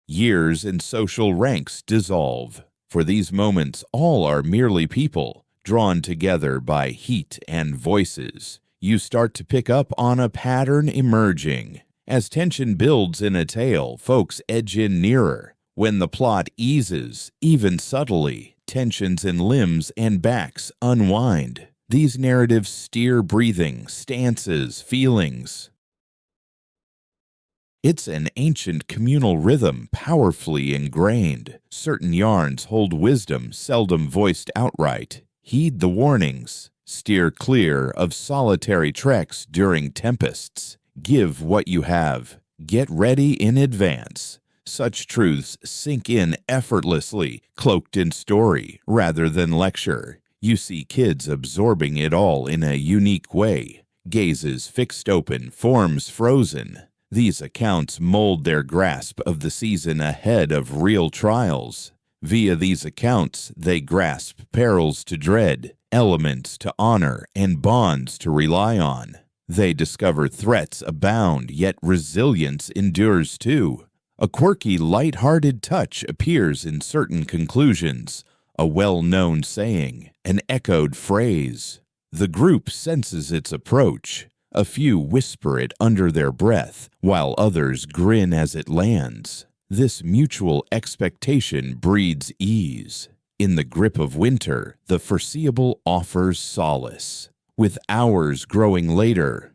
Years and social ranks dissolve. For these moments, all are merely people, drawn together by heat and voices. You start to pick up on a pattern emerging. As tension builds in a tale, folks edge in nearer. When the plot eases, even subtly, tensions in limbs and backs unwind. These narratives steer breathing, stances, feelings. It's an ancient communal rhythm, powerfully ingrained. Certain yarns hold wisdom, seldom voiced outright. Heed the warnings. Steer clear of solitary treks during tempests. Give what you have. Get ready in advance. Such truths sink in effortlessly, cloaked in story rather than lecture. You see kids absorbing it all in a unique way. Gazes fixed open, forms frozen. These accounts mold their grasp of the season ahead of real trials. Via these accounts, they grasp perils to dread, elements to honor, and bonds to rely on. They discover threats abound, yet resilience endures too. A quirky, light-hearted touch appears in certain conclusions, a well-known saying, an echoed phrase. The group senses its approach. A few whisper it under their breath, while others grin as it lands. This mutual expectation breeds ease. In the grip of winter, the foreseeable offers solace. With hours growing later,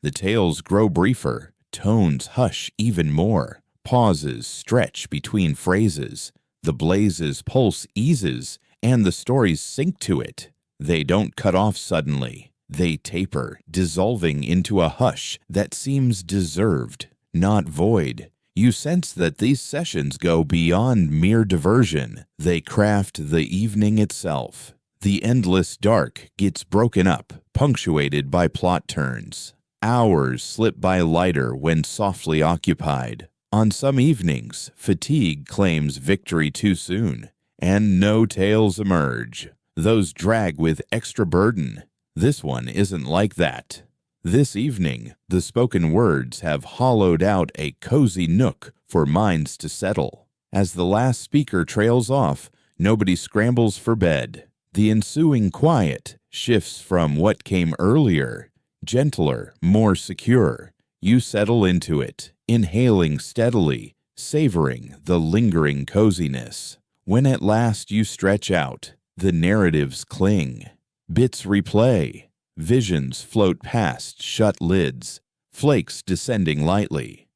the tales grow briefer, tones hush even more, pauses stretch between phrases, the blaze's pulse eases, and the stories sink to it. They don't cut off suddenly. They taper, dissolving into a hush that seems deserved, not void. You sense that these sessions go beyond mere diversion. They craft the evening itself. The endless dark gets broken up, punctuated by plot turns. Hours slip by lighter when softly occupied. On some evenings, fatigue claims victory too soon, and no tales emerge. Those drag with extra burden. This one isn't like that. This evening, the spoken words have hollowed out a cozy nook for minds to settle. As the last speaker trails off, nobody scrambles for bed. The ensuing quiet shifts from what came earlier, gentler, more secure. You settle into it, inhaling steadily, savoring the lingering coziness. When at last you stretch out, the narratives cling. Bits replay. Visions float past shut lids, flakes descending lightly.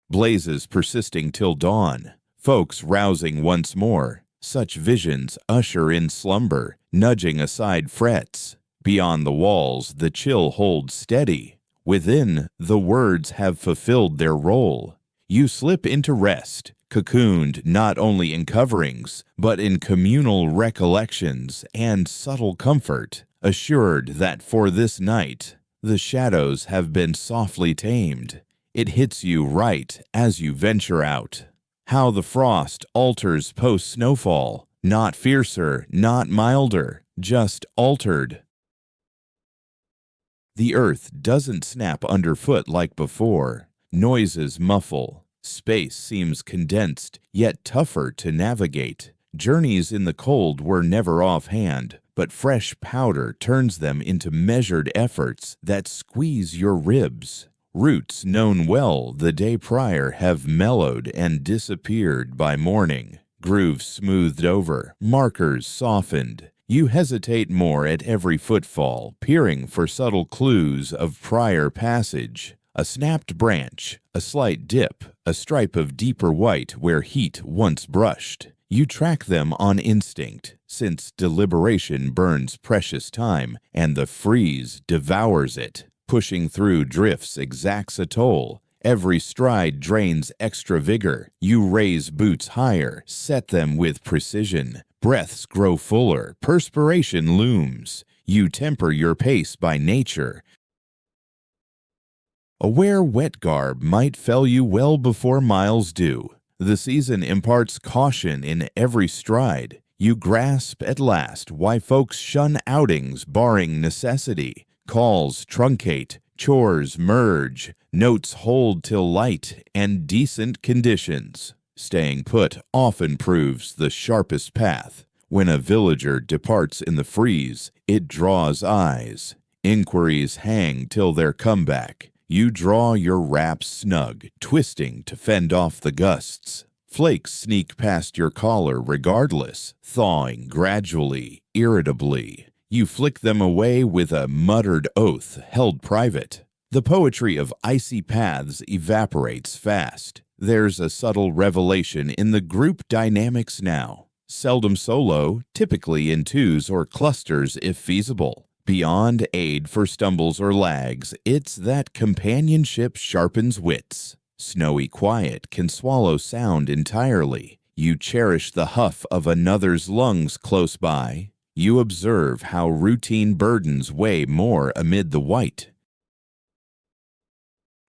Blazes persisting till dawn, folks rousing once more. Such visions usher in slumber, nudging aside frets. Beyond the walls, the chill holds steady. Within, the words have fulfilled their role. You slip into rest, cocooned not only in coverings, but in communal recollections and subtle comfort, assured that for this night, the shadows have been softly tamed. It hits you right as you venture out. How the frost alters post-snowfall, not fiercer, not milder, just altered. The earth doesn't snap underfoot like before. Noises muffle. Space seems condensed, yet tougher to navigate. Journeys in the cold were never offhand, but fresh powder turns them into measured efforts that squeeze your ribs. Roots known well the day prior have mellowed and disappeared by morning. Grooves smoothed over, markers softened. You hesitate more at every footfall, peering for subtle clues of prior passage. A snapped branch, a slight dip, a stripe of deeper white where heat once brushed. You track them on instinct, since deliberation burns precious time and the freeze devours it. Pushing through drifts exacts a toll. Every stride drains extra vigor. You raise boots higher, set them with precision. Breaths grow fuller, perspiration looms. You temper your pace by nature. Aware wet garb might fell you well before miles do. The season imparts caution in every stride. You grasp at last why folks shun outings barring necessity. Calls truncate, chores merge, notes hold till light and decent conditions. Staying put often proves the sharpest path. When a villager departs in the freeze, it draws eyes. Inquiries hang till their comeback. You draw your wraps snug, twisting to fend off the gusts. Flakes sneak past your collar regardless, thawing gradually, irritably. You flick them away with a muttered oath held private. The poetry of icy paths evaporates fast. There's a subtle revelation in the group dynamics now. Seldom solo, typically in twos or clusters if feasible. Beyond aid for stumbles or lags, it's that companionship sharpens wits. Snowy quiet can swallow sound entirely. You cherish the huff of another's lungs close by. You observe how routine burdens weigh more amid the white.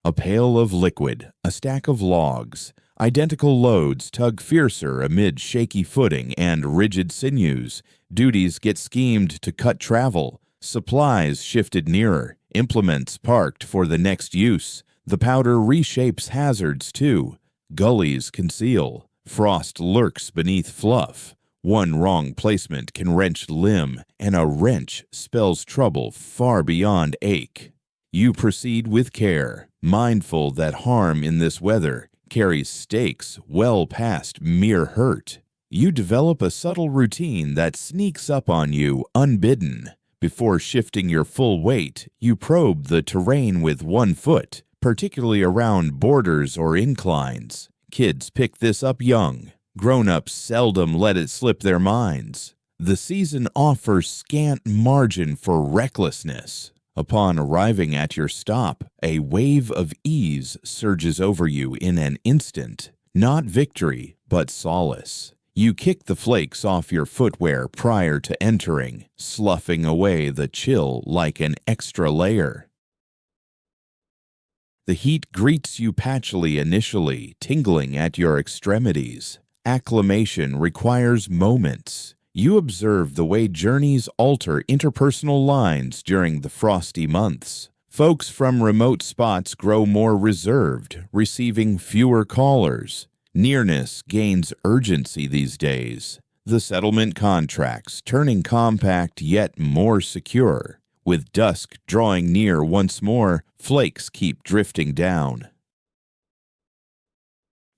A pail of liquid, a stack of logs. Identical loads tug fiercer amid shaky footing and rigid sinews. Duties get schemed to cut travel. Supplies shifted nearer. Implements parked for the next use. The powder reshapes hazards too. Gullies conceal. Frost lurks beneath fluff. One wrong placement can wrench limb, and a wrench spells trouble far beyond ache. You proceed with care, mindful that harm in this weather carries stakes well past mere hurt. You develop a subtle routine that sneaks up on you unbidden. Before shifting your full weight, you probe the terrain with one foot, particularly around borders or inclines. Kids pick this up young. Grown-ups seldom let it slip their minds. The season offers scant margin for recklessness. Upon arriving at your stop, a wave of ease surges over you in an instant. Not victory, but solace. You kick the flakes off your footwear prior to entering, sloughing away the chill like an extra layer. The heat greets you patchily initially, tingling at your extremities. Acclimation requires moments. You observe the way journeys alter interpersonal lines during the frosty months. Folks from remote spots grow more reserved, receiving fewer callers. Nearness gains urgency these days. The settlement contracts turning compact yet more secure. With dusk drawing near once more, flakes keep drifting down.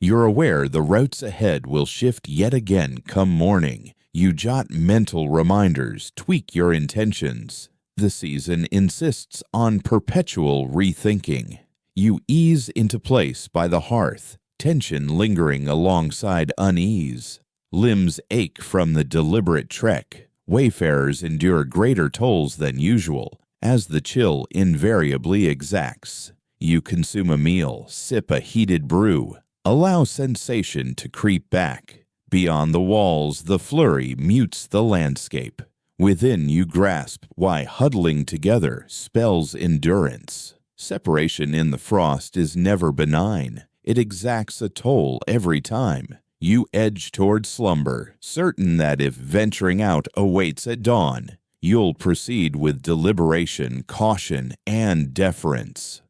You're aware the routes ahead will shift yet again come morning. You jot mental reminders, tweak your intentions. The season insists on perpetual rethinking. You ease into place by the hearth, tension lingering alongside unease. Limbs ache from the deliberate trek. Wayfarers endure greater tolls than usual, as the chill invariably exacts. You consume a meal, sip a heated brew. Allow sensation to creep back. Beyond the walls, the flurry mutes the landscape. Within, you grasp why huddling together spells endurance. Separation in the frost is never benign. It exacts a toll every time. You edge toward slumber, certain that if venturing out awaits at dawn, you'll proceed with deliberation, caution, and deference.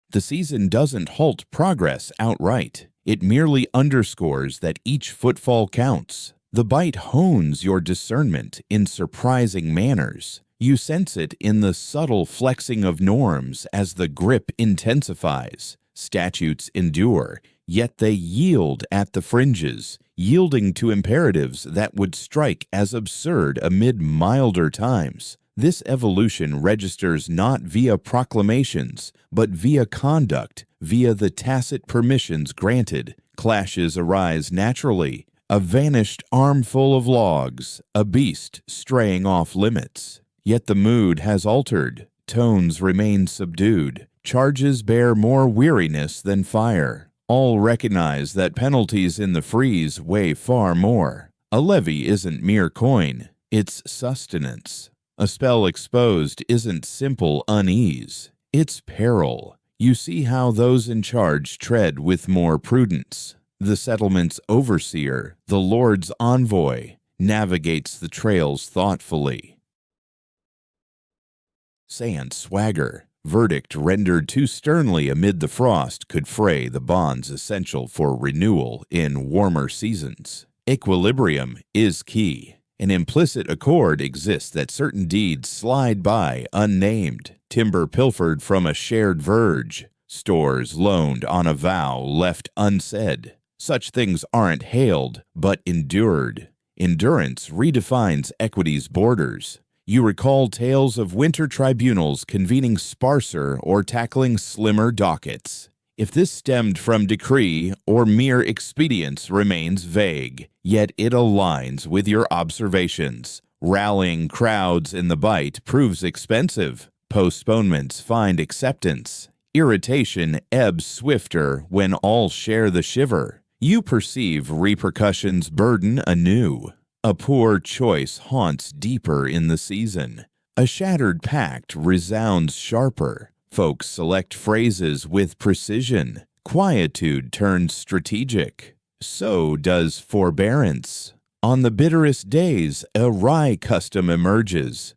The season doesn't halt progress outright. It merely underscores that each footfall counts. The bite hones your discernment in surprising manners. You sense it in the subtle flexing of norms as the grip intensifies. Statutes endure, yet they yield at the fringes, yielding to imperatives that would strike as absurd amid milder times. This evolution registers not via proclamations, but via conduct, via the tacit permissions granted. Clashes arise naturally. A vanished armful of logs, a beast straying off limits. Yet the mood has altered. Tones remain subdued. Charges bear more weariness than fire. All recognize that penalties in the freeze weigh far more. A levy isn't mere coin, it's sustenance. A spell exposed isn't simple unease, it's peril. You see how those in charge tread with more prudence. The settlement's overseer, the Lord's envoy, navigates the trails thoughtfully. Sans swagger. Verdict rendered too sternly amid the frost could fray the bonds essential for renewal in warmer seasons. Equilibrium is key. An implicit accord exists that certain deeds slide by unnamed. Timber pilfered from a shared verge. Stores loaned on a vow left unsaid. Such things aren't hailed, but endured. Endurance redefines equity's borders. You recall tales of winter tribunals convening sparser or tackling slimmer dockets. If this stemmed from decree or mere expedience remains vague, yet it aligns with your observations. Rallying crowds in the bite proves expensive. Postponements find acceptance. Irritation ebbs swifter when all share the shiver. You perceive repercussions burden anew. A poor choice haunts deeper in the season. A shattered pact resounds sharper. Folks select phrases with precision. Quietude turns strategic. So does forbearance. On the bitterest days, a wry custom emerges.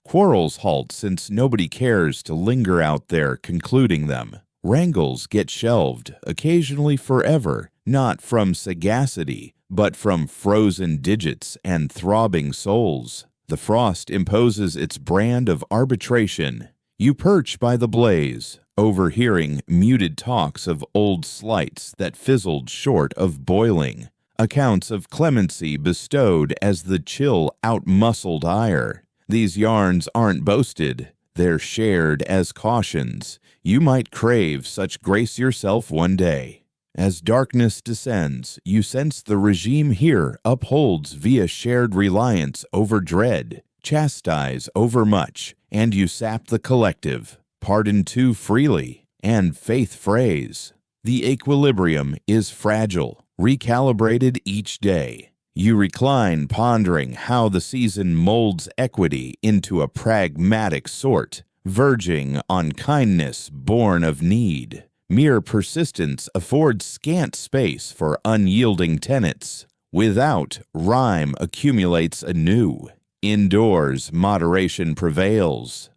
Quarrels halt since nobody cares to linger out there concluding them. Wrangles get shelved, occasionally forever, not from sagacity, but from frozen digits and throbbing souls. The frost imposes its brand of arbitration. You perch by the blaze, overhearing muted talks of old slights that fizzled short of boiling, accounts of clemency bestowed as the chill outmuscled ire. These yarns aren't boasted, they're shared as cautions. You might crave such grace yourself one day. As darkness descends, you sense the regime here upholds via shared reliance over dread, chastise overmuch, and you sap the collective, pardon too freely, and faith phrase. The equilibrium is fragile, recalibrated each day. You recline pondering how the season molds equity into a pragmatic sort, verging on kindness born of need. Mere persistence affords scant space for unyielding tenets. Without, rhyme accumulates anew. Indoors, moderation prevails.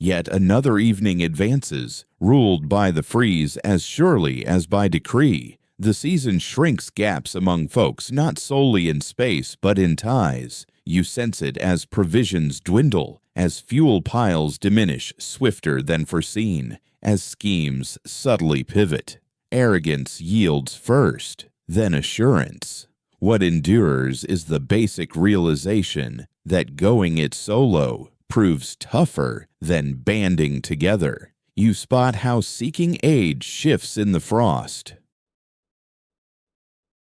Yet another evening advances, ruled by the freeze as surely as by decree. The season shrinks gaps among folks not solely in space but in ties. You sense it as provisions dwindle, as fuel piles diminish swifter than foreseen, as schemes subtly pivot. Arrogance yields first, then assurance. What endures is the basic realization that going it solo proves tougher than banding together. You spot how seeking aid shifts in the frost.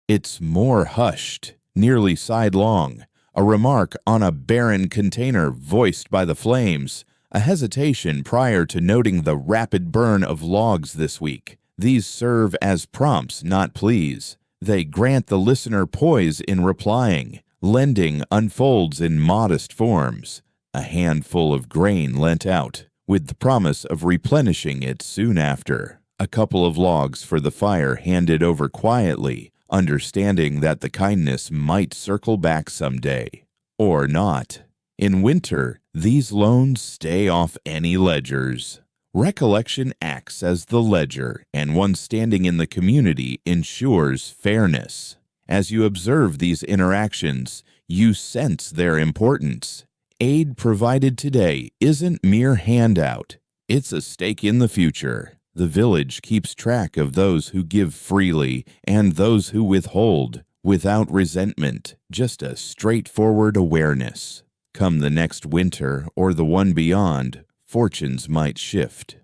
It's more hushed, nearly sidelong, a remark on a barren container voiced by the flames, a hesitation prior to noting the rapid burn of logs this week. These serve as prompts, not pleas. They grant the listener poise in replying. Lending unfolds in modest forms. A handful of grain lent out, with the promise of replenishing it soon after. A couple of logs for the fire handed over quietly, understanding that the kindness might circle back someday, or not. In winter, these loans stay off any ledgers. Recollection acts as the ledger, and one standing in the community ensures fairness. As you observe these interactions, you sense their importance. Aid provided today isn't mere handout, it's a stake in the future. The village keeps track of those who give freely and those who withhold, without resentment, just a straightforward awareness. Come the next winter or the one beyond, fortunes might shift.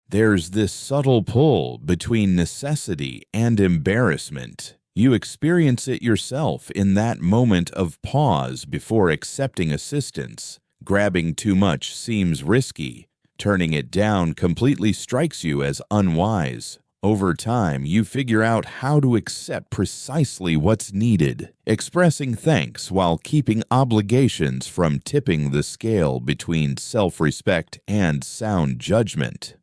There's this subtle pull between necessity and embarrassment. You experience it yourself in that moment of pause before accepting assistance. Grabbing too much seems risky. Turning it down completely strikes you as unwise. Over time, you figure out how to accept precisely what's needed, expressing thanks while keeping obligations from tipping the scale between self-respect and sound judgment.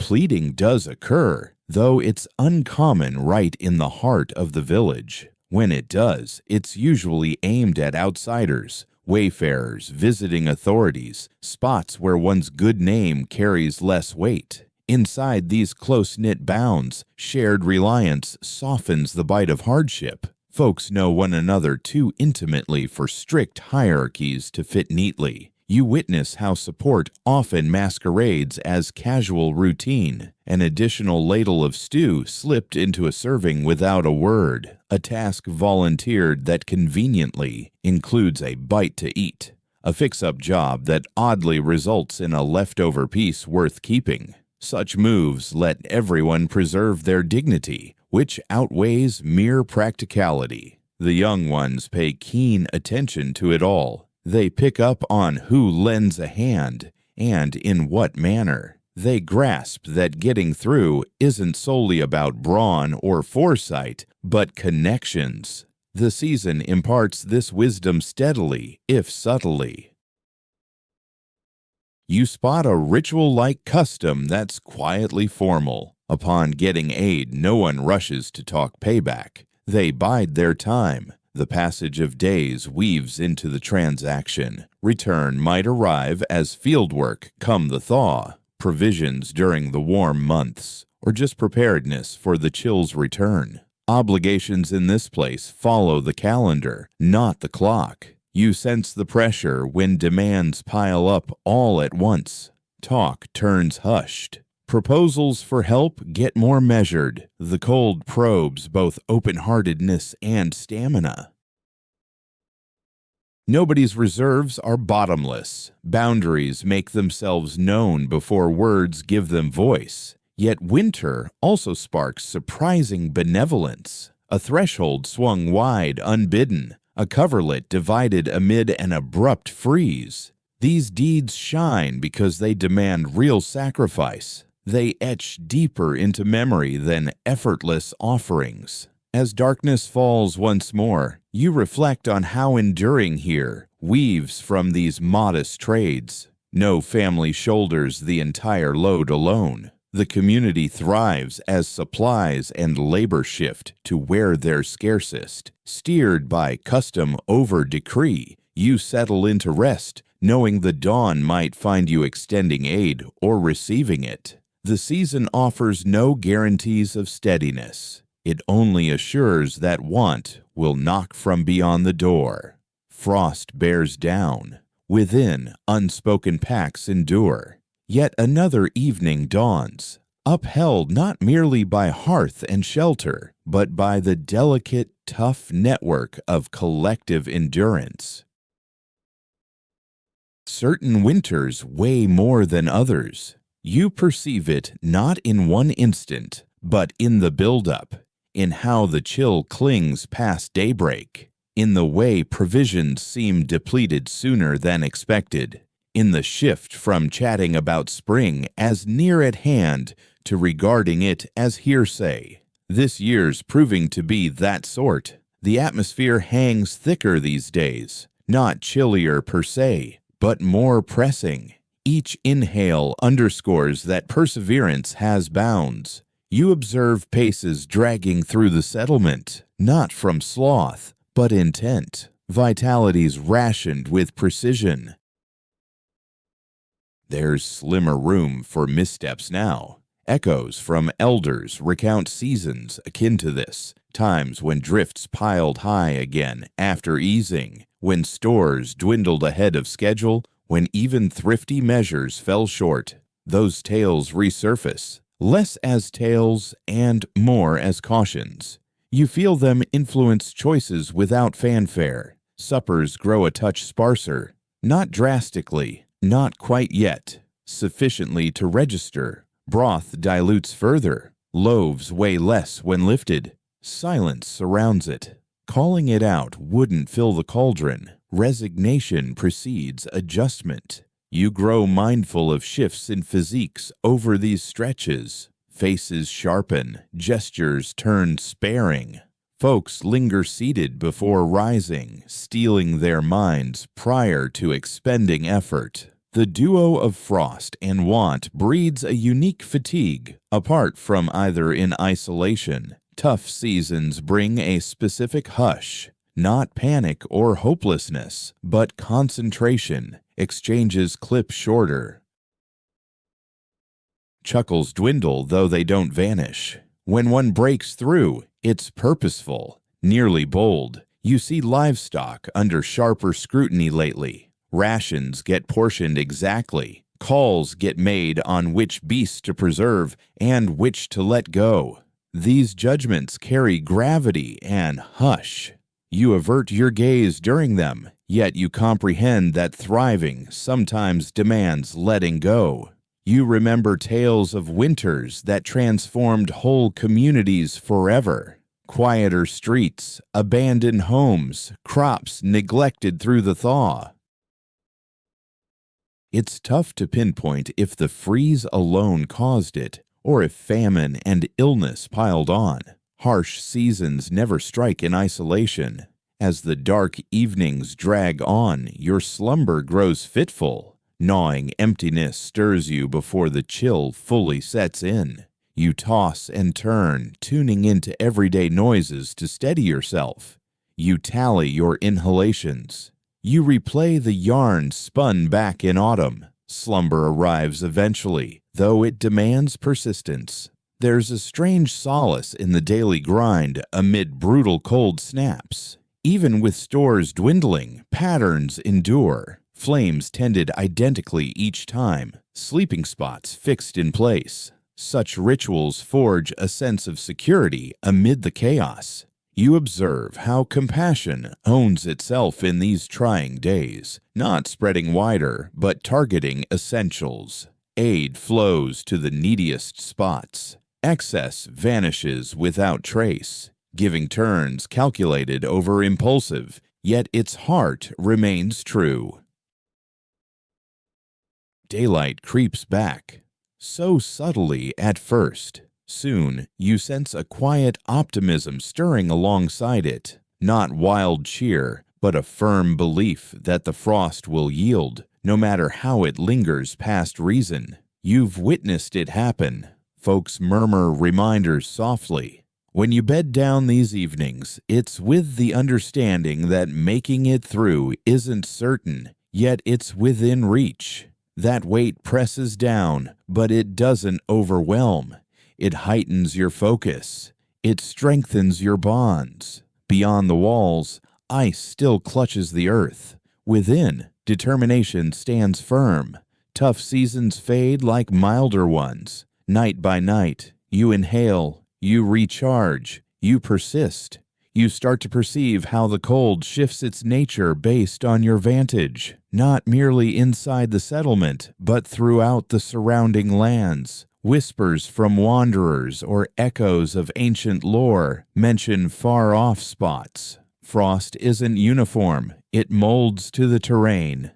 Pleading does occur, though it's uncommon right in the heart of the village. When it does, it's usually aimed at outsiders, wayfarers, visiting authorities, spots where one's good name carries less weight. Inside these close-knit bounds, shared reliance softens the bite of hardship. Folks know one another too intimately for strict hierarchies to fit neatly. You witness how support often masquerades as casual routine, an additional ladle of stew slipped into a serving without a word, a task volunteered that conveniently includes a bite to eat, a fix-up job that oddly results in a leftover piece worth keeping. Such moves let everyone preserve their dignity, which outweighs mere practicality. The young ones pay keen attention to it all. They pick up on who lends a hand and in what manner. They grasp that getting through isn't solely about brawn or foresight, but connections. The season imparts this wisdom steadily, if subtly. You spot a ritual-like custom that's quietly formal. Upon getting aid, no one rushes to talk payback. They bide their time. The passage of days weaves into the transaction. Return might arrive as fieldwork come the thaw, provisions during the warm months, or just preparedness for the chill's return. Obligations in this place follow the calendar, not the clock. You sense the pressure when demands pile up all at once. Talk turns hushed. Proposals for help get more measured. The cold probes both open-heartedness and stamina. Nobody's reserves are bottomless. Boundaries make themselves known before words give them voice. Yet winter also sparks surprising benevolence. A threshold swung wide unbidden. A coverlet divided amid an abrupt freeze. These deeds shine because they demand real sacrifice. They etch deeper into memory than effortless offerings. As darkness falls once more, you reflect on how enduring here weaves from these modest trades. No family shoulders the entire load alone. The community thrives as supplies and labor shift to where they're scarcest. Steered by custom over decree, you settle into rest, knowing the dawn might find you extending aid or receiving it. The season offers no guarantees of steadiness. It only assures that want will knock from beyond the door. Frost bears down. Within, unspoken pacts endure. Yet another evening dawns, upheld not merely by hearth and shelter, but by the delicate, tough network of collective endurance. Certain winters weigh more than others. You perceive it not in one instant, but in the buildup, in how the chill clings past daybreak, in the way provisions seem depleted sooner than expected, in the shift from chatting about spring as near at hand to regarding it as hearsay. This year's proving to be that sort. The atmosphere hangs thicker these days, not chillier per se, but more pressing. Each inhale underscores that perseverance has bounds. You observe paces dragging through the settlement, not from sloth, but intent. Vitality's rationed with precision. There's slimmer room for missteps now. Echoes from elders recount seasons akin to this, times when drifts piled high again after easing, when stores dwindled ahead of schedule, when even thrifty measures fell short. Those tales resurface, less as tales and more as cautions. You feel them influence choices without fanfare. Suppers grow a touch sparser, not drastically, not quite yet, sufficiently to register. Broth dilutes further. Loaves weigh less when lifted. Silence surrounds it. Calling it out wouldn't fill the cauldron. Resignation precedes adjustment. You grow mindful of shifts in physiques over these stretches. Faces sharpen, gestures turn sparing. Folks linger seated before rising, steeling their minds prior to expending effort. The duo of frost and want breeds a unique fatigue. Apart from either in isolation, tough seasons bring a specific hush. Not panic or hopelessness, but concentration. Exchanges clip shorter. Chuckles dwindle, though they don't vanish. When one breaks through, it's purposeful, nearly bold. You see livestock under sharper scrutiny lately. Rations get portioned exactly. Calls get made on which beasts to preserve and which to let go. These judgments carry gravity and hush. You avert your gaze during them, yet you comprehend that thriving sometimes demands letting go. You remember tales of winters that transformed whole communities forever. Quieter streets, abandoned homes, crops neglected through the thaw. It's tough to pinpoint if the freeze alone caused it, or if famine and illness piled on. Harsh seasons never strike in isolation. As the dark evenings drag on, your slumber grows fitful. Gnawing emptiness stirs you before the chill fully sets in. You toss and turn, tuning into everyday noises to steady yourself. You tally your inhalations. You replay the yarn spun back in autumn. Slumber arrives eventually, though it demands persistence. There's a strange solace in the daily grind amid brutal cold snaps. Even with stores dwindling, patterns endure. Flames tended identically each time, sleeping spots fixed in place. Such rituals forge a sense of security amid the chaos. You observe how compassion owns itself in these trying days, not spreading wider, but targeting essentials. Aid flows to the neediest spots. Excess vanishes without trace. Giving turns calculated over impulsive, yet its heart remains true. Daylight creeps back, so subtly at first. Soon, you sense a quiet optimism stirring alongside it. Not wild cheer, but a firm belief that the frost will yield, no matter how it lingers past reason. You've witnessed it happen. Folks murmur reminders softly. When you bed down these evenings, it's with the understanding that making it through isn't certain, yet it's within reach. That weight presses down, but it doesn't overwhelm. It heightens your focus. It strengthens your bonds. Beyond the walls, ice still clutches the earth. Within, determination stands firm. Tough seasons fade like milder ones. Night by night, you inhale, you recharge, you persist. You start to perceive how the cold shifts its nature based on your vantage, not merely inside the settlement, but throughout the surrounding lands. Whispers from wanderers or echoes of ancient lore mention far-off spots. Frost isn't uniform, it molds to the terrain.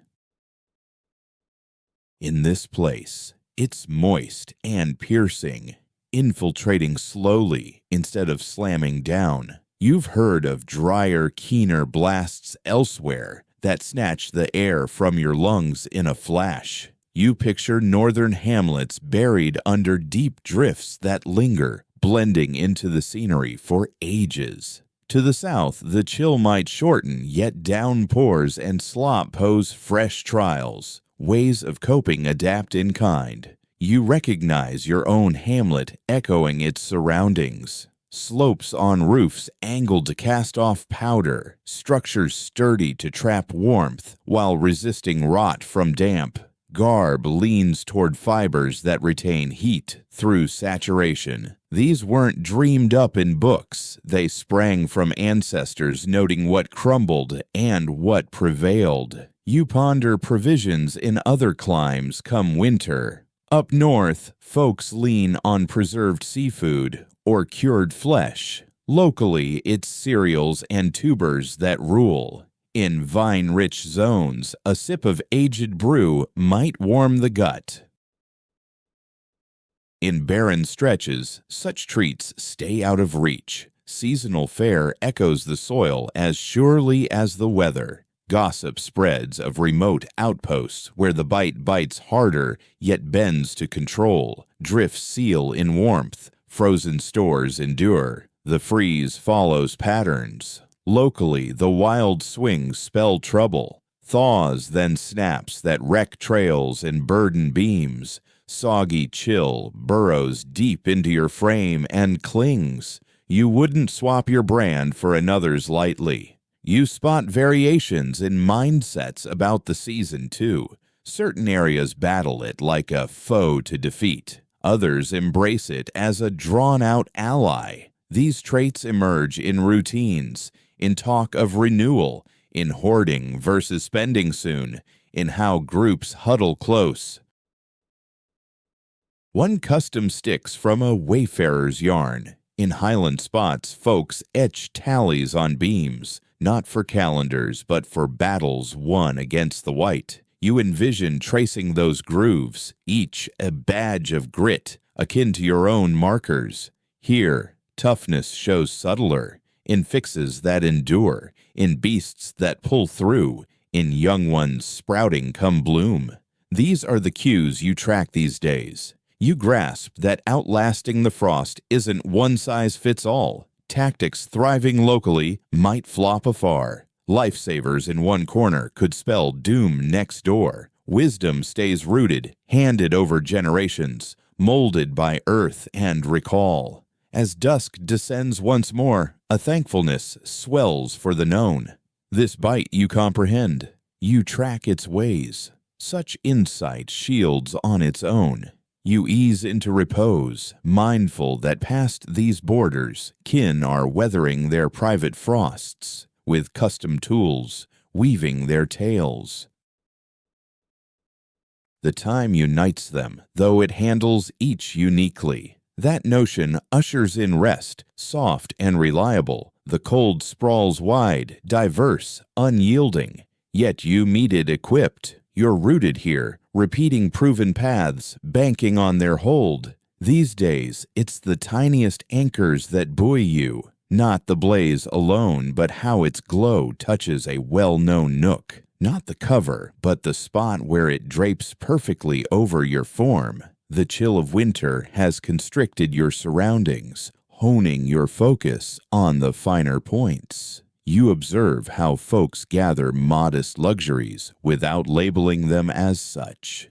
In this place, it's moist and piercing, infiltrating slowly instead of slamming down. You've heard of drier, keener blasts elsewhere that snatch the air from your lungs in a flash. You picture northern hamlets buried under deep drifts that linger, blending into the scenery for ages. To the south, the chill might shorten, yet downpours and slop pose fresh trials. Ways of coping adapt in kind. You recognize your own hamlet echoing its surroundings. Slopes on roofs angled to cast off powder, structures sturdy to trap warmth while resisting rot from damp. Garb leans toward fibers that retain heat through saturation. These weren't dreamed up in books. They sprang from ancestors noting what crumbled and what prevailed. You ponder provisions in other climes come winter. Up north, folks lean on preserved seafood or cured flesh. Locally, it's cereals and tubers that rule. In vine-rich zones, a sip of aged brew might warm the gut. In barren stretches, such treats stay out of reach. Seasonal fare echoes the soil as surely as the weather. Gossip spreads of remote outposts where the bite bites harder yet bends to control. Drifts seal in warmth. Frozen stores endure. The freeze follows patterns. Locally, the wild swings spell trouble. Thaws, then snaps that wreck trails and burden beams. Soggy chill burrows deep into your frame and clings. You wouldn't swap your brand for another's lightly. You spot variations in mindsets about the season, too. Certain areas battle it like a foe to defeat. Others embrace it as a drawn-out ally. These traits emerge in routines, in talk of renewal, in hoarding versus spending soon, in how groups huddle close. One custom sticks from a wayfarer's yarn. In highland spots, folks etch tallies on beams, not for calendars, but for battles won against the white. You envision tracing those grooves, each a badge of grit, akin to your own markers. Here, toughness shows subtler, in fixes that endure, in beasts that pull through, in young ones sprouting come bloom. These are the cues you track these days. You grasp that outlasting the frost isn't one size fits all. Tactics thriving locally might flop afar. Lifesavers in one corner could spell doom next door. Wisdom stays rooted, handed over generations, molded by earth and recall. As dusk descends once more, a thankfulness swells for the known. This bite you comprehend. You track its ways. Such insight shields on its own. You ease into repose, mindful that past these borders, kin are weathering their private frosts, with custom tools, weaving their tales. The time unites them, though it handles each uniquely. That notion ushers in rest, soft and reliable. The cold sprawls wide, diverse, unyielding. Yet you meet it equipped. You're rooted here, repeating proven paths, banking on their hold. These days, it's the tiniest anchors that buoy you, not the blaze alone, but how its glow touches a well-known nook. Not the cover, but the spot where it drapes perfectly over your form. The chill of winter has constricted your surroundings, honing your focus on the finer points. You observe how folks gather modest luxuries without labeling them as such.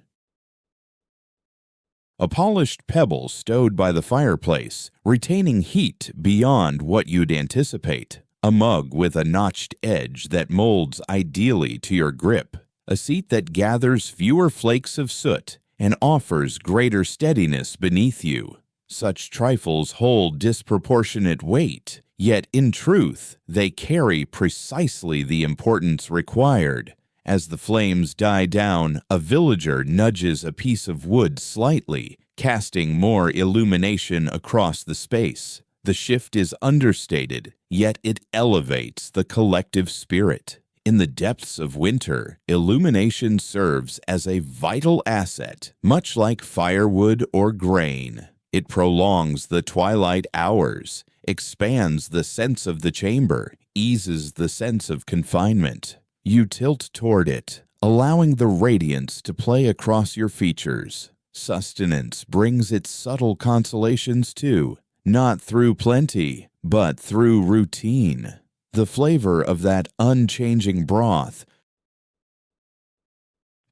A polished pebble stowed by the fireplace, retaining heat beyond what you'd anticipate. A mug with a notched edge that molds ideally to your grip. A seat that gathers fewer flakes of soot and offers greater steadiness beneath you. Such trifles hold disproportionate weight, yet in truth they carry precisely the importance required. As the flames die down, a villager nudges a piece of wood slightly, casting more illumination across the space. The shift is understated, yet it elevates the collective spirit. In the depths of winter, illumination serves as a vital asset, much like firewood or grain. It prolongs the twilight hours, expands the sense of the chamber, eases the sense of confinement. You tilt toward it, allowing the radiance to play across your features. Sustenance brings its subtle consolations too, not through plenty, but through routine. The flavor of that unchanging broth,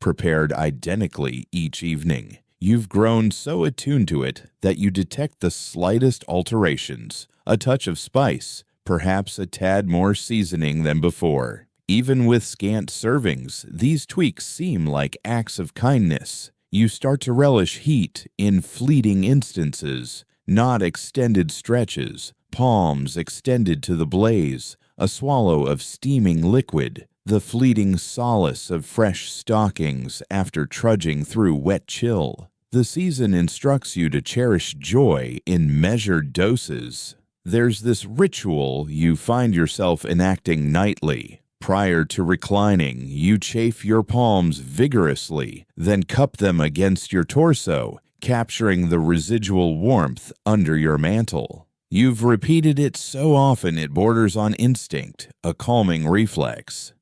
prepared identically each evening. You've grown so attuned to it that you detect the slightest alterations, a touch of spice, perhaps a tad more seasoning than before. Even with scant servings, these tweaks seem like acts of kindness. You start to relish heat in fleeting instances, not extended stretches, palms extended to the blaze, a swallow of steaming liquid, the fleeting solace of fresh stockings after trudging through wet chill. The season instructs you to cherish joy in measured doses. There's this ritual you find yourself enacting nightly. Prior to reclining, you chafe your palms vigorously, then cup them against your torso, capturing the residual warmth under your mantle. You've repeated it so often it borders on instinct, a calming reflex.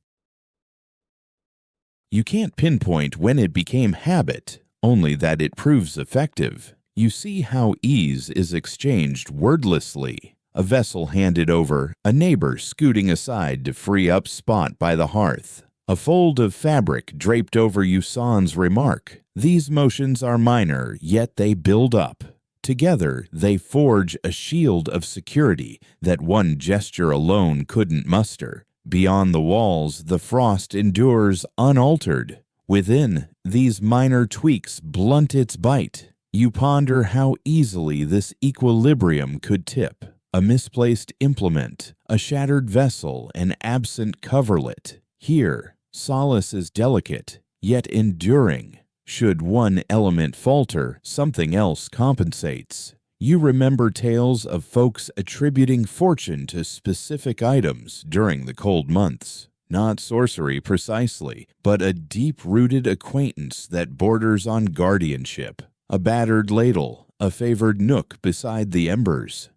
You can't pinpoint when it became habit, only that it proves effective. You see how ease is exchanged wordlessly. A vessel handed over, a neighbor scooting aside to free up spot by the hearth. A fold of fabric draped over Yusan's remark. These motions are minor, yet they build up. Together, they forge a shield of security that one gesture alone couldn't muster. Beyond the walls, the frost endures unaltered. Within, these minor tweaks blunt its bite. You ponder how easily this equilibrium could tip. A misplaced implement, a shattered vessel, an absent coverlet. Here, solace is delicate, yet enduring. Should one element falter, something else compensates. You remember tales of folks attributing fortune to specific items during the cold months. Not sorcery precisely, but a deep-rooted acquaintance that borders on guardianship. A battered ladle, a favored nook beside the embers.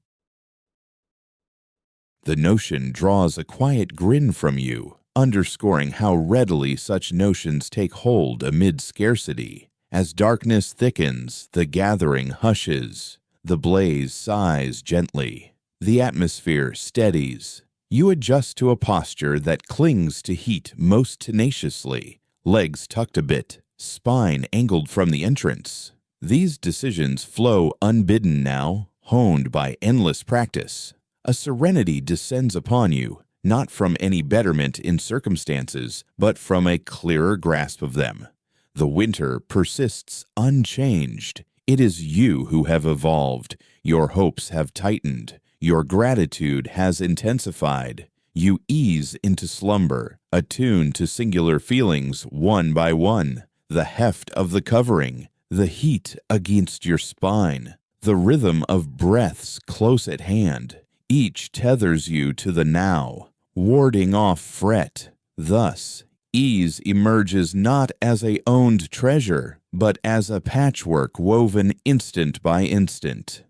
The notion draws a quiet grin from you, underscoring how readily such notions take hold amid scarcity. As darkness thickens, the gathering hushes. The blaze sighs gently. The atmosphere steadies. You adjust to a posture that clings to heat most tenaciously, legs tucked a bit, spine angled from the entrance. These decisions flow unbidden now, honed by endless practice. A serenity descends upon you, not from any betterment in circumstances, but from a clearer grasp of them. The winter persists unchanged. It is you who have evolved. Your hopes have tightened. Your gratitude has intensified. You ease into slumber, attuned to singular feelings one by one. The heft of the covering, the heat against your spine, the rhythm of breaths close at hand. Each tethers you to the now, warding off fret. Thus, ease emerges not as a owned treasure, but as a patchwork woven instant by instant.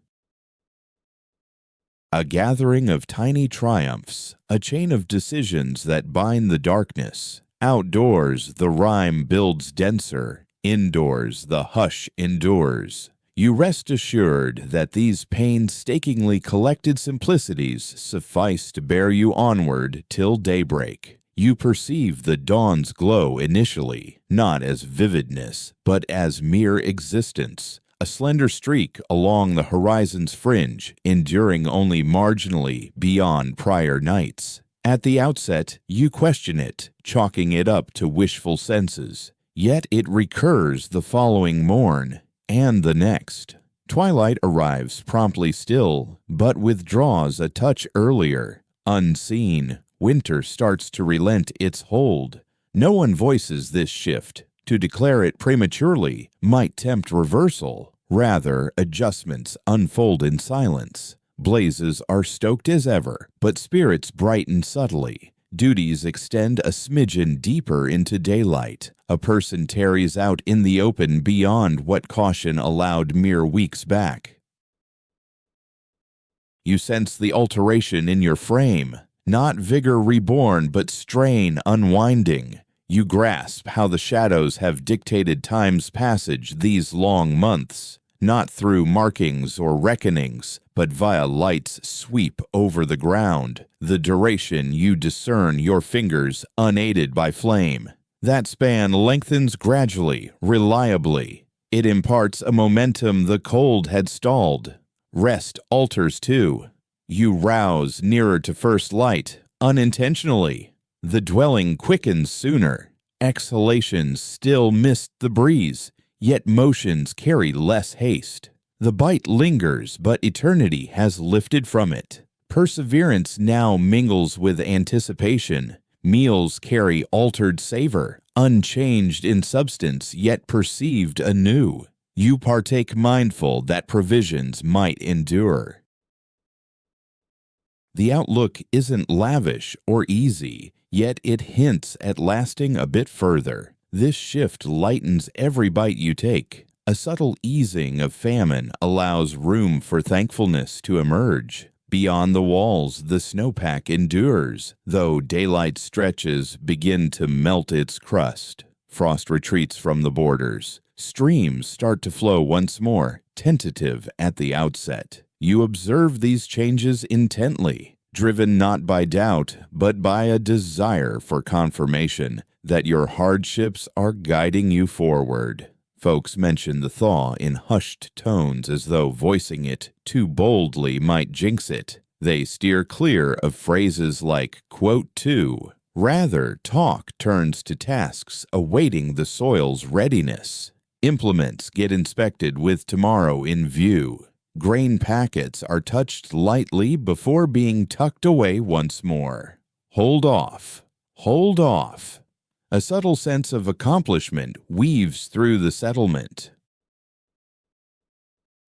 A gathering of tiny triumphs, a chain of decisions that bind the darkness. Outdoors, the rhyme builds denser. Indoors, the hush endures. You rest assured that these painstakingly collected simplicities suffice to bear you onward till daybreak. You perceive the dawn's glow initially, not as vividness, but as mere existence, a slender streak along the horizon's fringe, enduring only marginally beyond prior nights. At the outset, you question it, chalking it up to wishful senses. Yet it recurs the following morn, and the next. Twilight arrives promptly still, but withdraws a touch earlier. Unseen, winter starts to relent its hold. No one voices this shift. To declare it prematurely might tempt reversal. Rather, adjustments unfold in silence. Blazes are stoked as ever, but spirits brighten subtly. Duties extend a smidgen deeper into daylight. A person tarries out in the open beyond what caution allowed mere weeks back. You sense the alteration in your frame, not vigor reborn, but strain unwinding. You grasp how the shadows have dictated time's passage these long months, not through markings or reckonings, but via light's sweep over the ground. The duration you discern your fingers unaided by flame. That span lengthens gradually, reliably. It imparts a momentum the cold had stalled. Rest alters too. You rouse nearer to first light, unintentionally. The dwelling quickens sooner. Exhalations still mist the breeze, yet motions carry less haste. The bite lingers, but eternity has lifted from it. Perseverance now mingles with anticipation. Meals carry altered savor, unchanged in substance, yet perceived anew. You partake mindful that provisions might endure. The outlook isn't lavish or easy, yet it hints at lasting a bit further. This shift lightens every bite you take. A subtle easing of famine allows room for thankfulness to emerge. Beyond the walls, the snowpack endures, though daylight stretches begin to melt its crust. Frost retreats from the borders. Streams start to flow once more, tentative at the outset. You observe these changes intently, driven not by doubt, but by a desire for confirmation that your hardships are guiding you forward. Folks mention the thaw in hushed tones as though voicing it too boldly might jinx it. They steer clear of phrases like, quote to. Rather, talk turns to tasks awaiting the soil's readiness. Implements get inspected with tomorrow in view. Grain packets are touched lightly before being tucked away once more. Hold off. Hold off. A subtle sense of accomplishment weaves through the settlement.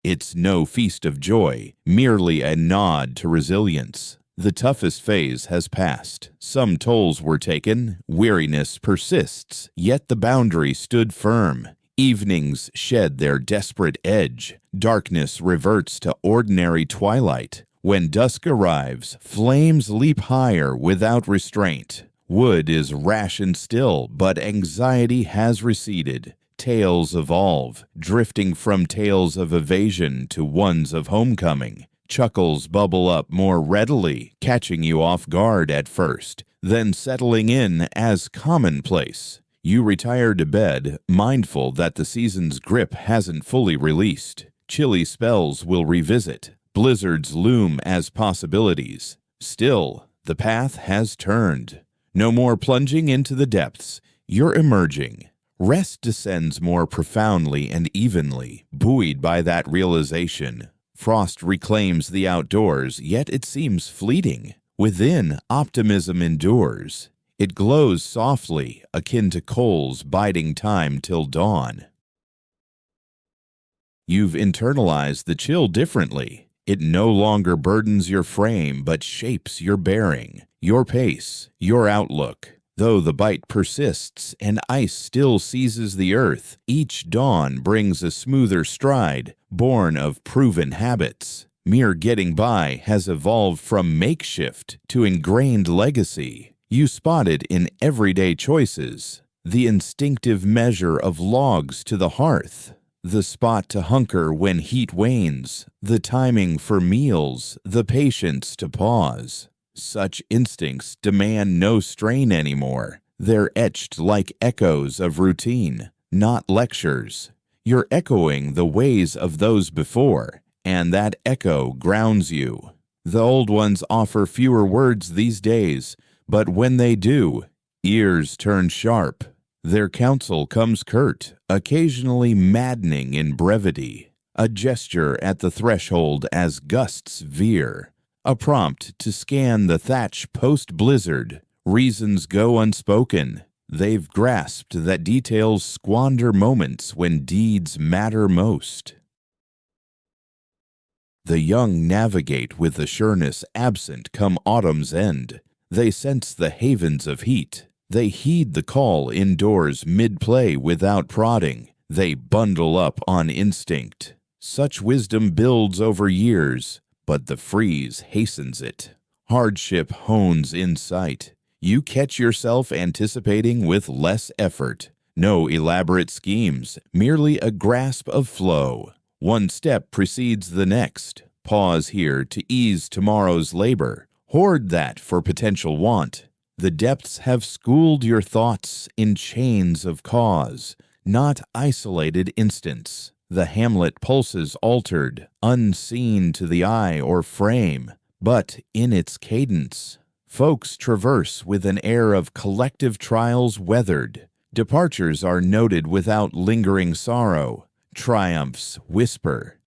It's no feast of joy, merely a nod to resilience. The toughest phase has passed. Some tolls were taken, weariness persists, yet the boundary stood firm. Evenings shed their desperate edge. Darkness reverts to ordinary twilight. When dusk arrives, flames leap higher without restraint. Wood is rash and still, but anxiety has receded. Tales evolve, drifting from tales of evasion to ones of homecoming. Chuckles bubble up more readily, catching you off guard at first, then settling in as commonplace. You retire to bed, mindful that the season's grip hasn't fully released. Chilly spells will revisit. Blizzards loom as possibilities. Still, the path has turned. No more plunging into the depths. You're emerging. Rest descends more profoundly and evenly, buoyed by that realization. Frost reclaims the outdoors, yet it seems fleeting. Within, optimism endures. It glows softly, akin to coals biding time till dawn. You've internalized the chill differently. It no longer burdens your frame, but shapes your bearing, your pace, your outlook. Though the bite persists and ice still seizes the earth, each dawn brings a smoother stride, born of proven habits. Mere getting by has evolved from makeshift to ingrained legacy. You spot it in everyday choices, the instinctive measure of logs to the hearth, the spot to hunker when heat wanes, the timing for meals, the patience to pause. Such instincts demand no strain anymore. They're etched like echoes of routine, not lectures. You're echoing the ways of those before, and that echo grounds you. The old ones offer fewer words these days, but when they do, ears turn sharp. Their counsel comes curt, occasionally maddening in brevity. A gesture at the threshold as gusts veer. A prompt to scan the thatch post-blizzard. Reasons go unspoken. They've grasped that details squander moments when deeds matter most. The young navigate with a sureness absent come autumn's end. They sense the havens of heat. They heed the call indoors mid-play without prodding. They bundle up on instinct. Such wisdom builds over years, but the freeze hastens it. Hardship hones insight. You catch yourself anticipating with less effort. No elaborate schemes, merely a grasp of flow. One step precedes the next. Pause here to ease tomorrow's labor. Hoard that for potential want. The depths have schooled your thoughts in chains of cause, not isolated instants. The hamlet pulses altered, unseen to the eye or frame, but in its cadence. Folks traverse with an air of collective trials weathered. Departures are noted without lingering sorrow. Triumphs whisper.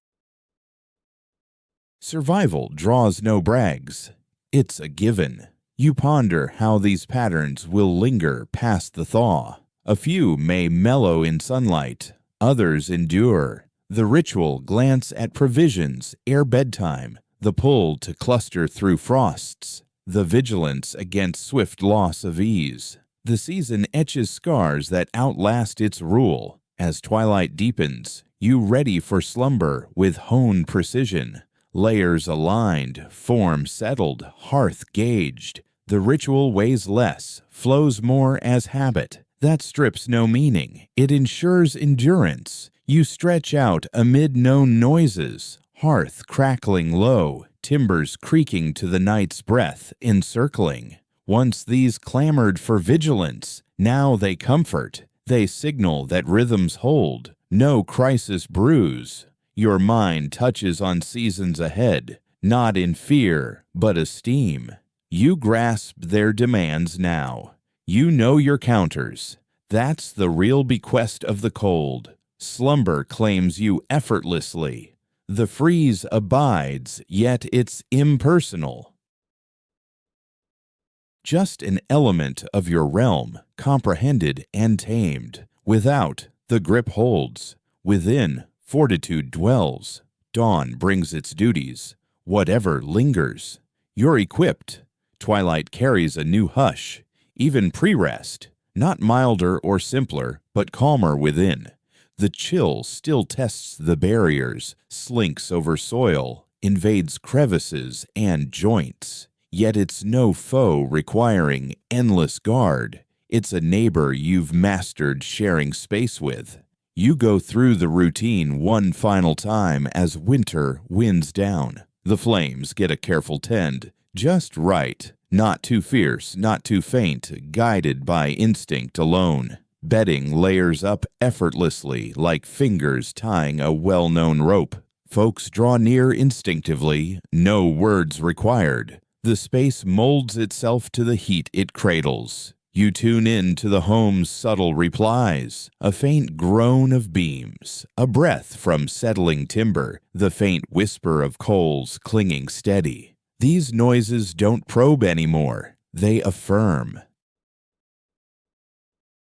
Survival draws no brags. It's a given. You ponder how these patterns will linger past the thaw. A few may mellow in sunlight. Others endure. The ritual glance at provisions ere bedtime, the pull to cluster through frosts, the vigilance against swift loss of ease. The season etches scars that outlast its rule. As twilight deepens, you ready for slumber with honed precision. Layers aligned, form settled, hearth gauged. The ritual weighs less, flows more as habit. That strips no meaning. It ensures endurance. You stretch out amid known noises, hearth crackling low, timbers creaking to the night's breath, encircling. Once these clamored for vigilance, now they comfort. They signal that rhythms hold, no crisis brews. Your mind touches on seasons ahead, not in fear, but esteem. You grasp their demands now. You know your counters. That's the real bequest of the cold. Slumber claims you effortlessly. The freeze abides, yet it's impersonal. just an element of your realm, comprehended and tamed. Without, the grip holds. Within, fortitude dwells. Dawn brings its duties. Whatever lingers, you're equipped. Twilight carries a new hush, even pre-rest, not milder or simpler, but calmer within. The chill still tests the barriers, slinks over soil, invades crevices and joints. Yet it's no foe requiring endless guard. It's a neighbor you've mastered sharing space with. You go through the routine one final time as winter winds down. The flames get a careful tend, just right, not too fierce, not too faint, guided by instinct alone. Bedding layers up effortlessly like fingers tying a well-known rope. Folks draw near instinctively, no words required. The space molds itself to the heat it cradles. You tune in to the home's subtle replies, a faint groan of beams, a breath from settling timber, the faint whisper of coals clinging steady. These noises don't probe anymore, they affirm.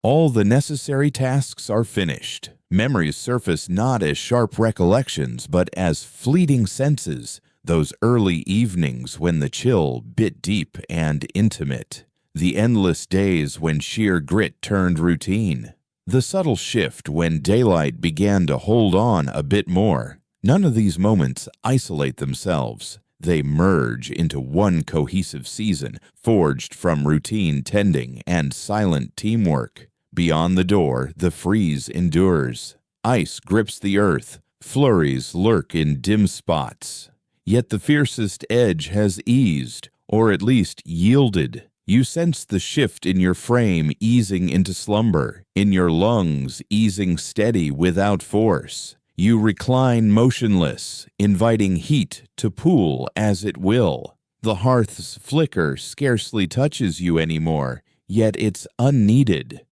All the necessary tasks are finished. Memories surface not as sharp recollections, but as fleeting senses, those early evenings when the chill bit deep and intimate. The endless days when sheer grit turned routine. The subtle shift when daylight began to hold on a bit more. None of these moments isolate themselves. They merge into one cohesive season, forged from routine tending and silent teamwork. Beyond the door, the freeze endures. Ice grips the earth. Flurries lurk in dim spots. Yet the fiercest edge has eased, or at least yielded. You sense the shift in your frame easing into slumber, in your lungs easing steady without force. You recline motionless, inviting heat to pool as it will. The hearth's flicker scarcely touches you anymore, yet it's unneeded.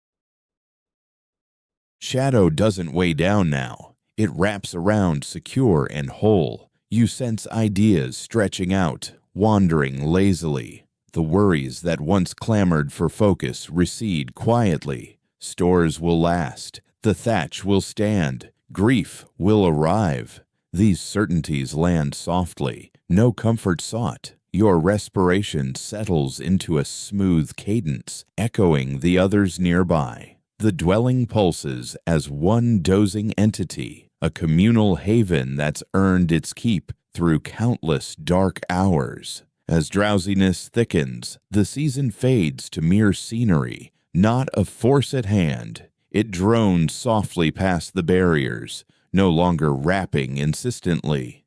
Shadow doesn't weigh down now. It wraps around secure and whole. You sense ideas stretching out, wandering lazily. The worries that once clamored for focus recede quietly. Stores will last. The thatch will stand. Grief will arrive. These certainties land softly. No comfort sought. Your respiration settles into a smooth cadence, echoing the others nearby. The dwelling pulses as one dozing entity, a communal haven that's earned its keep through countless dark hours. As drowsiness thickens, the season fades to mere scenery, not a force at hand. It drones softly past the barriers, no longer rapping insistently.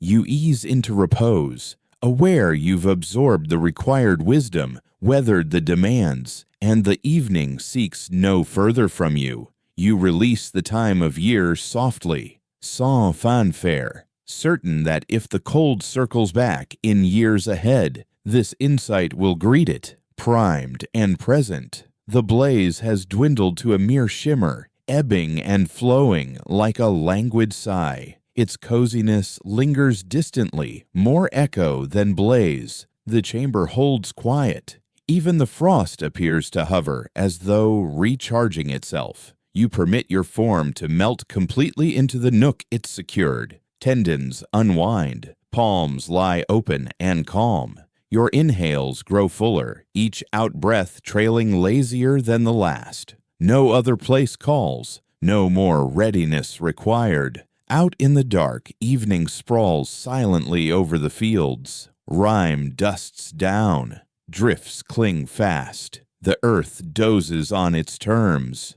You ease into repose, aware you've absorbed the required wisdom, weathered the demands, and the evening seeks no further from you. You release the time of year softly, sans fanfare, certain that if the cold circles back in years ahead, this insight will greet it, primed and present. The blaze has dwindled to a mere shimmer, ebbing and flowing like a languid sigh. Its coziness lingers distantly, more echo than blaze. The chamber holds quiet. Even the frost appears to hover as though recharging itself. You permit your form to melt completely into the nook it's secured. Tendons unwind. Palms lie open and calm. Your inhales grow fuller, each out-breath trailing lazier than the last. No other place calls. No more readiness required. Out in the dark, evening sprawls silently over the fields. Rime dusts down. Drifts cling fast. The earth dozes on its terms.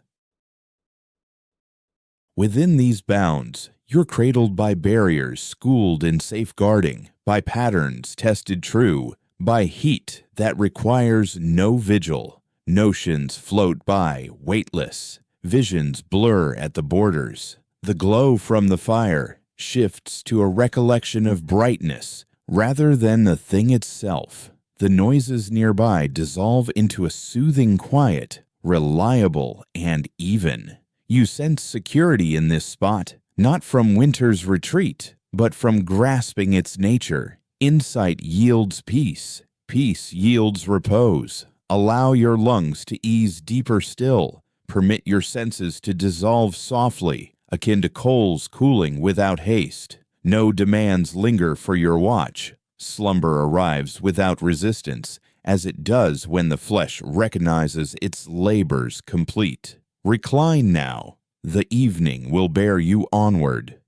Within these bounds, you're cradled by barriers schooled in safeguarding, by patterns tested true, by heat that requires no vigil. Notions float by, weightless. Visions blur at the borders. The glow from the fire shifts to a recollection of brightness rather than the thing itself. The noises nearby dissolve into a soothing quiet, reliable and even. You sense security in this spot, not from winter's retreat, but from grasping its nature. Insight yields peace. Peace yields repose. Allow your lungs to ease deeper still. Permit your senses to dissolve softly, akin to coals cooling without haste. No demands linger for your watch. Slumber arrives without resistance, as it does when the flesh recognizes its labors complete. Recline now. The evening will bear you onward.